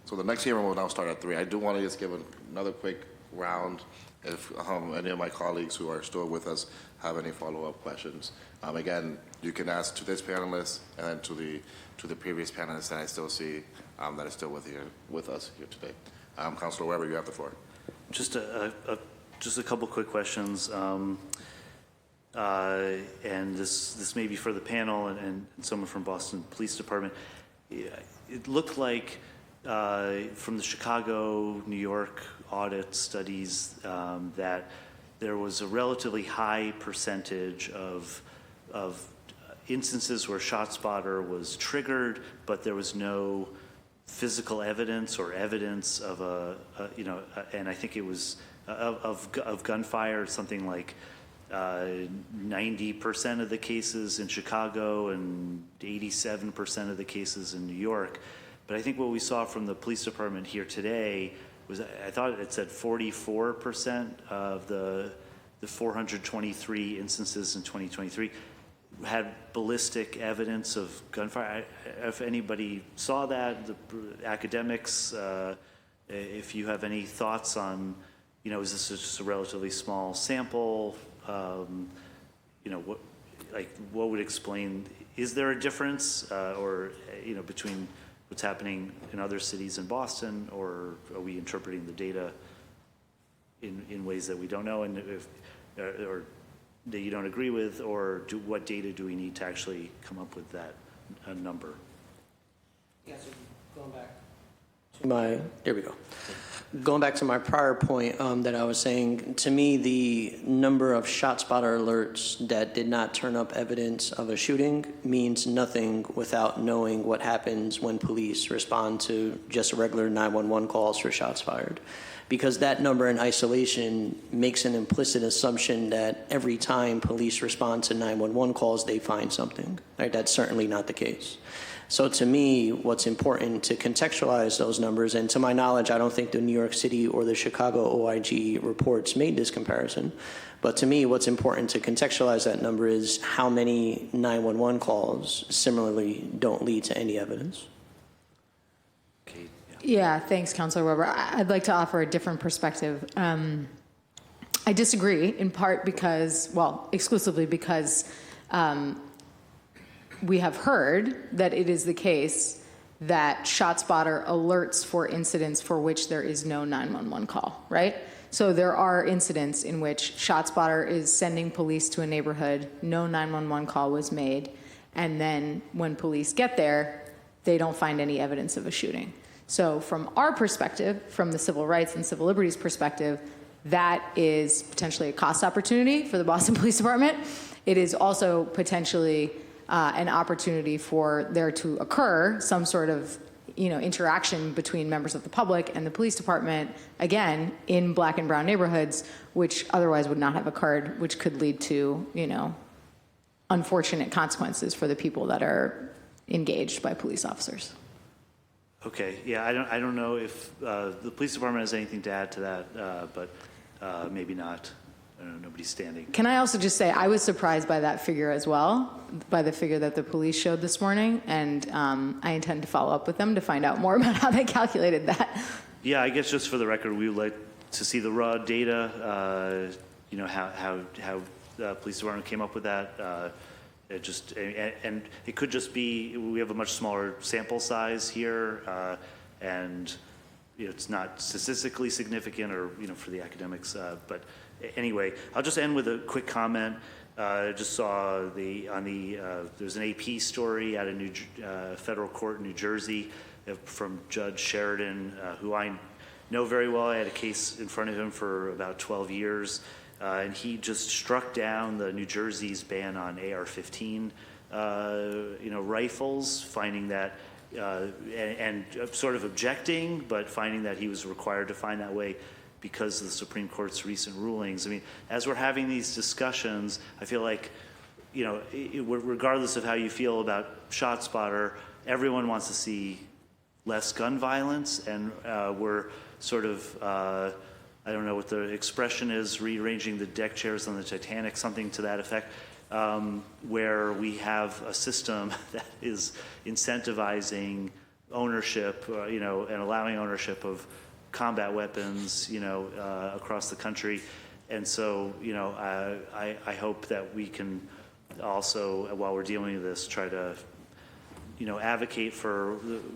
so the next hearing will now start at 3. I do want to just give another quick round if any of my colleagues who are still with us have any follow-up questions. Again, you can ask to this panelist and then to the previous panelists that I still see that are still with us here today. Councilor Weber, you have the floor. Just a couple quick questions, and this may be for the panel and someone from Boston Police Department. It looked like from the Chicago, New York audit studies that there was a relatively high percentage of instances where ShotSpotter was triggered, but there was no physical evidence or evidence of and I think it was of gunfire, something like 90% of the cases in Chicago and 87% of the cases in New York. But I think what we saw from the police department here today was, I thought it said 44% of the 423 instances in 2023 had ballistic evidence of gunfire. If anybody saw that, the academics, if you have any thoughts on, is this just a relatively small sample? What would explain, is there a difference between what's happening in other cities in Boston, or are we interpreting the data in ways that we don't know, and or that you don't agree with, or what data do we need to actually come up with that number? Yes, going back to there we go. Going back to my prior point that I was saying, to me, the number of ShotSpotter alerts that did not turn up evidence of a shooting means nothing without knowing what happens when police respond to just regular 911 calls for shots fired. Because that number in isolation makes an implicit assumption that every time police respond to 911 calls, they find something. Right? That's certainly not the case. So to me, what's important to contextualize those numbers, and to my knowledge, I don't think the New York City or the Chicago OIG reports made this comparison, but to me, what's important to contextualize that number is how many 911 calls similarly don't lead to any evidence. Yeah, thanks, Councilor Weber. I'd like to offer a different perspective. I disagree, in part because, exclusively because we have heard that it is the case that ShotSpotter alerts for incidents for which there is no 911 call, right? So there are incidents in which ShotSpotter is sending police to a neighborhood, no 911 call was made, and then when police get there, they don't find any evidence of a shooting. So from our perspective, from the civil rights and civil liberties perspective, that is potentially a cost opportunity for the Boston Police Department. It is also potentially an opportunity for there to occur some sort of interaction between members of the public and the police department, again, in black and brown neighborhoods, which otherwise would not have occurred, which could lead to, unfortunate consequences for the people that are engaged by police officers. Okay, yeah, I don't know if the police department has anything to add to that, but maybe not. I don't know, nobody's standing. Can I also just say, I was surprised by that figure as well, by the figure that the police showed this morning, and I intend to follow up with them to find out more about how they calculated that. Yeah, I guess just for the record, we would like to see the raw data, how the police department came up with that. And it could just be, we have a much smaller sample size here, and it's not statistically significant or, for the academics, but anyway, I'll just end with a quick comment. I just saw there's an AP story at a federal court in New Jersey from Judge Sheridan, who I know very well. I had a case in front of him for about 12 years. And he just struck down the New Jersey's ban on AR-15, rifles, finding that, and sort of objecting, but finding that he was required to find that way, because of the Supreme Court's recent rulings. I mean, as we're having these discussions, I feel like, you know, regardless of how you feel about ShotSpotter, everyone wants to see less gun violence, and we're sort of, I don't know what the expression is, rearranging the deck chairs on the Titanic, something to that effect, where we have a system that is incentivizing ownership, you know, and allowing ownership of combat weapons, you know, across the country. And so, you know, I hope that we can also, while we're dealing with this, try to, you know, advocate for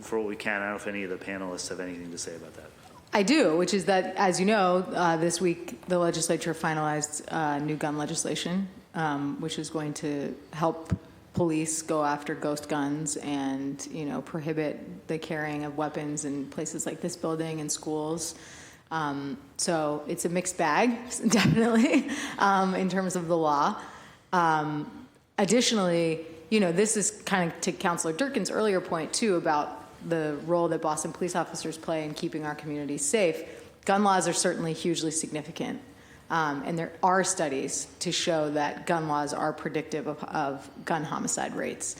what we can. I don't know if any of the panelists have anything to say about that. I do, which is that, as you know, this week the legislature finalized new gun legislation, which is going to help police go after ghost guns and, you know, prohibit the carrying of weapons in places like this building and schools. So it's a mixed bag, definitely, in terms of the law. Additionally, you know, this is kind of to Councilor Durkin's earlier point, too, about the role that Boston police officers play in keeping our communities safe. Gun laws are certainly hugely significant. And there are studies to show that gun laws are predictive of gun homicide rates.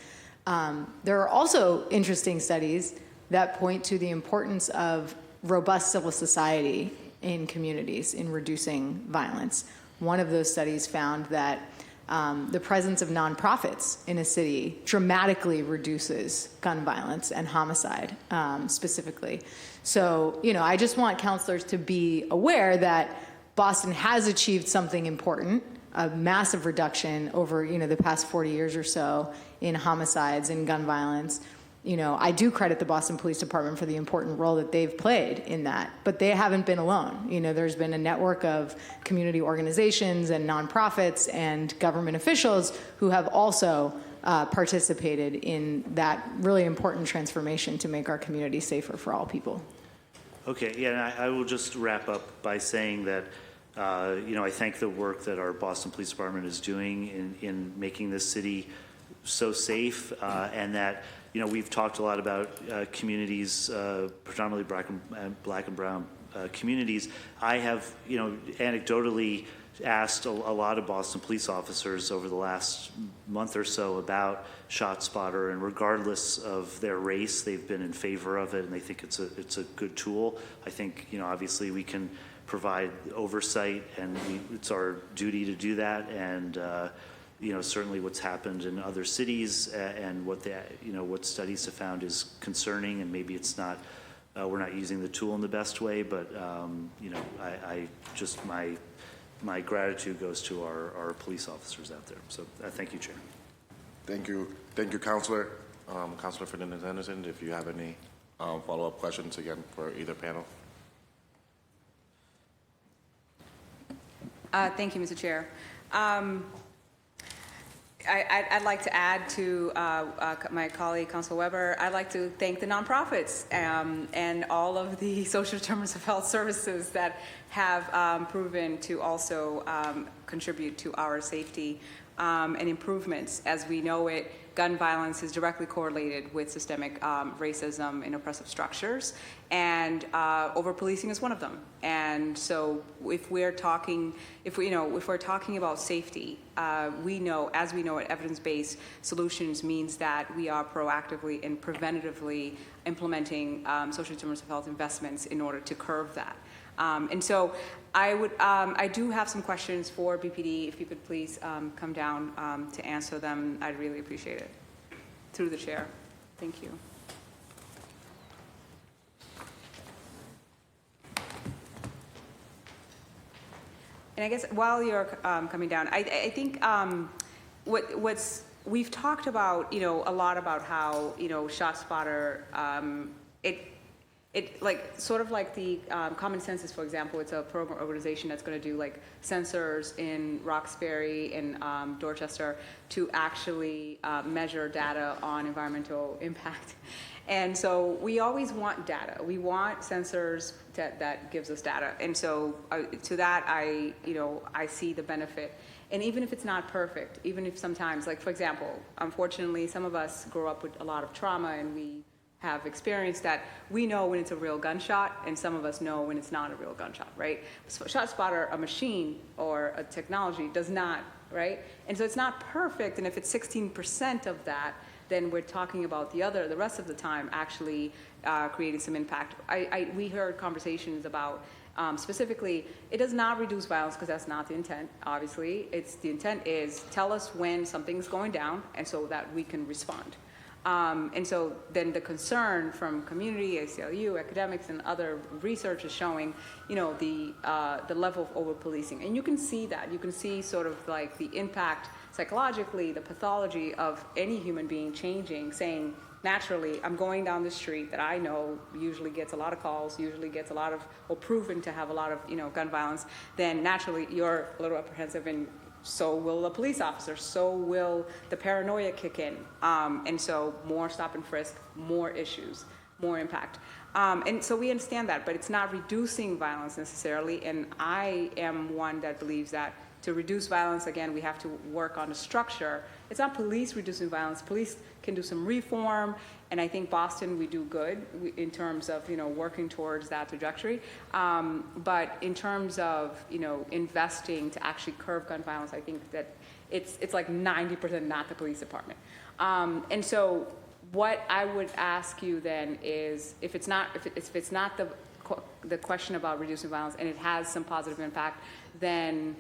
There are also interesting studies that point to the importance of robust civil society in communities in reducing violence. One of those studies found that the presence of nonprofits in a city dramatically reduces gun violence and homicide specifically. So, you know, I just want counselors to be aware that Boston has achieved something important, a massive reduction over, you know, the past 40 years or so in homicides and gun violence. You know, I do credit the Boston Police Department for the important role that they've played in that, but they haven't been alone. You know, there's been a network of community organizations and nonprofits and government officials who have also participated in that really important transformation to make our community safer for all people. Okay, yeah, and I will just wrap up by saying that, you know, I thank the work that our Boston Police Department is doing in making this city so safe, and that, you know, we've talked a lot about communities, predominantly black and brown communities. I have, you know, anecdotally asked a lot of Boston police officers over the last month or so about ShotSpotter, and regardless of their race, they've been in favor of it, and they think it's a good tool. I think, you know, obviously we can provide oversight, and it's our duty to do that, and you know, certainly what's happened in other cities and what studies have found is concerning, and maybe it's not, we're not using the tool in the best way, but you know, I just, my gratitude goes to our police officers out there. So thank you, Chair. Thank you, Councilor. Councilor Fernandez-Anderson, if you have any follow-up questions again for either panel. Thank you, Mr. Chair. I'd like to add to my colleague, Councilor Weber, I'd like to thank the nonprofits and all of the social determinants of health services that have proven to also contribute to our safety and improvements. As we know it, gun violence is directly correlated with systemic racism in oppressive structures, and over-policing is one of them. And so, if we're talking about safety, we know, as we know it, evidence-based solutions means that we are proactively and preventatively implementing social determinants of health investments in order to curb that. And so I do have some questions for BPD. If you could please come down to answer them, I'd really appreciate it. Through the chair. Thank you. And I guess while you're coming down, I think we've talked about, you know, a lot about how, you know, ShotSpotter, it like sort of like the Common Census, for example, it's a program organization that's going to do like sensors in Roxbury and Dorchester to actually measure data on environmental impact. And so we always want data. We want sensors that gives us data. And so to that, I see the benefit. And even if it's not perfect, even if sometimes, like for example, unfortunately, some of us grow up with a lot of trauma and we have experienced that we know when it's a real gunshot, and some of us know when it's not a real gunshot, right? So ShotSpotter, a machine or a technology, does not, right? And so it's not perfect, and if it's 16% of that, then we're talking about the rest of the time actually creating some impact. We heard conversations about specifically, it does not reduce violence because that's not the intent, obviously. The intent is tell us when something's going down and so that we can respond. And so then the concern from community, ACLU, academics, and other research is showing, the level of over-policing. And you can see that. You can see sort of like the impact psychologically, the pathology of any human being changing, saying, naturally, I'm going down the street that I know usually gets a lot of calls, usually gets a lot of, or proven to have a lot of, gun violence, then naturally you're a little apprehensive, and so will a police officer, so will the paranoia kick in. And so more stop and frisk, more issues, more impact. And so we understand that, but it's not reducing violence necessarily, and I am one that believes that to reduce violence, again, we have to work on the structure. It's not police reducing violence. Police can do some reform, and I think Boston, we do good in terms of, working towards that trajectory. But in terms of, investing to actually curb gun violence, I think that it's like 90% not the police department. And so what I would ask you then is, if it's not the question about reducing violence and it has some positive impact, then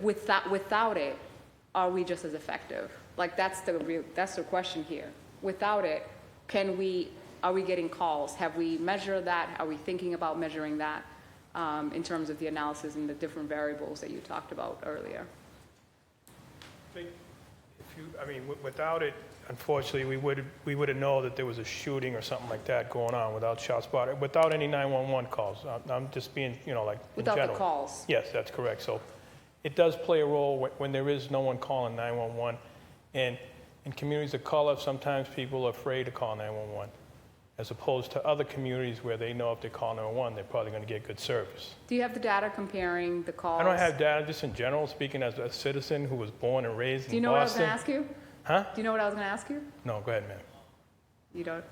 without it, are we just as effective? Like that's the question here. Without it, are we getting calls? Have we measured that? Are we thinking about measuring that in terms of the analysis and the different variables that you talked about earlier? Without it, unfortunately, we wouldn't know that there was a shooting or something like that going on without ShotSpotter, without any 911 calls. I'm just being, without in general. The calls. Yes, that's correct. So it does play a role when there is no one calling 911. And in communities of color, sometimes people are afraid to call 911, as opposed to other communities where they know if they call 911, they're probably going to get good service. Do you have the data comparing the calls? I don't have data, just in general, speaking as a citizen who was born and raised in Boston. Do you know what I was going to ask you? Huh? Do you know what I was going to ask you? No, go ahead, ma'am. You don't?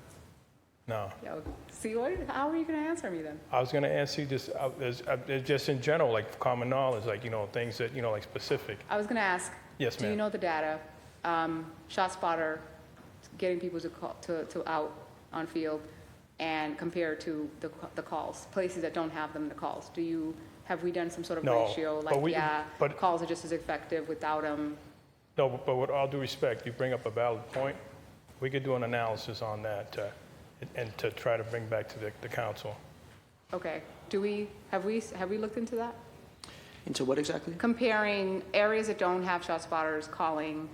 No. Yeah, see, how are you going to answer me then? I was going to ask you just in general, like common knowledge, like, things that, like specific. I was going to ask, yes, ma'am. Do you know the data, ShotSpotter, getting people to out on field, and compared to the calls, places that don't have them, the calls? Have we done some sort of ratio, like, calls are just as effective without them? No, but with all due respect, you bring up a valid point. We could do an analysis on that and to try to bring back to the council. Okay. Have we looked into that? Into what exactly? Comparing areas that don't have ShotSpotters calling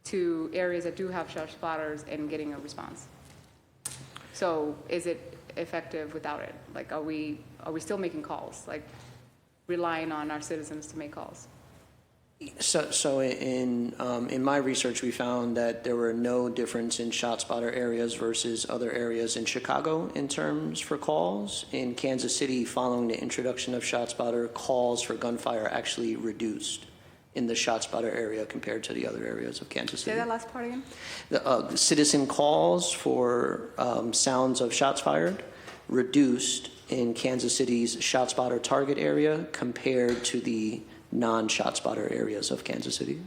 to areas that do have ShotSpotters and getting a response. So is it effective without it? Like, are we still making calls? Like, relying on our citizens to make calls? So in my research, we found that there were no difference in ShotSpotter areas versus other areas in Chicago in terms for calls. In Kansas City, following the introduction of ShotSpotter, calls for gunfire actually reduced in the ShotSpotter area compared to the other areas of Kansas City. Say that last part again. The citizen calls for sounds of shots fired reduced in Kansas City's ShotSpotter target area compared to the non-ShotSpotter areas of Kansas City.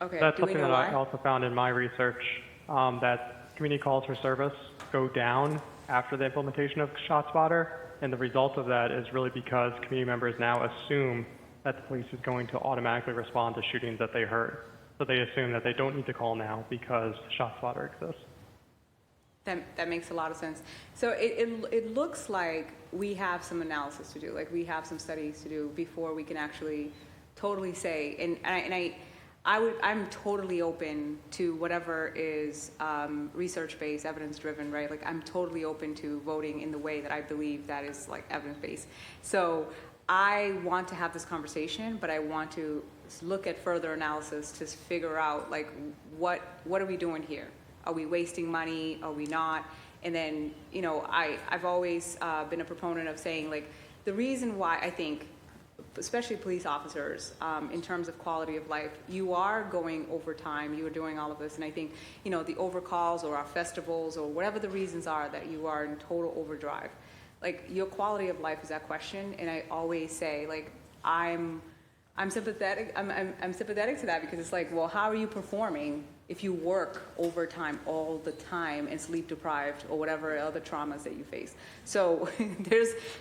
Okay. That's something that I also found in my research, that community calls for service go down after the implementation of ShotSpotter, and the result of that is really because community members now assume that the police is going to automatically respond to shootings that they heard. So they assume that they don't need to call now because ShotSpotter exists. That makes a lot of sense. So it looks like we have some analysis to do, like we have some studies to do before we can actually totally say, I'm totally open to whatever is research-based, evidence-driven, right? Like I'm totally open to voting in the way that I believe that is like evidence-based. So I want to have this conversation, but I want to look at further analysis to figure out like what are we doing here? Are we wasting money? Are we not? And then, I've always been a proponent of saying, like, the reason why I think especially police officers, in terms of quality of life. You are going overtime, you are doing all of this, and I think, you know, the overcalls or our festivals or whatever the reasons are that you are in total overdrive. Like, your quality of life is at question, and I always say, like, I'm sympathetic. I'm sympathetic to that, because it's like, well, how are you performing if you work overtime all the time and sleep deprived or whatever other traumas that you face? So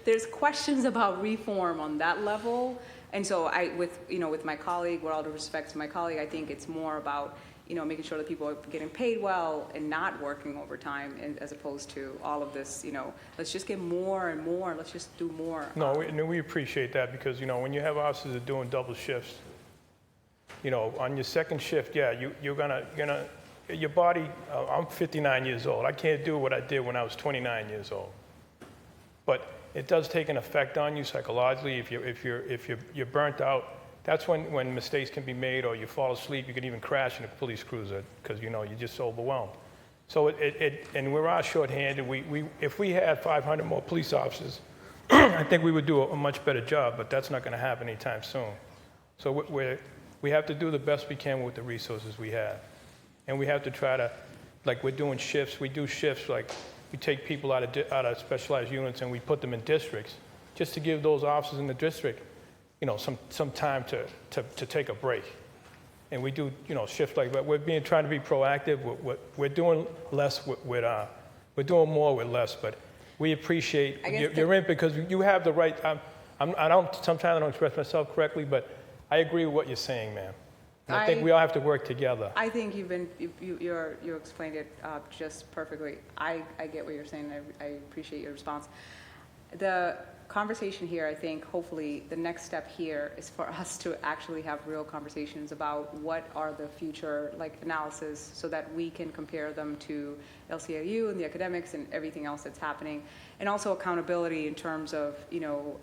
there's questions about reform on that level. And so with my colleague, with all due respect to my colleague, I think it's more about, you know, making sure that people are getting paid well and not working overtime, and as opposed to all of this, you know, let's just get more and more, let's just do more. No, we appreciate that, because, you know, when you have officers that are doing double shifts, you know, on your second shift, yeah, you're gonna, your body, I'm 59 years old. I can't do what I did when I was 29 years old. But it does take an effect on you psychologically if you're burnt out. That's when mistakes can be made, or you fall asleep. You can even crash in a police cruiser because, you know, you're just so overwhelmed. So and we're all shorthanded. If we had 500 more police officers, I think we would do a much better job, but that's not going to happen anytime soon. So we have to do the best we can with the resources we have. And we have to try to, like, we're doing shifts. We do shifts, like we take people out of specialized units and we put them in districts just to give those officers in the district, you know, some time to take a break. And we do, you know, shifts like that. We're trying to be proactive. We're doing less we're doing more with less, but we appreciate you're in, because you have the right. Sometimes I don't express myself correctly, but I agree with what you're saying, ma'am. And I think we all have to work together. I think you explained it just perfectly. I get what you're saying. I appreciate your response. The conversation here, I think, hopefully the next step here is for us to actually have real conversations about what are the future, like, analysis, so that we can compare them to LCIU and the academics and everything else that's happening, and also accountability in terms of, you know,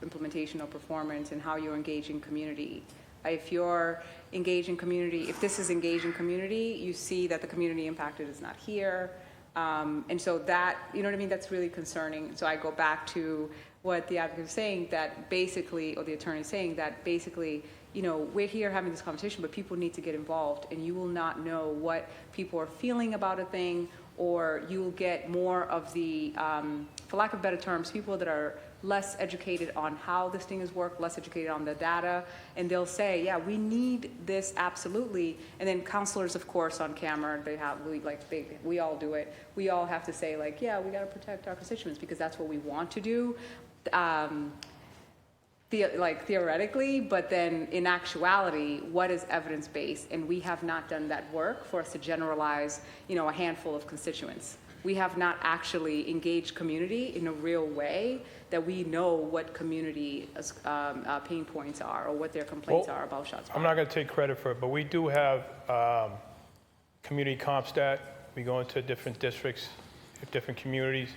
implementation of performance and how you're engaging community. If you're engaging community, if this is engaging community, you see that the community impacted is not here. And so that, you know what I mean, that's really concerning. So I go back to what the advocate is saying, that basically, or the attorney is saying, that basically, you know, we're here having this conversation, but people need to get involved, and you will not know what people are feeling about a thing, or you will get more of the, for lack of better terms, people that are less educated on how this thing is worked, less educated on the data, and they'll say, yeah, we need this absolutely. And then counselors, of course, on camera, we all do it. We all have to say, like, yeah, we got to protect our constituents because that's what we want to do, theoretically, but then in actuality, what is evidence-based? And we have not done that work for us to generalize, you know, a handful of constituents. We have not actually engaged community in a real way that we know what community pain points are, or what their complaints are about ShotSpotter. I'm not going to take credit for it, but we do have community comp stat. We go into different districts, different communities,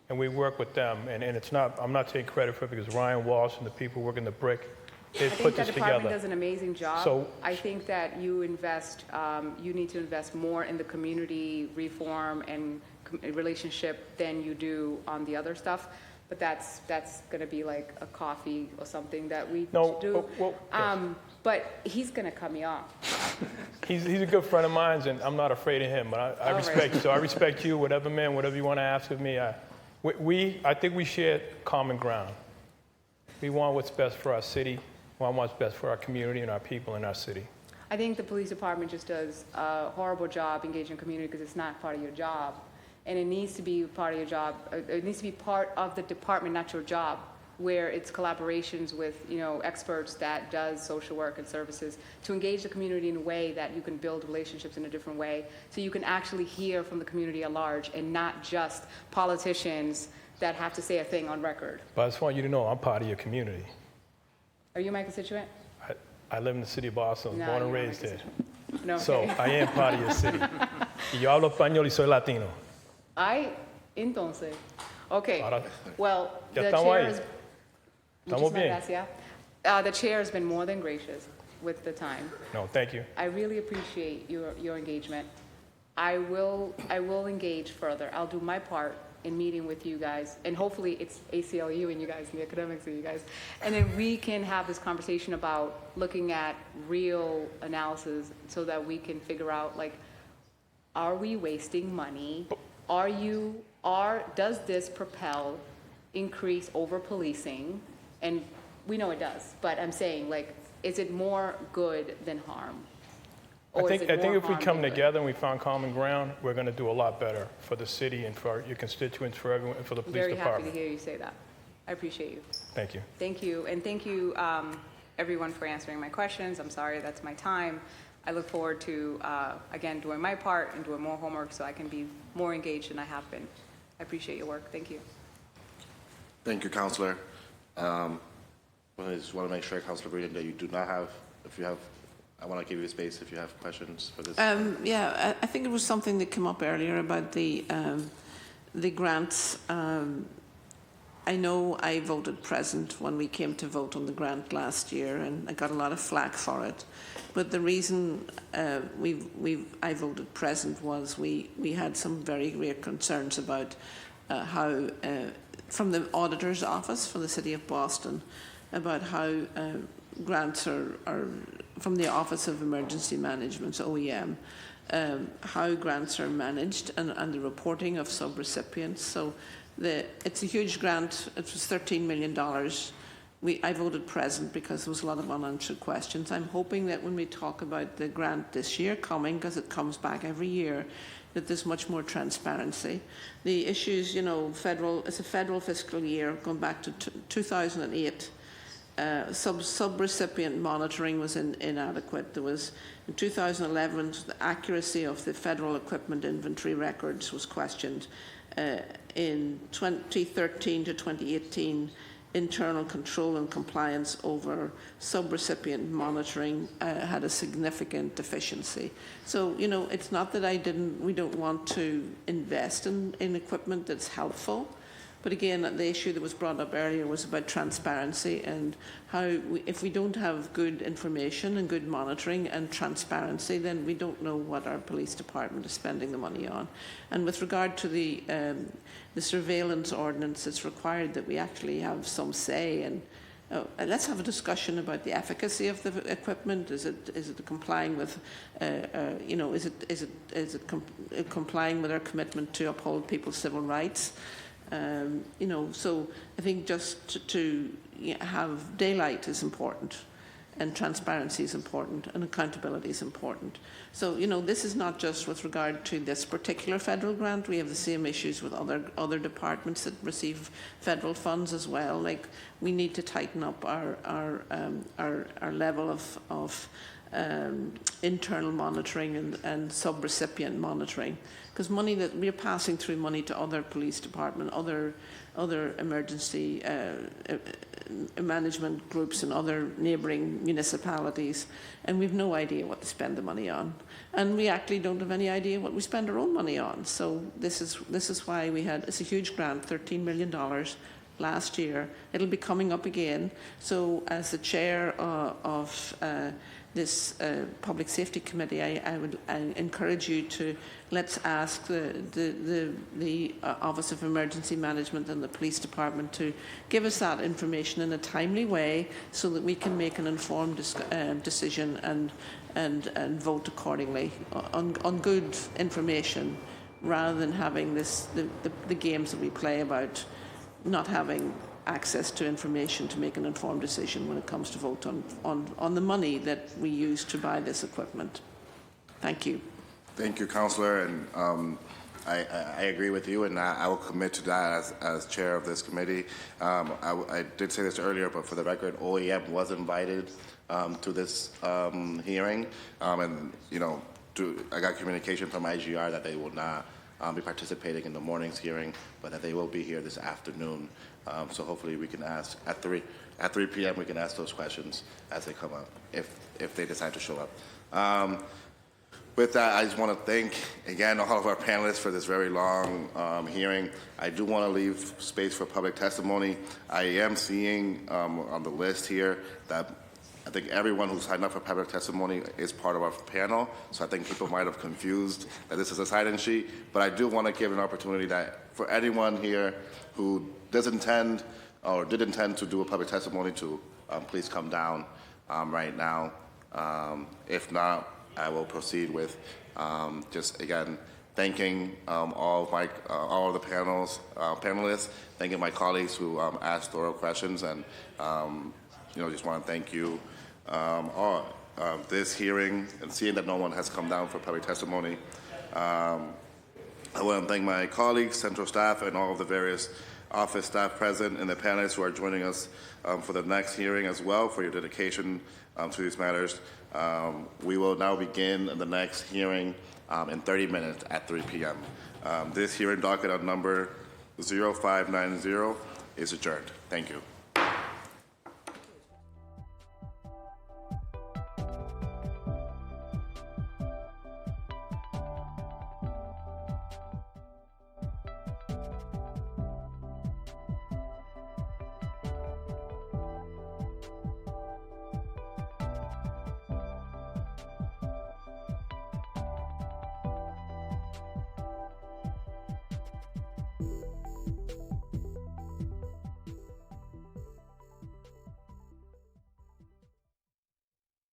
and we work with them. And it's not, I'm not taking credit for it, because Ryan Walsh and the people working the brick, they put this together. I think that department does an amazing job. So I think that you need to invest more in the community reform and relationship than you do on the other stuff. But that's going to be like a coffee or something that we do. Yes. But he's going to cut me off. He's a good friend of mine, and I'm not afraid of him. But I respect you. So I respect you, whatever you want to ask of me. I think we share common ground. We want what's best for our city. We want what's best for our community and our people in our city. I think the police department just does a horrible job engaging community because it's not part of your job. And it needs to be part of your job. It needs to be part of the department, not your job, where it's collaborations with, you know, experts that does social work and services to engage the community in a way that you can build relationships in a different way, so you can actually hear from the community at large and not just politicians that have to say a thing on record. But I just want you to know I'm part of your community. Are you my constituent? I live in the city of Boston, born and raised there. No, okay. So I am part of your city. Y yo hablo español y soy latino. Entonces. Okay. Well, the chair is. Estamos bien. The chair has been more than gracious with the time. No, thank you. I really appreciate your engagement. I will engage further. I'll do my part and meeting with you guys, and hopefully it's ACLU and you guys and the academics and you guys, and then we can have this conversation about looking at real analysis so that we can figure out, like, are we wasting money? Does this propel increase over policing? And we know it does, but I'm saying, like, is it more good than harm? I Or think is it more if we harm come than good? together and we find common ground, we're going to do a lot better for the city and for your constituents, for everyone, and for the I'm police very happy to department. hear you say that. I appreciate you. Thank you. Thank you, and thank you, everyone, for answering my questions. I'm sorry that's my time. I look forward to, again, doing my part and doing more homework so I can be more engaged than I have been. I appreciate your work. Thank you. Thank you, Councilor. I just want to make sure, Councilor Breeden, that you do not have, if you have, I want to give you space if you have questions for this. Yeah, I think it was something that came up earlier about the grants. I know I voted present when we came to vote on the grant last year, and I got a lot of flack for it. But the reason I voted present was we had some very real concerns about how, from the auditor's office for the City of Boston, about how grants are from the Office of Emergency Management, OEM, how grants are managed and the reporting of subrecipients. So it's a huge grant. It was $13 million. I voted present because there was a lot of unanswered questions. I'm hoping that when we talk about the grant this year coming, because it comes back every year, that there's much more transparency. The issues, it's a federal fiscal year going back to 2008. Subrecipient monitoring was inadequate. There was, in 2011, the accuracy of the federal equipment inventory records was questioned. In 2013 to 2018, internal control and compliance over subrecipient monitoring had a significant deficiency. So, it's not that we don't want to invest in equipment that's helpful. But again, the issue that was brought up earlier was about transparency and how if we don't have good information and good monitoring and transparency, then we don't know what our police department is spending the money on. And with regard to the surveillance ordinance, it's required that we actually have some say. And let's have a discussion about the efficacy of the equipment. Is it complying with, is it complying with our commitment to uphold people's civil rights? So I think just to have daylight is important, and transparency is important, and accountability is important. So, this is not just with regard to this particular federal grant. We have the same issues with other departments that receive federal funds as well. Like, we need to tighten up our level of internal monitoring and subrecipient monitoring, because money that we're passing through money to other police department, other emergency management groups and other neighbouring municipalities, and we've no idea what to spend the money on, and we actually don't have any idea what we spend our own money on. So this is why it's a huge grant, $13 million. Last year. It'll be coming up again. So as the chair of this Public Safety Committee, I encourage you to let's ask the Office of Emergency Management and the Police Department to give us that information in a timely way so that we can make an informed decision and vote accordingly on good information, rather than having the games that we play about not having access to information to make an informed decision when it comes to vote on the money that we use to buy this equipment. Thank you. Thank you, Councilor, and I agree with you, and I will commit to that as chair of this committee. I did say this earlier, but for the record, OEM was invited to this hearing, and I got communication from IGR that they will not be participating in the morning's hearing, but that they will be here this afternoon. So hopefully we can ask at 3 p.m. we can ask those questions as they come up, if they decide to show up. With that, I just want to thank again all of our panelists for this very long hearing. I do want to leave space for public testimony. I am seeing on the list here that I think everyone who signed up for public testimony is part of our panel, so I think people might have confused that this is a sign-in sheet, but I do want to give an opportunity that for anyone here who does intend or did intend to do a public testimony to please come down right now. If not, I will proceed with just again thanking all of the panelists, thanking my colleagues who asked thorough questions, and just want to thank you all. This hearing and seeing that no one has come down for public testimony, I want to thank my colleagues, central staff, and all of the various office staff present and the panelists who are joining us for the next hearing as well for your dedication to these matters. We will now begin the next hearing in 30 minutes at 3 p.m. This hearing docket on number 0590 is adjourned. Thank you.